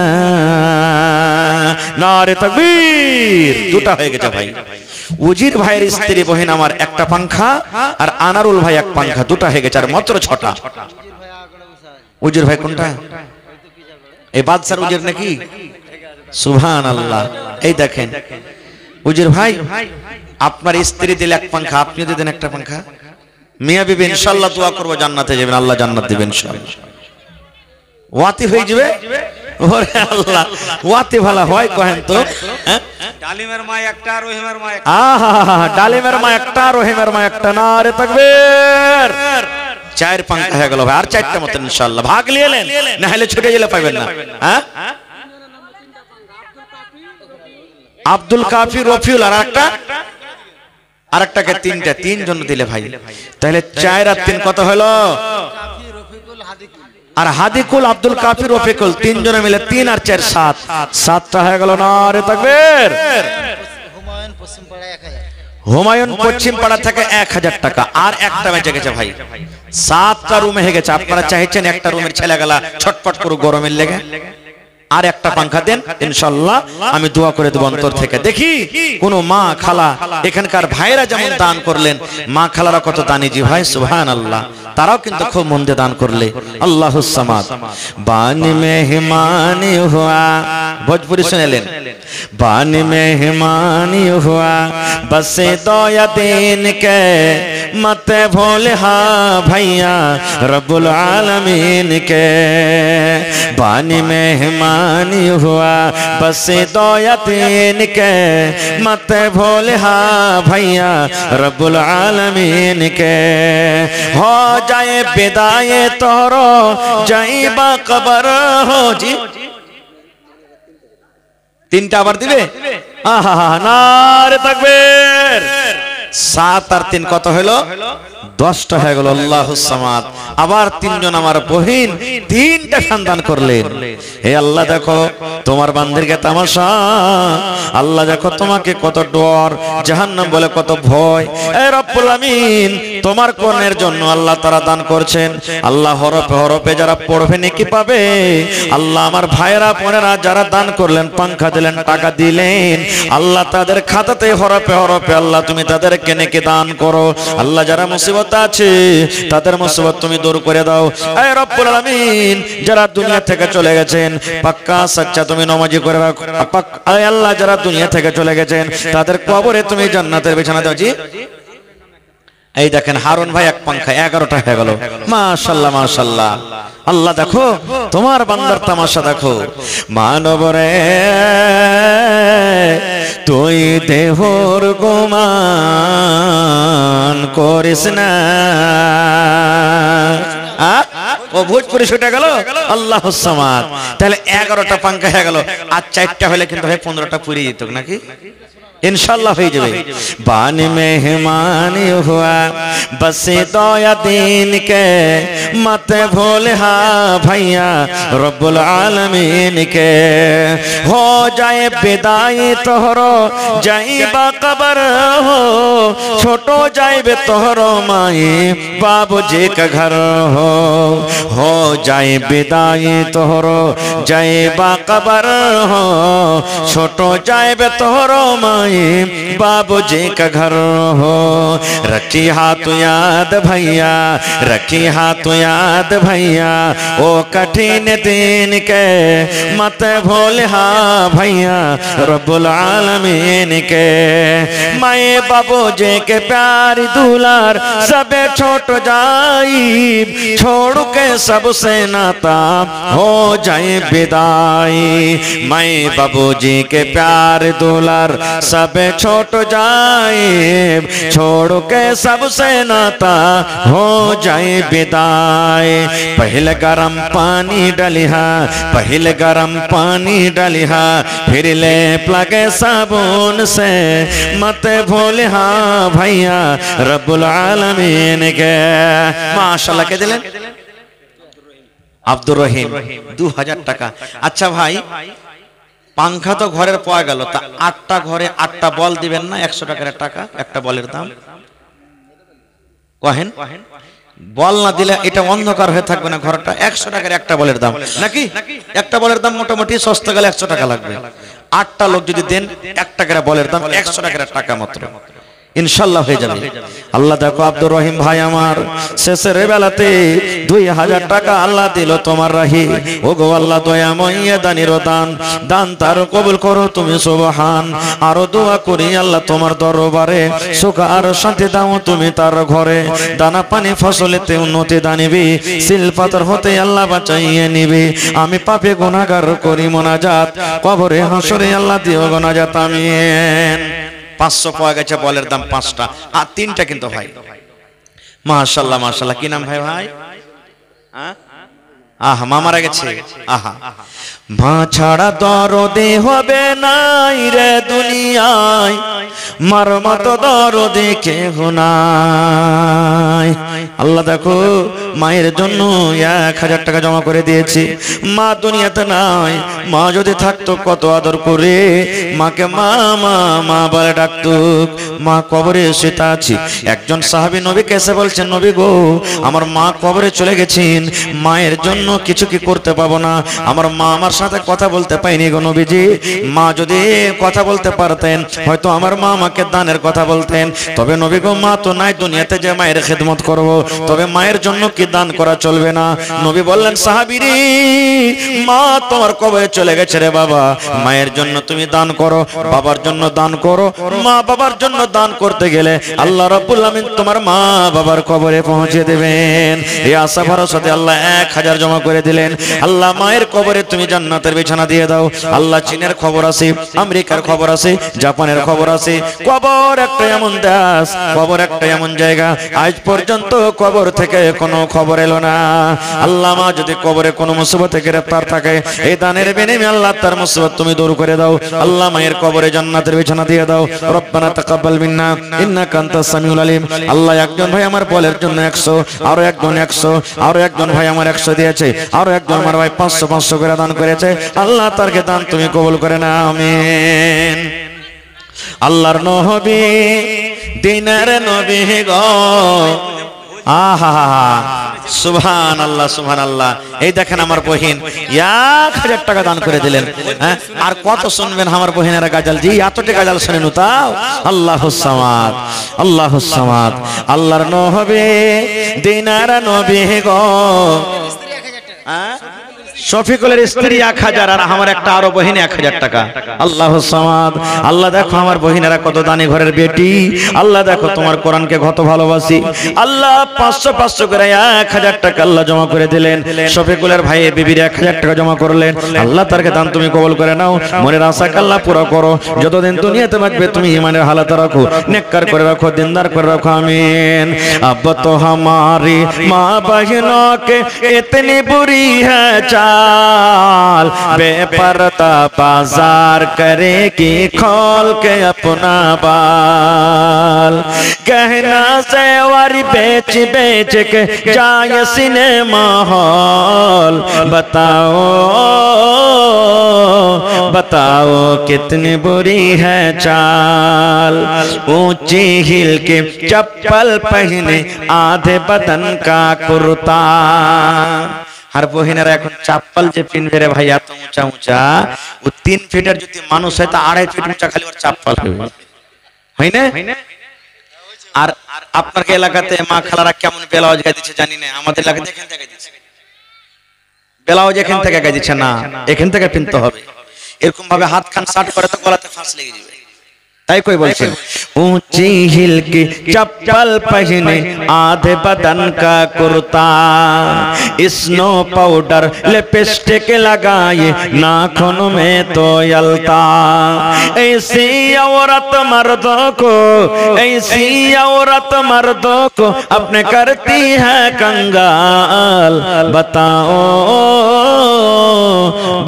নারে তাকবীর। 2টা হয়ে গেছে ভাই। উজির ভাইয়ের স্ত্রী বহিন আমার 1টা পাংখা, আর আনারুল ভাই 1 পাংখা, 2টা হয়ে গেছে, আর মাত্র 6টা। উজির ভাই কোনটা? এই বাদশার উজির নাকি? সুবহানাল্লাহ। এই দেখেন উজির ভাই, আপনার স্ত্রী দিলে 1 পাংখা, আপনি যদি দেন 1টা পাংখা, মিয়া বিবি ইনশাআল্লাহ দোয়া করব জান্নাতে যাবেন, আল্লাহ জান্নাত দিবেন ইনশাআল্লাহ। ওয়াতি হয়ে যাবে। ওরে আল্লাহ, ওয়াতি ভালো হয় কহেন তো। ডালিমের মা একটা, রহিমের মা একটা। আহা, ডালিমের মা একটা, রহিমের মা একটা। নারে তাকবীর। 4 পাংখা হয়ে গেল ভাই, আর 4টা মত ইনশাআল্লাহ। ভাগ নিয়েলেন, না হলে ছুটে গেলে পাবেন না। হ্যাঁ, আব্দুল কাফি, রফিউল, আর একটাকে 3টা, 3 জন দিলে ভাই, তাহলে 4 আর 3 কত হলো? আর হাদিকুল, আব্দুল কাফি, রফিকুল 3 জনে মিলে 3 আর 4 7, 7টা হয়ে গেল। নারে তাকবীর। হুমায়ুন পশ্চিম পাড়া থেকে 1000 টাকা, আর একটা বেঁচে গেছে ভাই। 7টা রুম হয়ে গেছে। আপনারা চাইছেন একটা রুমের ছেলেগুলা ছটপট করুক গরমের লেগে, আর 1টা পাংখা দেন ইনশাআল্লাহ, আমি দোয়া করে দেব অন্তর থেকে। দেখি কোন মা খালা, এখানকার ভাইরা যেমন দান করলেন, মা খালারা কত দানি জি ভাই, সুবহানাল্লাহ। তারাও কিন্তু খুব মন দিয়ে দান করলে। আল্লাহুস সামাদ। বানি মেহমানি হুয়া, ভোজপুরি শুনেলেন। বানি মেহমানি হুয়া, বসে দয়া দিন কে, মতে ভোলে হা भैया रब्बुल आलमीन के। बानी मेहमानी हुआ बस दया तीन के, मत भोले हा भैया रब्बुल आलमीन के। हो जाए बिदाए तोरो जाइबा कबर हो जी। 3টা আবার দিবে। আহা, নারে তাকবীর। 7 আর 3 কত হলো? 10টা হয়ে গেল। আল্লাহুস সামাদ। আবার 3 জন আমার বহিন 3টা সন্তান করলেন। হে আল্লাহ, দেখো তোমার বান্দিরকে তামাশা। আল্লাহ দেখো তোমাকে কত ডর, জাহান্নাম বলে কত ভয়। এ রব্বুল আমিন, তোমার কোরআনের জন্য আল্লাহ তারা দান করছেন। আল্লাহ হরফে হরফে যারা পড়বে নেকি পাবে। আল্লাহ আমার ভাইরা বোনেরা যারা দান করলেন, পাংখা দিলেন, টাকা দিলেন, আল্লাহ তাদের খাতাতে হরফে হরফে আল্লাহ তুমি তাদেরকে নেকি দান করো। আল্লাহ যারা মুসিবত আছে তাদের মুসিবত তুমি দূর করে দাও। এ রব্বুল আলামিন, যারা দুনিয়া থেকে চলে গেছেন পাক্কা সাচ্চা তুমি নমাজি করে রাখো। আয় আল্লাহ, যারা দুনিয়া থেকে চলে গেছেন তাদের কবরে তুমি জান্নাতের বিছানা দাও। জি এই দেখেন হারুন ভাই এক পাংখা 11টা হয়ে গেল। মাশাআল্লাহ মাশাআল্লাহ। আল্লাহ দেখো তোমার বান্দার তামাশা দেখো। মানব রে তুই দেহর গোমান করিস না। ও ভোজপুরি ছুটে গেল আল্লাহ সামাদ। তাহলে 11টা পাংখা হয়ে গেল, আর 4টা হলে কিন্তু 15টা পুরি যেত নাকি? इंशाल्लाह हो जाए। बान मेहमान हुआ बस दोया दीन के मत भूल हा भैया रब्बुल आलमीन के। हो जाए विदाई तोहरो जाइबा कबर हो, छोटो जाइबे तोहरो माई बाबूजी का घर हो जाए विदाई तोहरो जाइबा कबर हो, छोटो जाइबे तोहरो माई बाबूजी का घर हो। रखी हाथ याद भैया, रखी हाथ याद भैया ओ कठिन दिन के मत भूल हा भैया रब्बुल आलमीन के। माए बाबूजी के प्यारी दुलार सबे छोट जाई, छोड़ के सबसे नाता हो जाए विदाई। माए बाबूजी के प्यार दुलार सबे छोट जाए, छोड़ के सबसे नाता हो जाए विदाई। पहले गरम पानी डलिहा, पहले गरम पानी डलिहा, फिर ले लगे साबुन से मत भूलिहा भैया रब्बुल आलमीन के। माशाल्लाह के दिलेन আব্দুর রহিম 2000 টাকা। আচ্ছা ভাই পাংখা তো ঘরের পাওয়া গেল, তা 8টা ঘরে 8টা বল দিবেন না? 100 টাকার টাকা একটা বলের দাম। কহেন বল না দিলে এটা অন্ধকার হয়ে থাকবে না ঘরটা? 100 টাকার একটা বলের দাম নাকি? একটা বলের দাম মোটামুটি সস্তা গেলে 100 টাকা লাগবে। 8টা লোক যদি দেন 1 টাকার বলের দাম 100 টাকার টাকা মাত্র, ইনশাআল্লাহ হয়ে যাবে। আল্লাহ দেখো আব্দুর রহিম ভাই আমার শেষের বেলাতে 2000 টাকা আল্লাহ দিল তোমার রাহি। ও গো আল্লাহ দয়াময় দানির দান, দান তার কবুল করো তুমি সুবহান। আরো দোয়া করি আল্লাহ তোমার দরবারে সুখ আর শান্তি দাও তুমি তার ঘরে। দানা পানি ফসলেতে উন্নতি দানিবি, সিল পাথর হতে আল্লাহ বাঁচাইয়ে নিবি। আমি পাপে গুনাহগার করি মোনাজাত, কবরে হাসরে আল্লাহ দিও গুনাহজাত আমিন। 500 পাওয়া গেছে বলের দাম 5টা, আর 3টা কিন্তু ভাই। মাশাআল্লাহ মাশাআল্লাহ। কি নাম ভাই? ভাই আহা মা মারা গেছে। আহা মা ছাড়া দরদে হবে নাই রে দুনিয়ায়, মার মতো দরদে কেহ নাই। আল্লাহ দেখো মায়ের জন্য 1000 টাকা জমা করে দিয়েছি। মা দুনিয়াতে নাই, মা যদি থাকতো কত আদর করে মাকে মা মা মা বলে ডাকতো। মা কবরে শুয়ে আছি। একজন সাহাবী নবীকে এসে বলছেন, নবী গো আমার মা কবরে চলে গেছেন, মায়ের জন্য কিছু কি করতে পাবো না? আমার মা আমার সাথে কথা বলতে পাইনি গো নবীজি। মা যদি কথা বলতে পারতেন হয়তো আমার মা আমাকে দানের কথা বলতেন। তবে নবী গো মা তো নাই দুনিয়াতে যে মায়ের খেদমত করব, তবে মায়ের জন্য কি দান করা চলবে না? নবী বললেন, সাহাবী রে মা তোমার কবরে চলে গেছে রে বাবা, মায়ের জন্য তুমি দান করো, বাবার জন্য দান করো। মা বাবার জন্য দান করতে গেলে আল্লাহ রাব্বুল আমিন তোমার মা বাবার কবরে পৌঁছে দেবেন। এই আশা ভরসাতে আল্লাহ 1000 জমা করে দিলেন। আল্লাহ মায়ের কবরে তুমি জান্নাতের বিছানা দিয়ে দাও। আল্লাহ চীনের খবর আছে, আমেরিকার খবর আছে, জাপানের খবর আছে। কবর একটা এমন দেশ, কবর একটা এমন জায়গা, আজ পর্যন্ত কবর থেকে কোনো খবর এলো না। আল্লাহ মা যদি কবরে কোনো মুসিবতে গ্রেফতার থাকে, এই দানের বিনিময়ে আল্লাহ তার মুসিবত তুমি দূর করে দাও। আল্লাহ মায়ের কবরে জান্নাতের বিছানা দিয়ে দাও। রব্বানা তাকাব্বাল মিন্না ইন্নাকা আনতাস সামিউল আলিম। আল্লাহ একজন ভাই আমার বলের জন্য 100, আরো একজন 100, আরো একজন ভাই আমার 100 দিয়েছে, আরো একজন আমার ভাই 500 করে দান করেছে। আল্লাহ তারকে দান তুমি কবুল করে নাও আমিন। আল্লাহর নবী দিনের নবী গো, আহা সুবহানাল্লাহ সুবহানাল্লাহ। এই দেখেন আমার বহিন 1000 টাকা দান করে দিলেন। হ্যাঁ আর কত শুনবেন আমার বহিনেরা গাজাল? জি এতটা গাজাল শুনেন তাও। আল্লাহুস সামাদ, আল্লাহুস সামাদ। আল্লাহর নবী দিনের নবী গো, শফিকুলের স্ত্রী 1000 আর আমার একটা আরো বহিনী 1000 টাকা। আল্লাহু সামাদ। আল্লাহ দেখো আমার বহিনেরা কত দানি ঘরের বেটি। আল্লাহ দেখো তোমার কোরআনকে কত ভালোবাসি। আল্লাহ 500 করে 1000 টাকা আল্লাহ জমা করে দিলেন। শফিকুলের ভাই বিবির 1000 টাকা জমা করলেন। আল্লাহ তারকে দান তুমি কবুল করে নাও। মনের আশা আল্লাহ পুরো করো। যতদিন দুনিয়াতে থাকবে তুমি ঈমানের হালাত রাখো, নেককার করে রাখো, দিনদার করে রাখো। আমিন। अब तो हमारी माँ बहनों के इतनी बुरी है चाल, बेपर्दा बाजार करेगी खोल के अपना बाल, गहना सेवारी बेच बेच के जाए सिनेमा हॉल। बताओ बताओ कितनी बुरी है चाल, ऊंची हिल के चप्पल पहने आधे बदन का कुर्ता। আর বহিনেরা এখন চাপ্পাল যে পিনবে রে ভাই এত উঁচা উঁচা, ও 3 ফিটের যদি মানুষ হয় তা 2.5 ফিট উঁচা খালি ওর চাপ্পাল হবে, হয় না? আর আপনার এলাকাতে মা খালারা কেমন ব্লাউজ গায়ে দিচ্ছে জানি না, আমাদের এলাকাতে এখান থেকে দিচ্ছে ব্লাউজ, এখান থেকে গায়ে দিচ্ছে না, এখান থেকে পিনতে হবে। এরকম ভাবে হাত খান শার্ট করে তো গলাতে ফাঁস লেগে যাবে। তাই কই বলছেন ऊंची हिल की चप्पल पहने आधे बदन का कुर्ता, स्नो पाउडर लिपस्टिक लगाए नाखून में तो यलता। ऐसी औरत मर्दों को, ऐसी औरत मर्दों को अपने करती है कंगाल। बताओ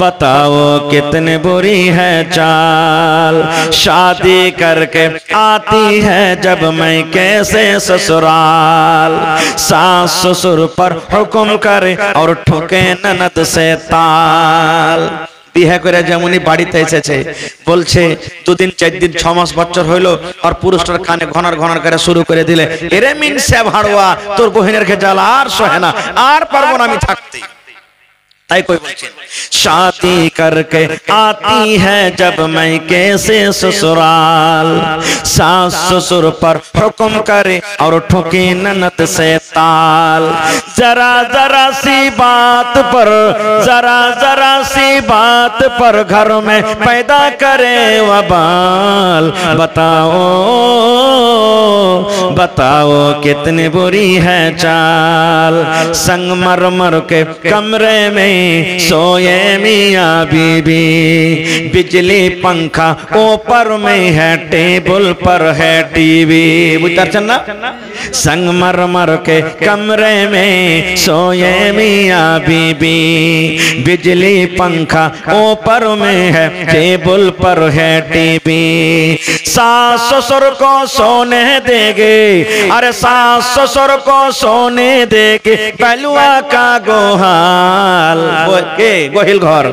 बताओ कितने बुरी है चाल, शादी करके आती है जब मैं कैसे ससुराल। सास ससुर पर हुक्म करे और ठोके ननद से ताल। বিয়ে করে যেমনই বাড়িতে এসেছে বলছে 2 দিন 4 দিন 6 মাস বছর হইলো আর পুরুষটার কানে ঘনার ঘনার করে শুরু করে দিলে, এরে মিনসে ভাড়ুয়া তোর বহিনের কে জ্বালা আর সহে না, আর পারবো না আমি থাকতে। তাই কই বলছেন शादी करके आती है जब मैं कैसे ससुराल, सास ससुर पर हुक्म करे और ठोके ननद से ताल। जरा जरा सी बात पर, जरा जरा सी बात पर घर में पैदा करे वबाल। बताओ बताओ कितनी बुरी है चाल, संगमरमर के कमरे में सोए मियां बीबी, बिजली पंखा ऊपर में है टेबल पर है टीवी। बुझाচ্ছেন না? संगमरमर के कमरे में सोए मियां बीबी, बिजली पंखा ऊपर में है टेबल पर है टीवी। सास ससुर को सोने देंगे, अरे सास ससुर को सोने देंगे पहलुआ का गोहाल। के गोहिल घर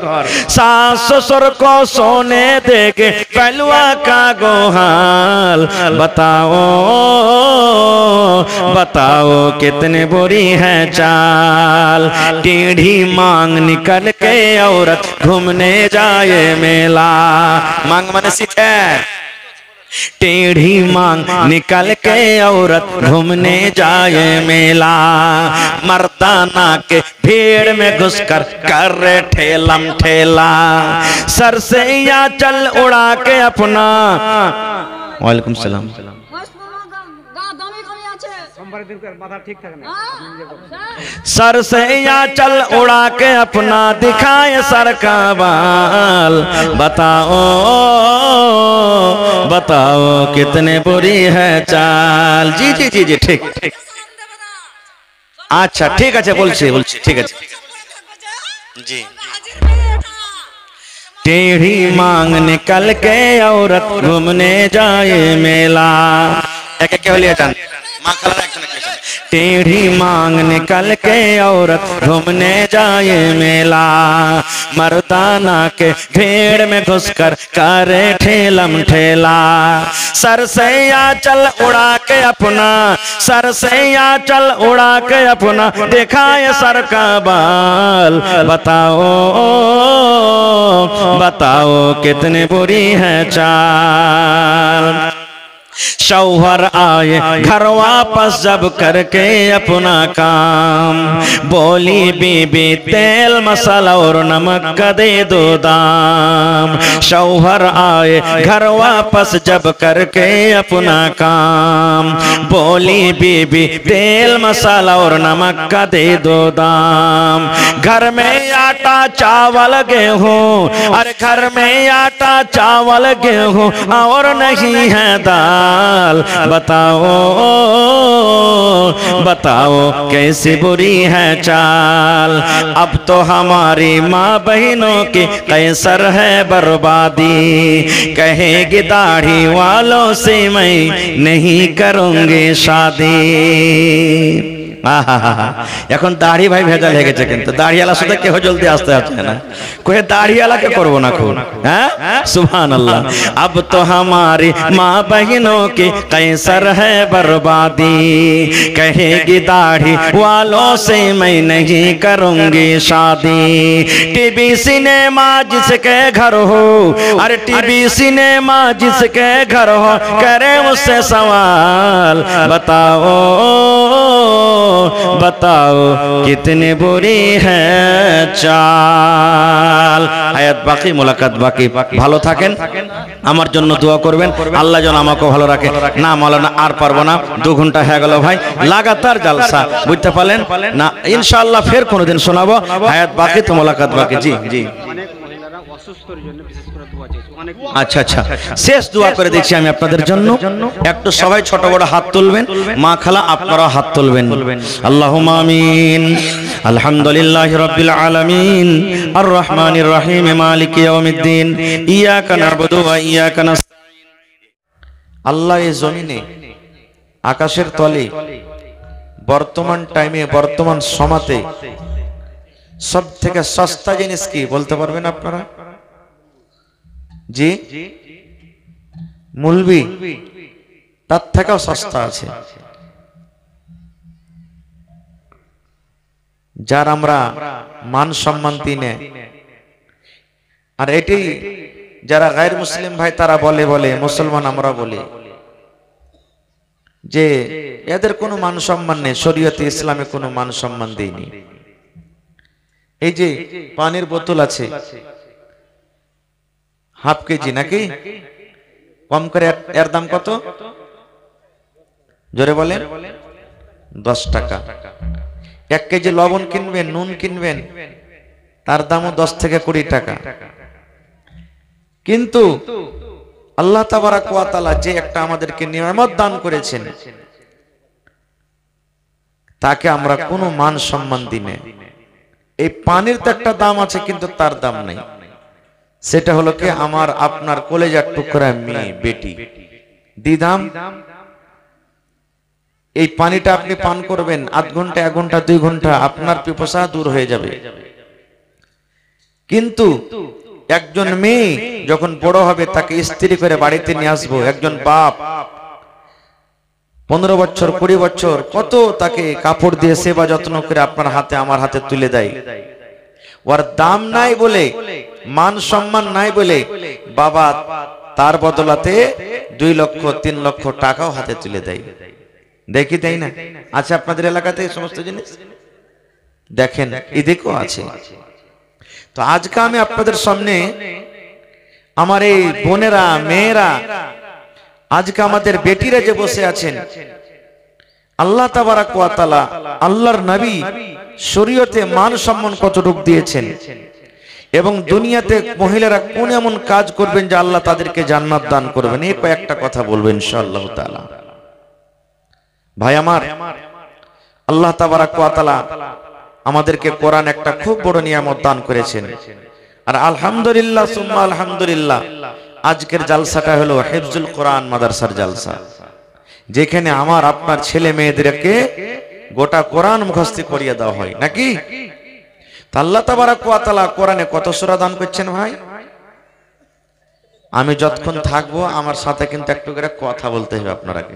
सास ससुर को सोने देके पहलुआ का गोहाल। बताओ बताओ कितने बुरी है चाल, टेढ़ी मांग निकल के औरत घूमने जाए मेला। मांग माने सीखे, टेढ़ी मांग निकल के औरत घूमने जाए मेला। मर्दाना के भीड़ में घुसकर कर ठेलम ठेला, सर से या चल उड़ा के अपना। वालेकुम सलाम। सर से या चल उड़ा के अपना दिखाए सर का बाल। बताओ बताओ कितने बुरी है चाल। जी जी जी जी ठीक ठीक, अच्छा ठीक আছে বলছি বলছি ঠিক আছে जी। टेढ़ी मांग निकल के औरत घूमने जाए मेला। एक एक बोलिए जान मां खाला एक टेढ़ी मांग निकल के औरत घूमने जाए मेला। मर्दाना के भीड़ में घुसकर करे ठेलम ठेला, सर से या चल उड़ा के अपना, सर से या चल उड़ा के अपना दिखाए सर का बाल। बताओ बताओ कितनी बुरी है चाल। शौहर आए घर वापस जब करके अपना काम, बोली बीबी तेल मसाला और नमक का दे दो दाम। शौहर आए घर वापस जब करके अपना काम, बोली बीबी तेल मसाला और नमक का दे दो दाम। घर में आटा चावल गेहूं, अरे घर में आटा चावल गेहूं और नहीं है दाल, बताओ बताओ कैसी बुरी है चाल। अब तो हमारी माँ बहनों की कैसर है बर्बादी, कहेगी दाढ़ी वालों से मैं नहीं करूंगी शादी। এখন দাড়ি ভাই ভেজাল হয়ে গেছে, কিন্তু দাড়িওয়ালা সাথে কেউ জলদি আসতে আসছে না, কয়ে দাড়িওয়ালাকে করবো না খুন। হ্যাঁ সুবহানাল্লাহ। अब तो हमारी माँ बहनों की कैसर है बर्बादी, कहेगी दाढ़ी वालों से मैं नहीं करूंगी शादी। टीवी सिनेमा जिसके घर हो, अरे टीवी सिनेमा जिसके घर हो, करे उससे सवाल, बताओ बताओ कितनी बुरी है चाल। আয়াত বাকি, মোলাকাত বাকি। ভালো থাকেন, আমার জন্য দোয়া করবেন, আল্লাহ যেন আমাকে ভালো রাখে। না মাওলানা আর পারবো না, 2 ঘন্টা হয়ে গেল ভাই, লাগাতার জালসা, বুঝতে পারলেন না? ইনশাআল্লাহ ফের কোনোদিন শোনাবো। আয়াত বাকি তো মোলাকাত বাকি। জি জি আচ্ছা আচ্ছা, শেষ দোয়া করে দিচ্ছি আমি আপনাদের জন্য। একটু সবাই ছোট বড় হাত তুলবেন, মা খালা আপনারা হাত তুলবেন। আল্লাহুম্মা আমিন। আলহামদুলিল্লাহি রাব্বিল আলামিন আর রহমানির রহিম মালিকি ইয়াউমিদ্দিন ইয়াকা না'বুদু ওয়া ইয়াকা নাস্তাঈন। আল্লাহ এই জমিনে আকাশের তলে বর্তমান টাইমে বর্তমান সমাতে সব থেকে সস্তা জিনিস কি বলতে পারবেন আপনারা? জি মুলবি, তার থেকেও সস্তা আছে, যার আমরা মান সম্মান দিনে। আর এটি যারা গায়ের মুসলিম ভাই তারা বলে বলে মুসলমান আমরা বলি যে এদের কোনো মান সম্মান নেই, শরীয়তে ইসলামে কোনো মান সম্মান দেয়নি। এই যে পানির বোতল আছে হাফ কেজি নাকি কম করে, এর দাম কত জোরে বলেন? 10 টাকা। 1 কেজি লবণ কিনবেন, নুন কিনবেন, তার দামও 10 থেকে 20 টাকা। কিন্তু আল্লাহ তাবারাক ওয়া তাআলা যে একটা আমাদেরকে নিয়ামত দান করেছেন, তাকে আমরা কোনো মান সম্মান দিই না। এই পানির তো একটা দাম আছে, কিন্তু তার দাম নেই। সেটা হলো কি আমার আপনার কলেজার টুকরা মেয়ে বেটি দিদাম। এই পানিটা আপনি পান করবেন, 1/2 ঘন্টা 1 ঘন্টা 2 ঘন্টা আপনার পিপাসা দূর হয়ে যাবে। কিন্তু একজন মেয়ে যখন বড় হবে তাকে স্ত্রী করে বাড়িতে নিয়ে আসবো, একজন বাপ 15 বছর 20 বছর কত তাকে কাপড় দিয়ে সেবা যত্ন করে আপনার হাতে আমার হাতে তুলে দেয়। ওর দাম নাই বলে, মান সম্মান নাই বলে বাবা তার বদলাতে 2 লক্ষ 3 লক্ষ টাকাও হাতে তুলে দেয়। দেখি তাই না? আচ্ছা আপনাদের এলাকাতে এই সমস্ত জিনিস দেখেন, এদিকেও আছে। তো আজকে আমি আপনাদের সামনে আমার এই বোনেরা মেয়েরা, আজকে আমাদের বেটিরা যে বসে আছেন, আল্লাহ তাবারাক ওয়া তাআলা আল্লাহর নবী শরীয়তে মান সম্মান কতটুক দিয়েছেন, এবং দুনিয়াতে মহিলারা কোন এমন কাজ করবেন যে আল্লাহ তাদেরকে জান্নাত দান করবেন, এই কয়েকটা কথা বলবো ইনশাআল্লাহ তাআলা। ভাই আমার, আল্লাহ তাবারাক ওয়া তাআলা আমাদেরকে কোরআন একটা খুব বড় নিয়ামত দান করেছেন। আর আলহামদুলিল্লাহ সুম্মা আলহামদুলিল্লাহ, আজকের জালসাটা হলো হিফজুল কোরআন মাদ্রাসার জালসা, যেখানে আমার আপনার ছেলে মেয়েদেরকে গোটা কোরআন মুখস্থ করিয়ে দেওয়া হয় নাকি? আল্লাহ তাবারাক ওয়া তাআলা কোরআনে কত সূরা দান করছেন ভাই? আমি যতক্ষণ থাকবো আমার সাথে কিন্তু একটু করে কথা বলতে হবে আপনারাকে।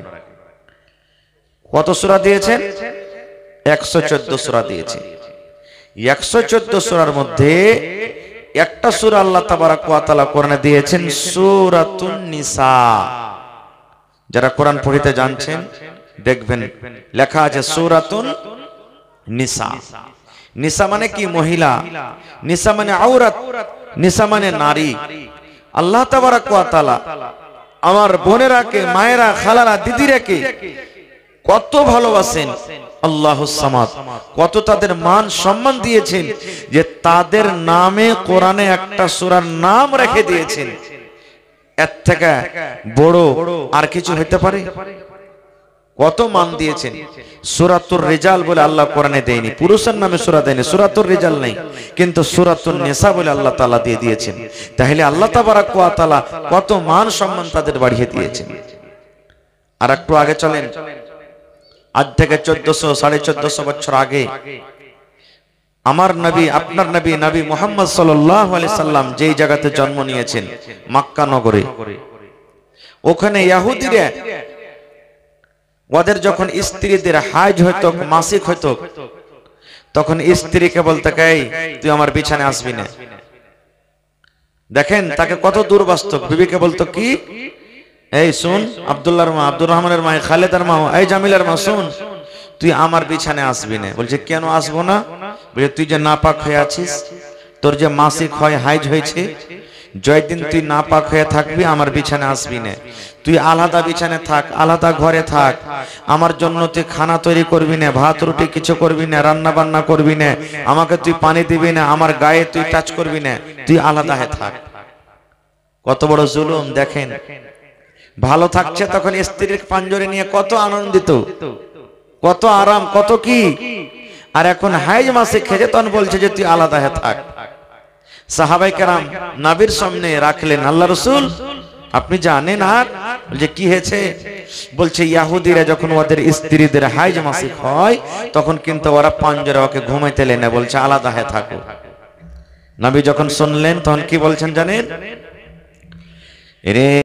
কত সূরা দিয়েছেন? 114 সূরা দিয়েছে। 114 সূরার মধ্যে একটা সূরা আল্লাহ তাবারাক ওয়া তাআলা কোরআনে দিয়েছেন সূরাতুন নিসা। যারা কোরআন পড়িতে জানছেন দেখবেন লেখা আছে সূরাতুন নিসা। নিসা মানে কি? মহিলা। নিসা মানে আওরাত, নিসা মানে নারী। আল্লাহ তাবারাক ওয়া তাআলা আমার বোনেরাকে, মায়েরা, খালারা, দিদিরাকে কত ভালোবাসেন। আল্লাহুস সামাদ, কত তাদের মান সম্মান দিয়েছেন যে তাদের নামে কোরআনে একটা সূরার নাম রেখে দিয়েছেন। এর থেকে বড় আর কিছু হতে পারে? কত মান দিয়েছেন। সূরাতুর রিজাল বলে আল্লাহ কোরআনে দেয়নি, পুরুষের নামে সূরা দেয়নি, সূরাতুর রিজাল নেই, কিন্তু সূরাতুন নিসা বলে আল্লাহ তাআলা দিয়ে দিয়েছেন। তাহলে আল্লাহ তাবারাক ওয়া তাআলা কত মান সম্মান তাদের বাড়িয়ে দিয়েছেন। আর একটু আগে চলেন, আজ থেকে 1400-1450 বছর আগে আমার নবী, আপনার নবী, নবী মুহাম্মদ সাল্লাল্লাহু আলাইহি সাল্লাম যেই জায়গাতে জন্ম নিয়েছেন, মক্কা নগরে, ওখানে ইহুদিরা ওদের যখন স্ত্রীদের হাইজ হইতো, মাসিক হইতো, তখন স্ত্রীকে বলতে এই তুই আমার বিছানায় আসবি না। দেখেন তাকে কত দুর্বাস্তব। বিবিকে বলতো কি, এই শুন, আব্দুল্লাহর মা, আব্দুর রহমানের মা, খালেদার মা, এই জামিলার মা, শুন তুই আমার বিছানায় আসবি না। বলছে কেন আসবো না? বলছে তুই যে নাপাক হয়ে আছিস, তোর যে মাসিক হয়, হাইজ হয়েছে, জয়দিন তুই নাপাক হয়ে থাকবি, আমার বিছানায় আসবি না। তুই আলাদা বিছানায় থাক, আলাদা ঘরে থাক, আমার জন্য তুই খানা তৈরি করবি না, ভাত রুটি কিছু করবি না, রান্না বান্না করবি না, আমাকে তুই পানি দিবি না, আমার গায়ে তুই টাচ করবি না, তুই আলাদা হয়ে থাক। কত বড় জুলুম দেখেন। ভালো থাকছে তখন স্ত্রীর পাঞ্জরে নিয়ে কত আনন্দিত, কত আরাম, কত কি। আর এখন হাইজ মাসে খেয়ে তখন বলছে যে তুই আলাদা হয়ে থাক। সাহাবায়ে কেরাম নবীর সামনে রাখলেন, আল্লাহ রাসূল আপনি জানেন? আর বলছে কি হয়েছে? বলছে ইহুদিরা যখন ওদের স্ত্রীদের হাইজ মাসিক হয় তখন কিন্তু ওরা পাঞ্জরে ওকে ঘুমাইতে দেয় না, বলছে আলাদা হয়ে থাকো। নবী যখন শুনলেন তখন কি বলছেন জানেন? এরে